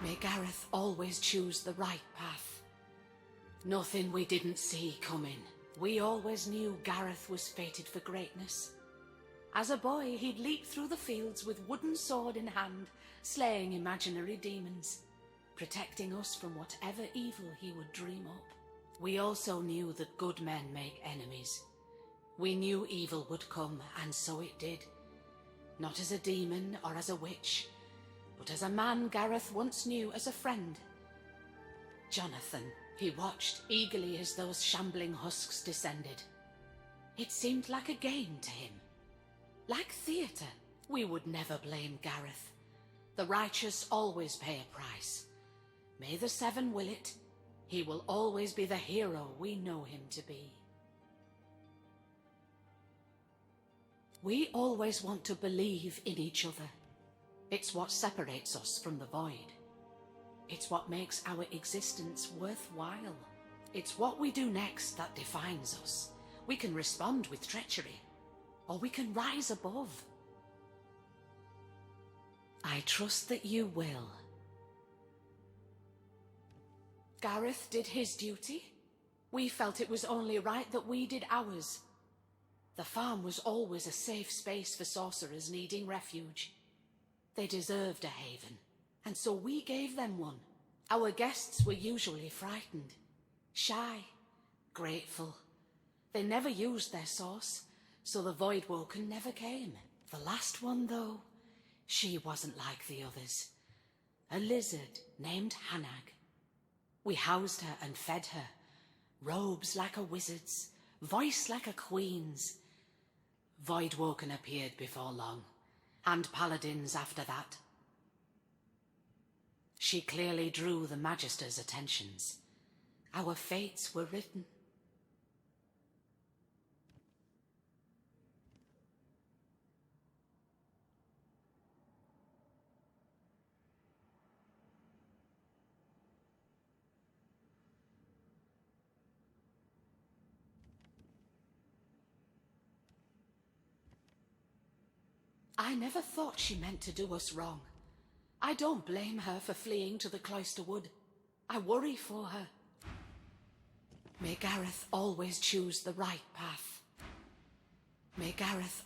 May Gareth always choose the right path. Nothing we didn't see coming. We always knew Gareth was fated for greatness. As a boy, he'd leap through the fields with wooden sword in hand, slaying imaginary demons, protecting us from whatever evil he would dream up. We also knew that good men make enemies. We knew evil would come, and so it did. Not as a demon or as a witch, but as a man Gareth once knew as a friend. Jonathan. He watched eagerly as those shambling husks descended. It seemed like a game to him. Like theatre, we would never blame Gareth. The righteous always pay a price. May the Seven will it. He will always be the hero we know him to be. We always want to believe in each other. It's what separates us from the void. It's what makes our existence worthwhile. It's what we do next that defines us. We can respond with treachery, or we can rise above. I trust that you will. Gareth did his duty. We felt it was only right that we did ours. The farm was always a safe space for sorcerers needing refuge. They deserved a haven. And so we gave them one. Our guests were usually frightened, shy, grateful. They never used their source, so the Voidwoken never came. The last one, though, she wasn't like the others. A lizard named Hanag. We housed her and fed her. Robes like a wizard's, voice like a queen's. Voidwoken appeared before long, and paladins after that. She clearly drew the Magister's attentions. Our fates were written. I never thought she meant to do us wrong. I don't blame her for fleeing to the Cloister Wood. I worry for her. May Gareth always choose the right path. May Gareth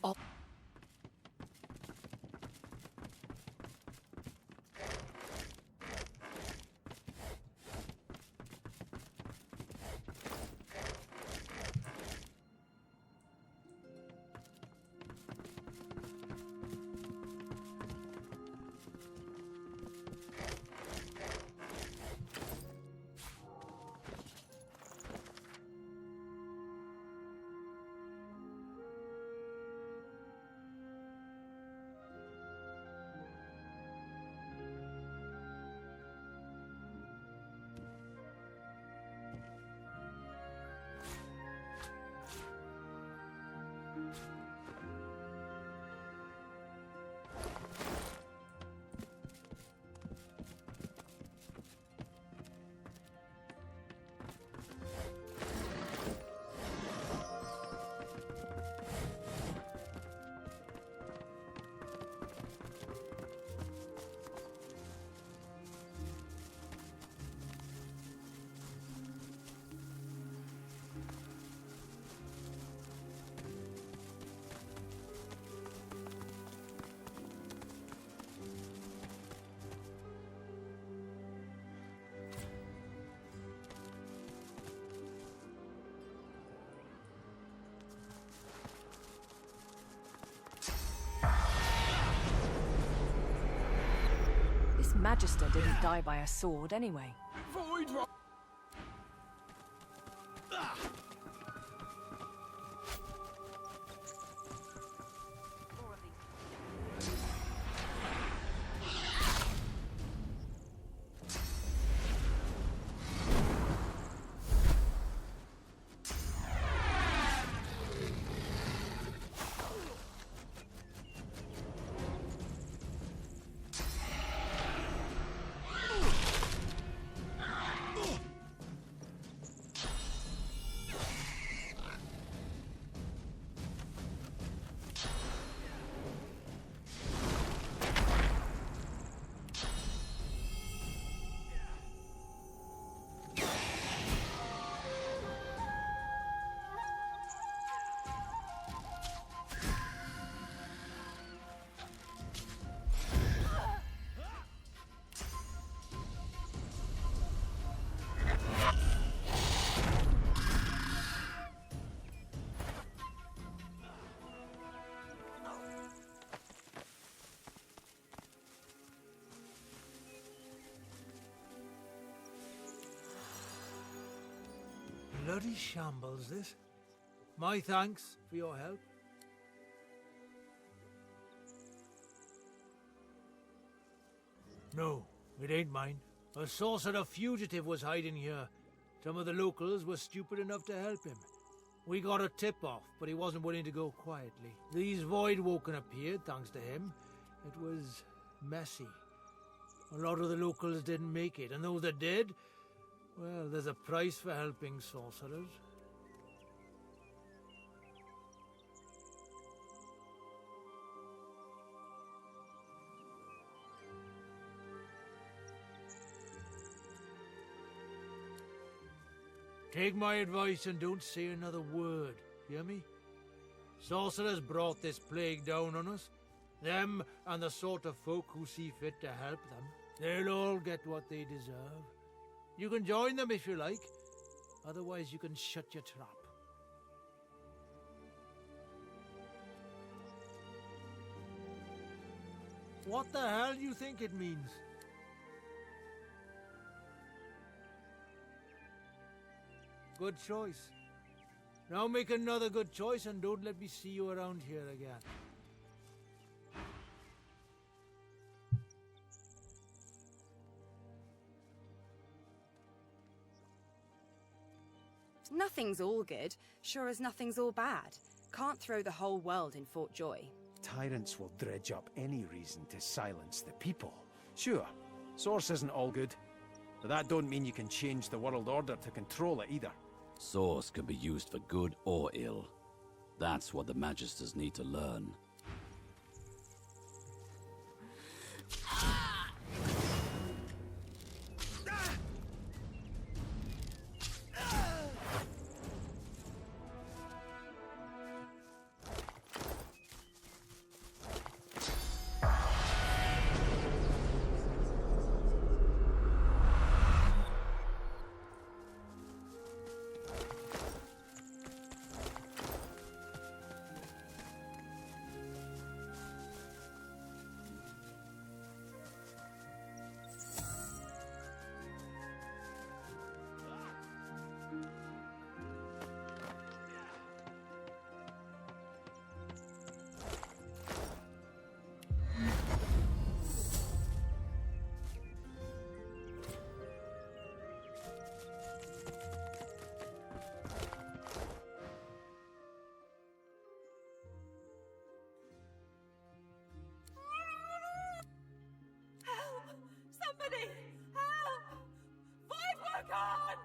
This Magister didn't die by a sword anyway. bloody shambles, this. My thanks for your help. No, it ain't mine. A sorcerer fugitive was hiding here. Some of the locals were stupid enough to help him. We got a tip-off, but he wasn't willing to go quietly. These Voidwoken appeared, thanks to him. It was messy. A lot of the locals didn't make it, and those that did, well, there's a price for helping sorcerers. Take my advice and don't say another word, hear me? Sorcerers brought this plague down on us. Them and the sort of folk who see fit to help them. They'll all get what they deserve. You can join them if you like. Otherwise you can shut your trap. What the hell do you think it means? Good choice. Now make another good choice and don't let me see you around here again. Nothing's all good, sure as nothing's all bad. Can't throw the whole world in Fort Joy. Tyrants will dredge up any reason to silence the people. Sure, Source isn't all good, but that don't mean you can change the world order to control it either. Source can be used for good or ill. That's what the Magisters need to learn. Somebody! Help! Voidwoken!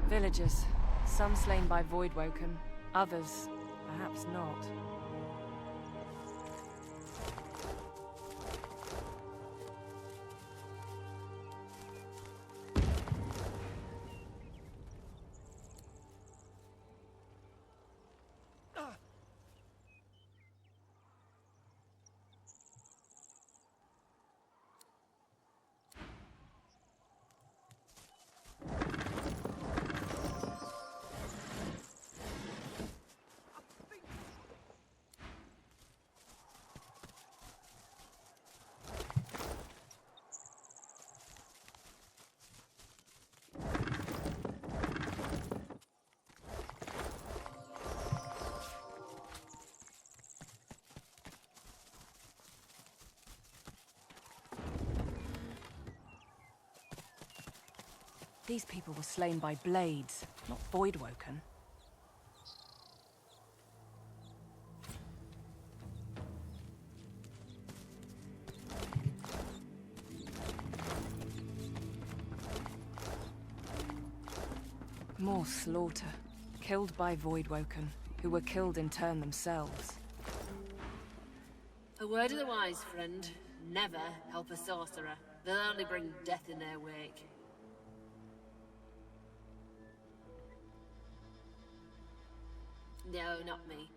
Villagers, some slain by Voidwoken, others perhaps not. These people were slain by blades, not Voidwoken. More slaughter. Killed by Voidwoken, who were killed in turn themselves. A word of the wise, friend. Never help a sorcerer. They'll only bring death in their wake. No, not me.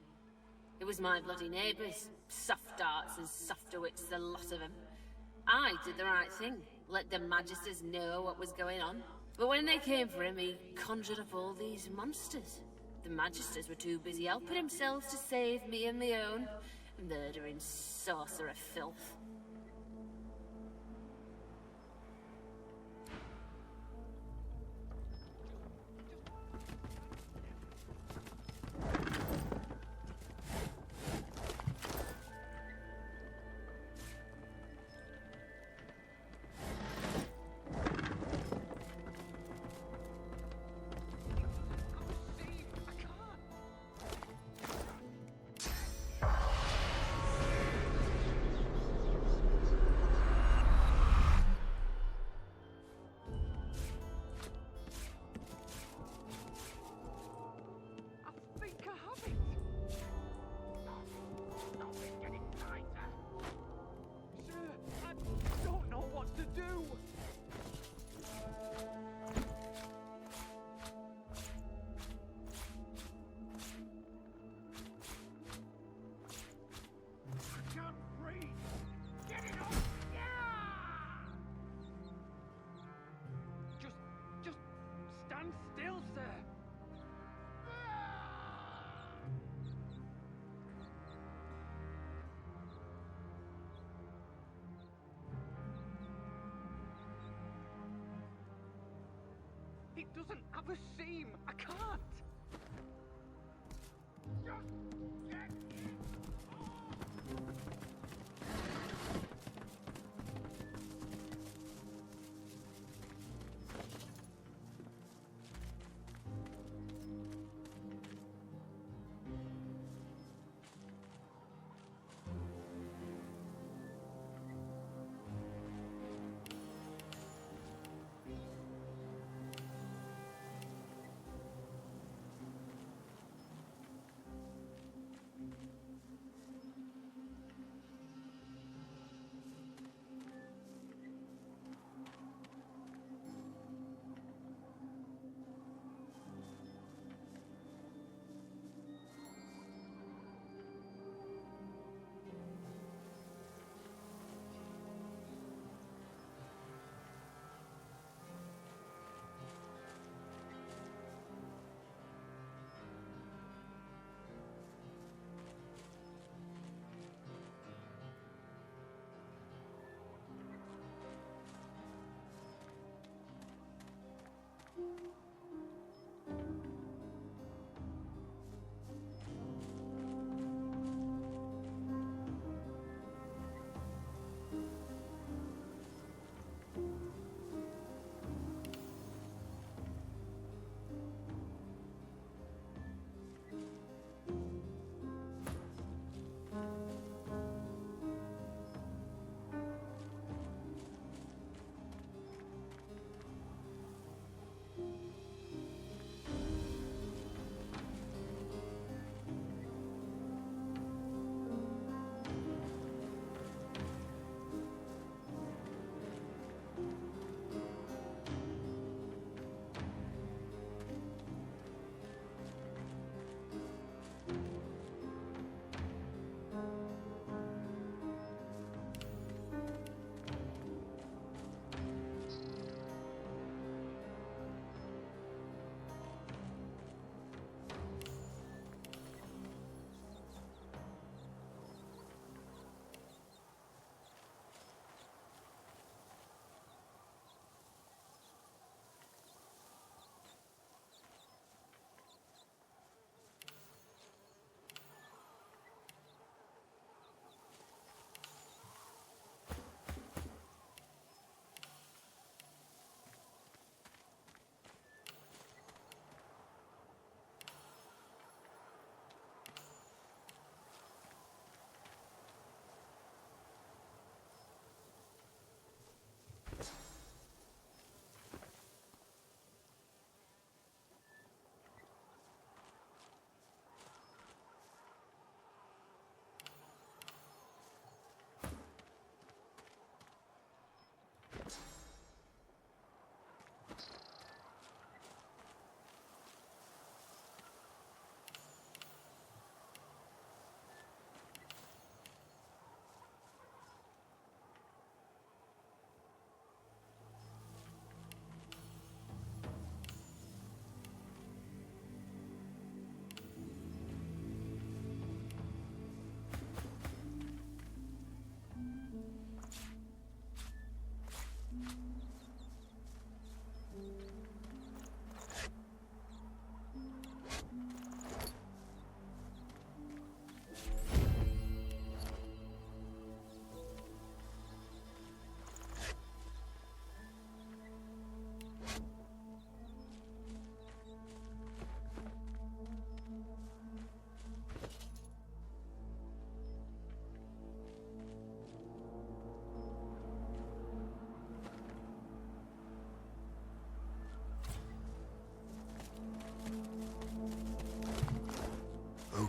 It was my bloody neighbours. Soft darts and softer wits, the lot of them. I did the right thing. Let the Magisters know what was going on. But when they came for him, he conjured up all these monsters. The Magisters were too busy helping themselves to save me and my own. Murdering sorcerer filth. It doesn't have a seam. I can't.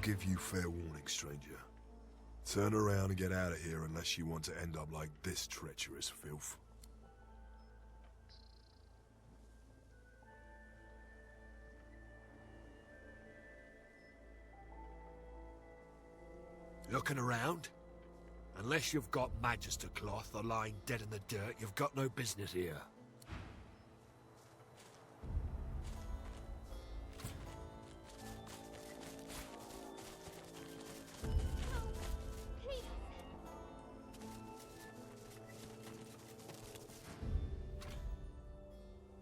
give you fair warning, stranger. Turn around and get out of here unless you want to end up like this treacherous filth. Looking around? Unless you've got Magister cloth or lying dead in the dirt, you've got no business here.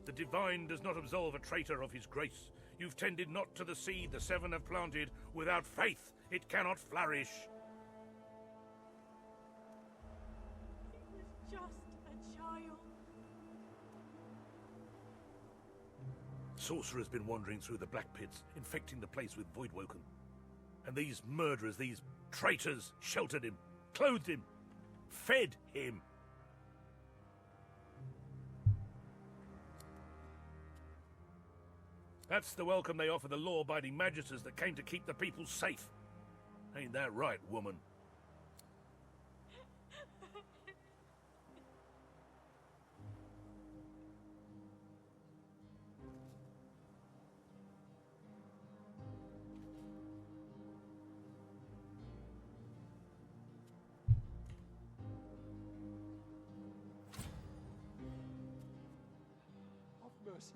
The Divine does not absolve a traitor of his grace. You've tended not to the seed the Seven have planted. Without faith, it cannot flourish. He was just a child. Sorcerer's been wandering through the Black Pits, infecting the place with Voidwoken. And these murderers, these traitors, sheltered him, clothed him, fed him. That's the welcome they offer the law-abiding magisters that came to keep the people safe. Ain't that right, woman? Have mercy.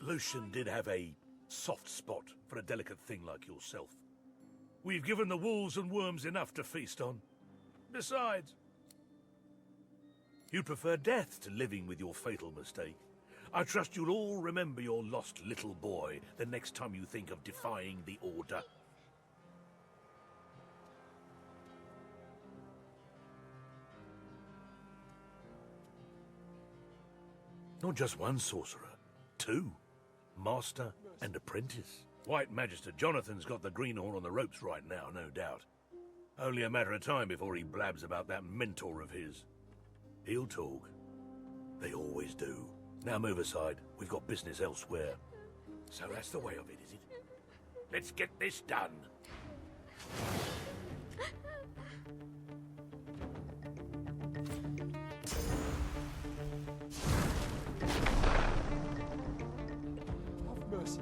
Lucian did have a soft spot for a delicate thing like yourself. We've given the wolves and worms enough to feast on. Besides, you'd prefer death to living with your fatal mistake. I trust you'll all remember your lost little boy the next time you think of defying the Order. Not just one sorcerer, two. Master and apprentice. White Magister Jonathan's got the greenhorn on the ropes right now, no doubt. Only a matter of time before he blabs about that mentor of his. He'll talk. They always do. Now move aside. We've got business elsewhere. So that's the way of it, is it? Let's get this done. Mercy.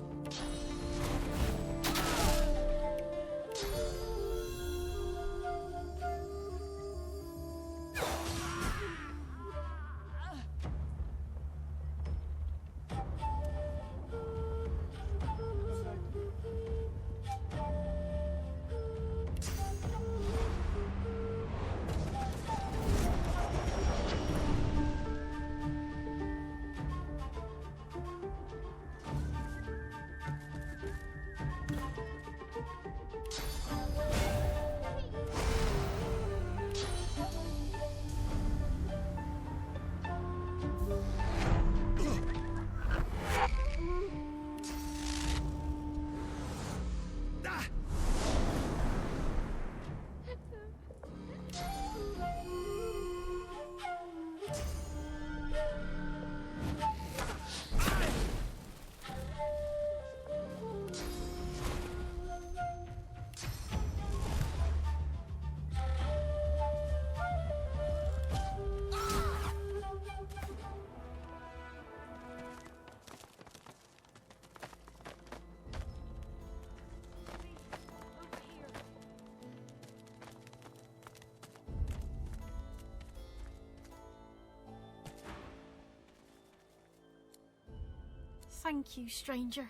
Thank you, stranger.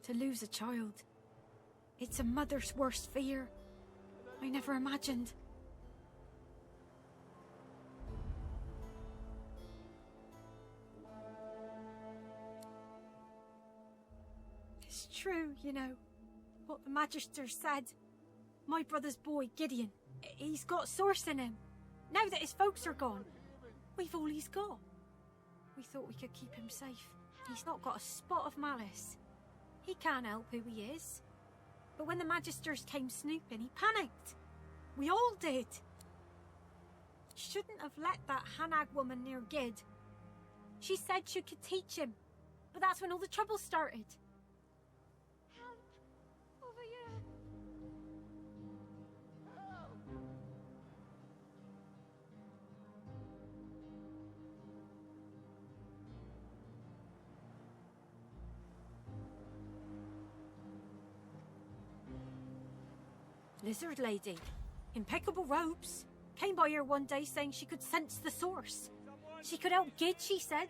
To lose a child, it's a mother's worst fear. I never imagined. It's true, you know, what the Magister said. My brother's boy, Gideon, he's got source in him. Now that his folks are gone, we've all he's got. We thought we could keep him safe. He's not got a spot of malice. He can't help who he is. But when the Magisters came snooping, he panicked. We all did. Shouldn't have let that Hanag woman near Gid. She said she could teach him, but that's when all the trouble started. Help! Over here! Help! Lizard lady, impeccable robes, came by here one day saying she could sense the source. She could help Gid, she said.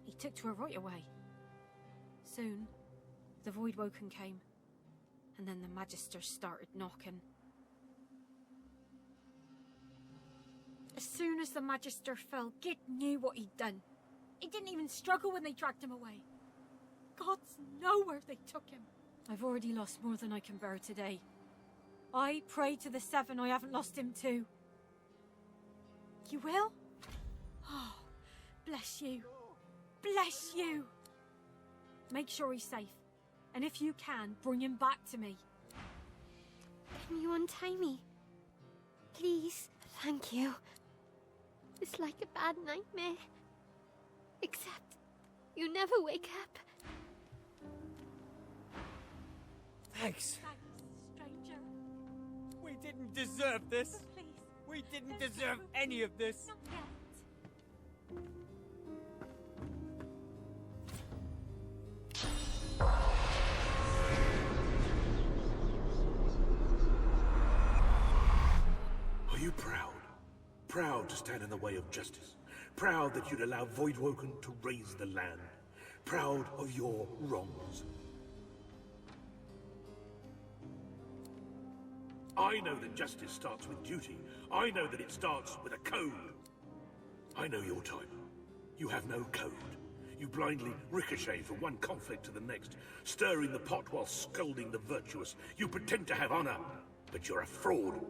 He took to her right away. Soon, the Void Woken came, and then the Magister started knocking. As soon as the Magister fell, Gid knew what he'd done. He didn't even struggle when they dragged him away. Gods know where they took him. I've already lost more than I can bear today. I pray to the Seven I haven't lost him too. You will? Oh, bless you. Bless you. Make sure he's safe. And if you can, bring him back to me. Can you untie me? Please. Thank you. It's like a bad nightmare. Except, you never wake up. Thanks. Stranger. We didn't deserve this. Please. We didn't deserve any of this. Not yet. Are you proud? Proud to stand in the way of justice? Proud that you'd allow Voidwoken to raise the land? Proud of your wrongs? I know that justice starts with duty. I know that it starts with a code. I know your type. You have no code. You blindly ricochet from one conflict to the next, stirring the pot while scolding the virtuous. You pretend to have honor, but you're a fraud.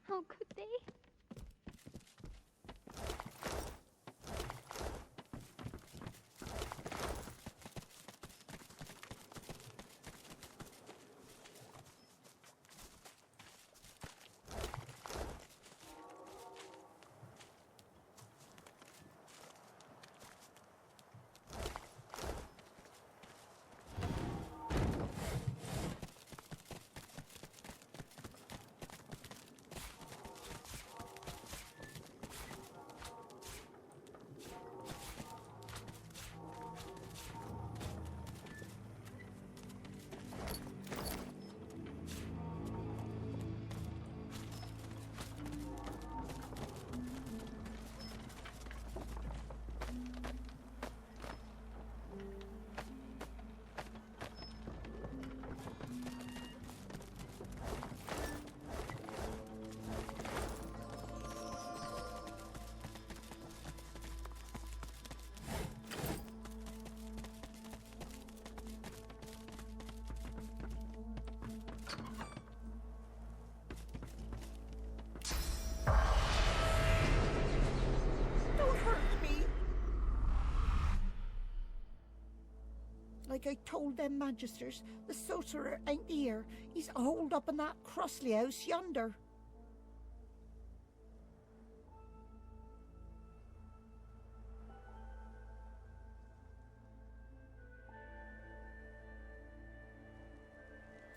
How could they? Like I told them Magisters, the sorcerer ain't here. He's holed up in that Crossley house yonder.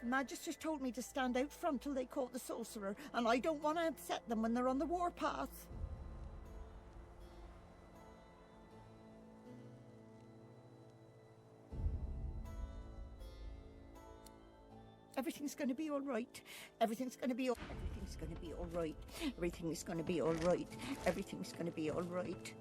Magisters told me to stand out front till they caught the sorcerer, and I don't want to upset them when they're on the warpath. Everything's gonna be all right. Everything's gonna be all right. Everything's gonna be all right. Everything's gonna be all right. Everything's gonna be all right.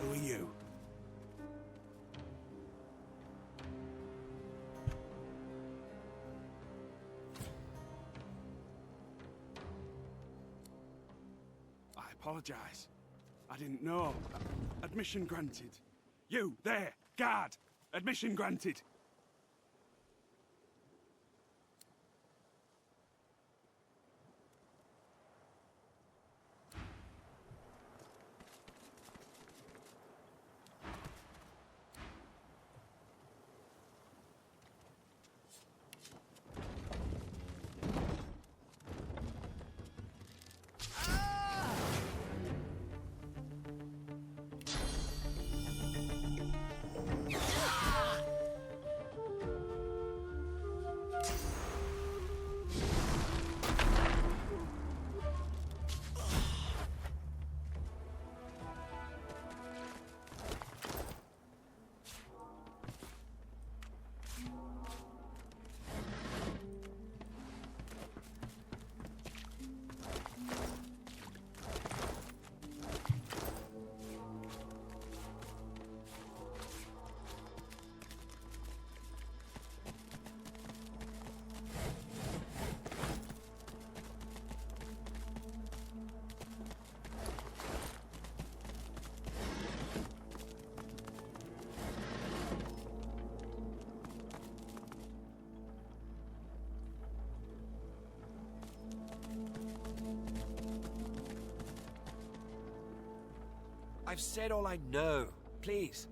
Who are you? I apologize. I didn't know. Admission granted. You, there, guard! Admission granted. I've said all I know. Please.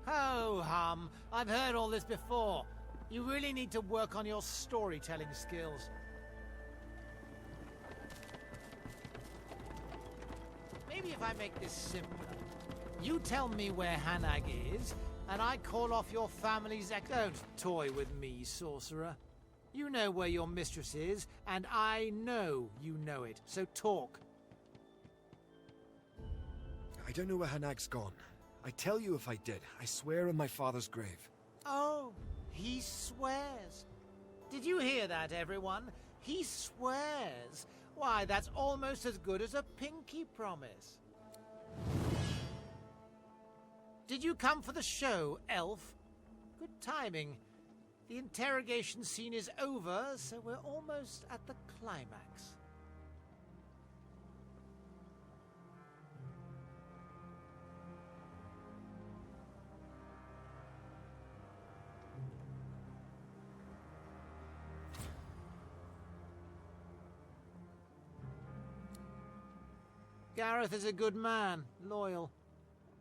Ho hum, I've heard all this before. You really need to work on your storytelling skills. Maybe if I make this simpler, you tell me where Hanag is, and I call off your family's Don't toy with me, sorcerer. You know where your mistress is, and I know you know it, so talk. I don't know where Hanag's gone. I'd tell you if I did. I swear on my father's grave. Oh, he swears. Did you hear that, everyone? He swears. Why, that's almost as good as a pinky promise. Did you come for the show, elf? Good timing. The interrogation scene is over, so we're almost at the climax. Gareth is a good man, loyal.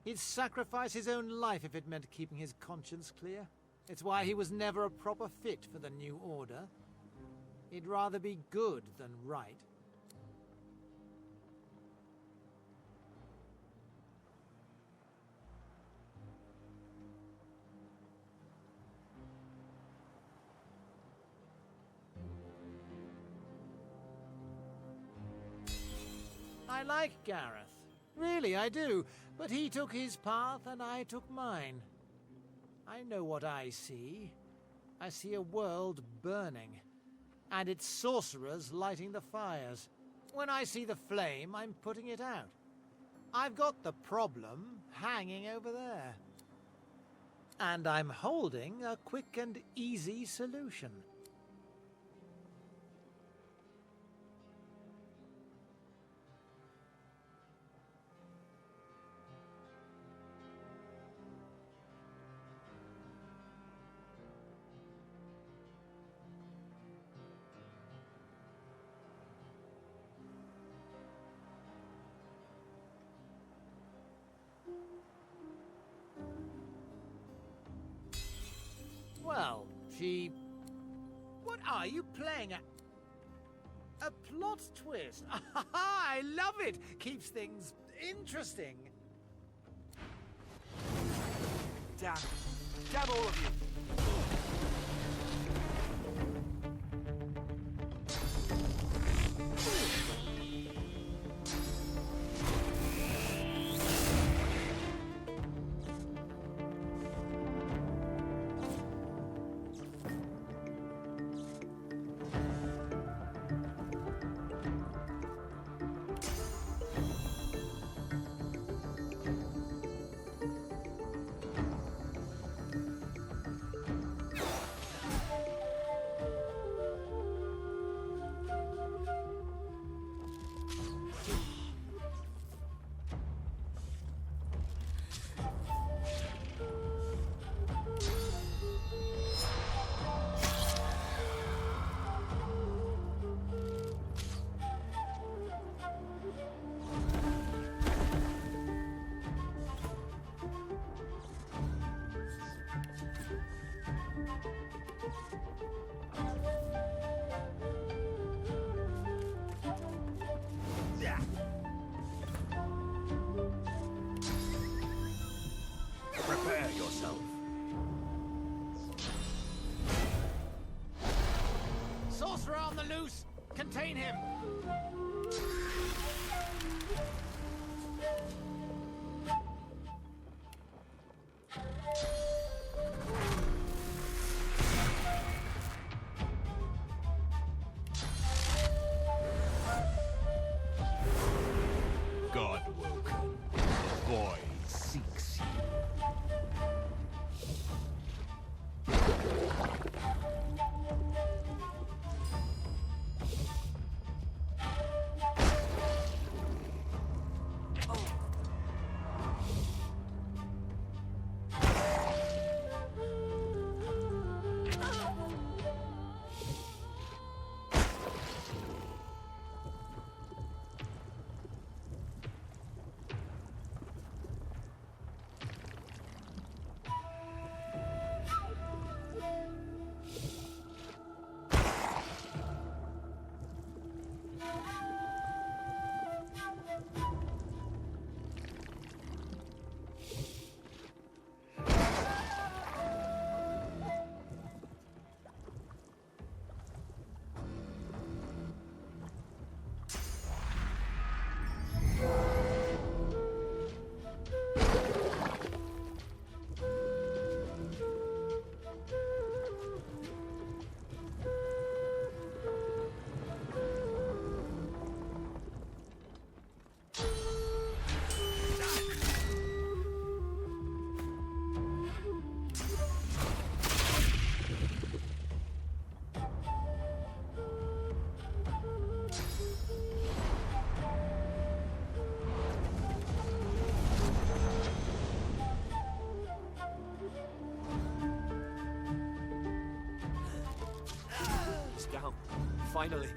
He'd sacrifice his own life if it meant keeping his conscience clear. It's why he was never a proper fit for the New Order. He'd rather be good than right. I like Gareth. Really, I do. But he took his path and I took mine. I know what I see. I see a world burning. And its sorcerers lighting the fires. When I see the flame, I'm putting it out. I've got the problem hanging over there. And I'm holding a quick and easy solution. Well, what are you playing at? A plot twist. I love it. Keeps things interesting. Damn. Damn all of you. Prepare yourself. Sorcerer on the loose! Contain him! God woken. The boy seeks you. finally.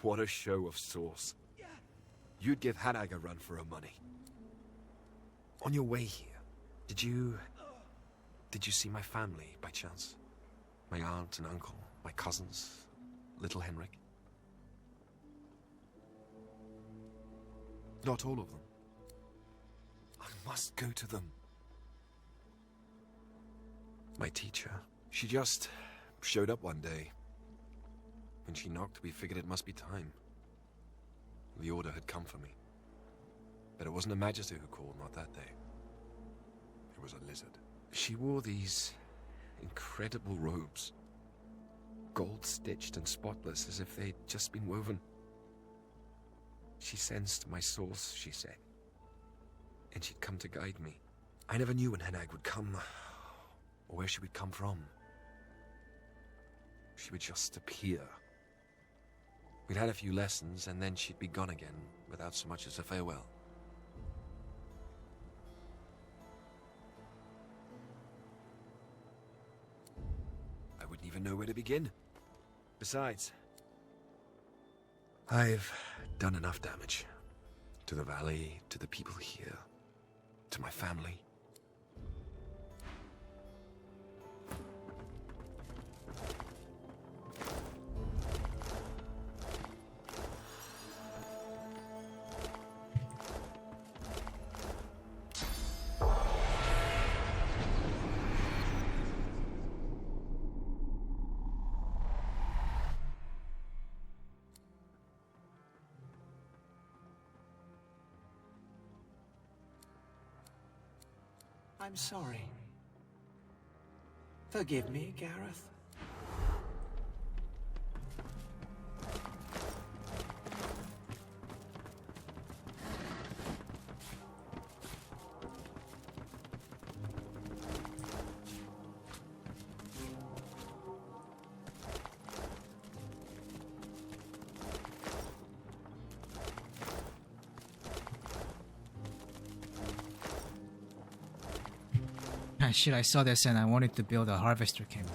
What a show of sauce. You'd give Hanag a run for her money. On your way here, did you see my family by chance? My aunt and uncle, my cousins, little Henrik? Not all of them. I must go to them. My teacher, she just showed up one day. When she knocked, we figured it must be time. The order had come for me. But it wasn't a magister who called, not that day. It was a lizard. She wore these incredible robes. Gold-stitched and spotless, as if they'd just been woven. She sensed my source, she said. And she'd come to guide me. I never knew when Henag would come, or where she would come from. She would just appear. We'd had a few lessons, and then she'd be gone again, without so much as a farewell. I wouldn't even know where to begin. Besides, I've done enough damage. To the valley, to the people here, to my family. I'm sorry. Forgive me, Gareth. Shit, I saw this and I wanted to build a harvester camp.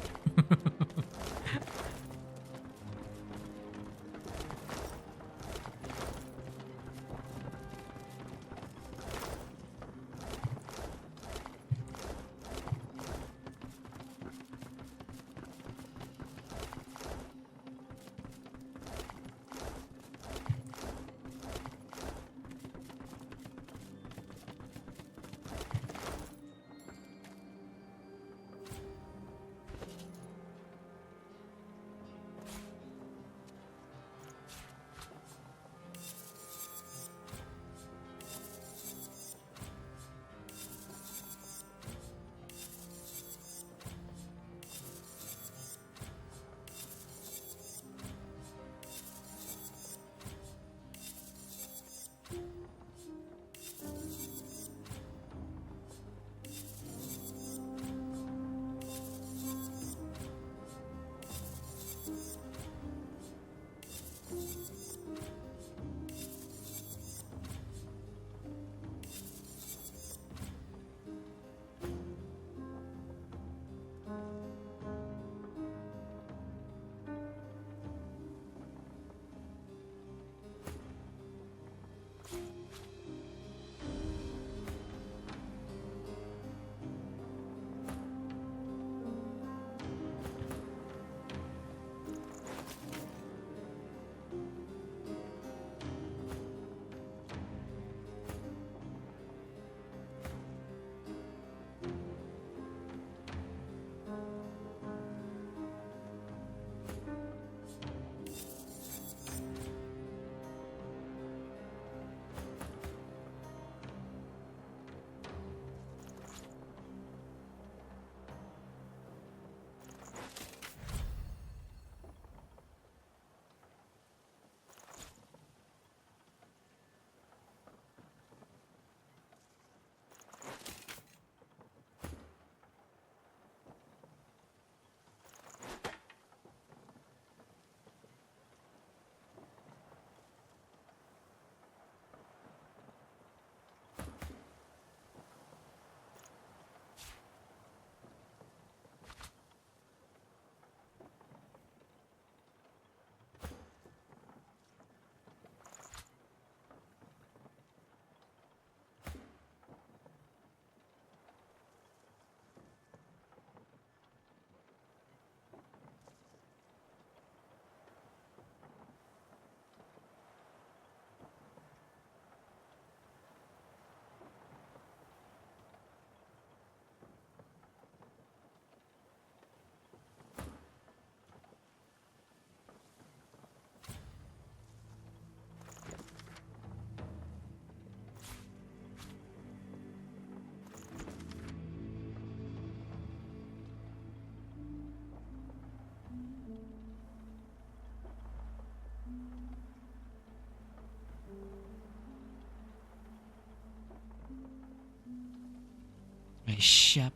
ship.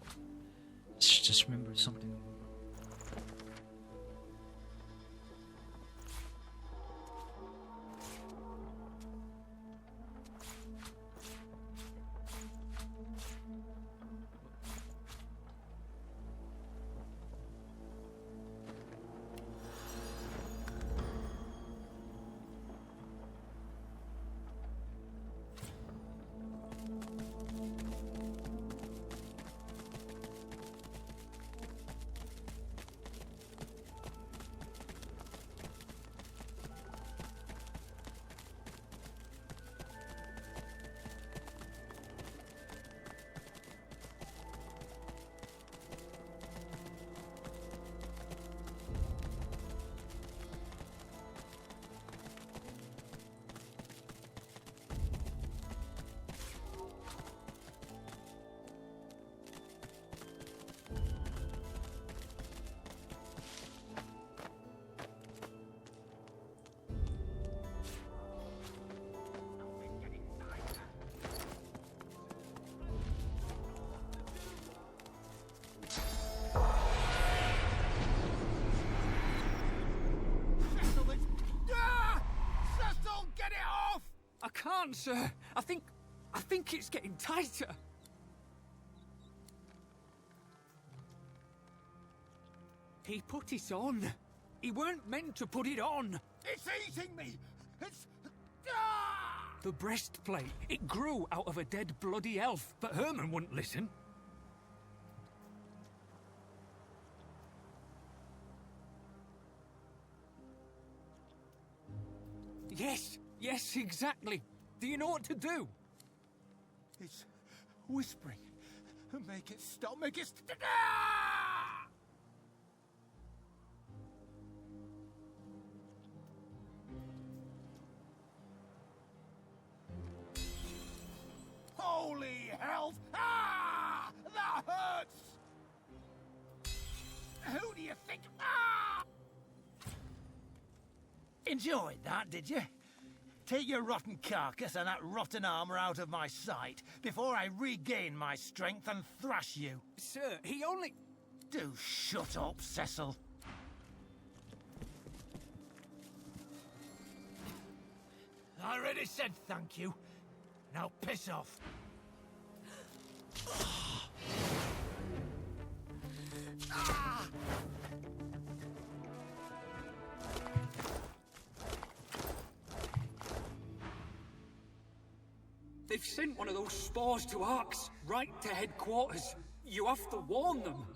Just remember something. I can't, sir. I think it's getting tighter. He put it on. He weren't meant to put it on. It's eating me! It's... The breastplate, it grew out of a dead bloody elf, but Herman wouldn't listen. Yes, exactly. Do you know what to do? It's whispering. Make it stop, make it stop! Holy hell! Ah! That hurts! Who do you think? Ah! Enjoyed that, did you? Take your rotten carcass and that rotten armor out of my sight before I regain my strength and thrash you. Sir, he only... Do shut up, Cecil. I already said thank you. Now piss off. Ah! They've sent one of those spores to Arx, right to headquarters. You have to warn them.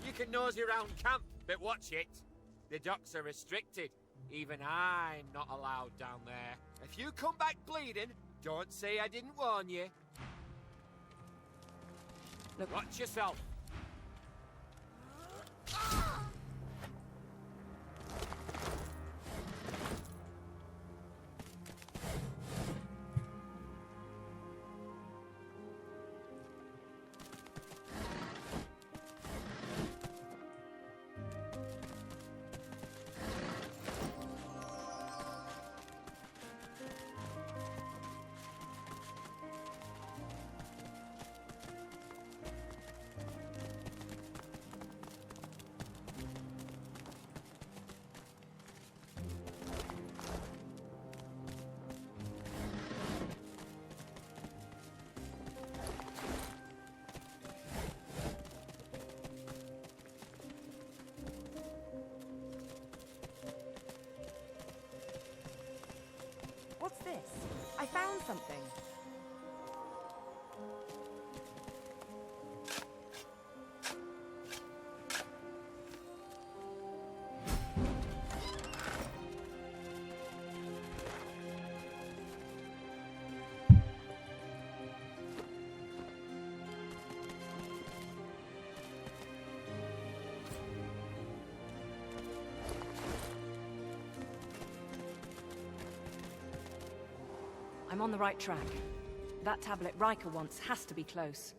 You can nosy around camp, but watch it. The docks are restricted. Even I'm not allowed down there. If you come back bleeding, don't say I didn't warn you. Look, watch yourself. this? I found something. I'm on the right track. That tablet Riker wants has to be close.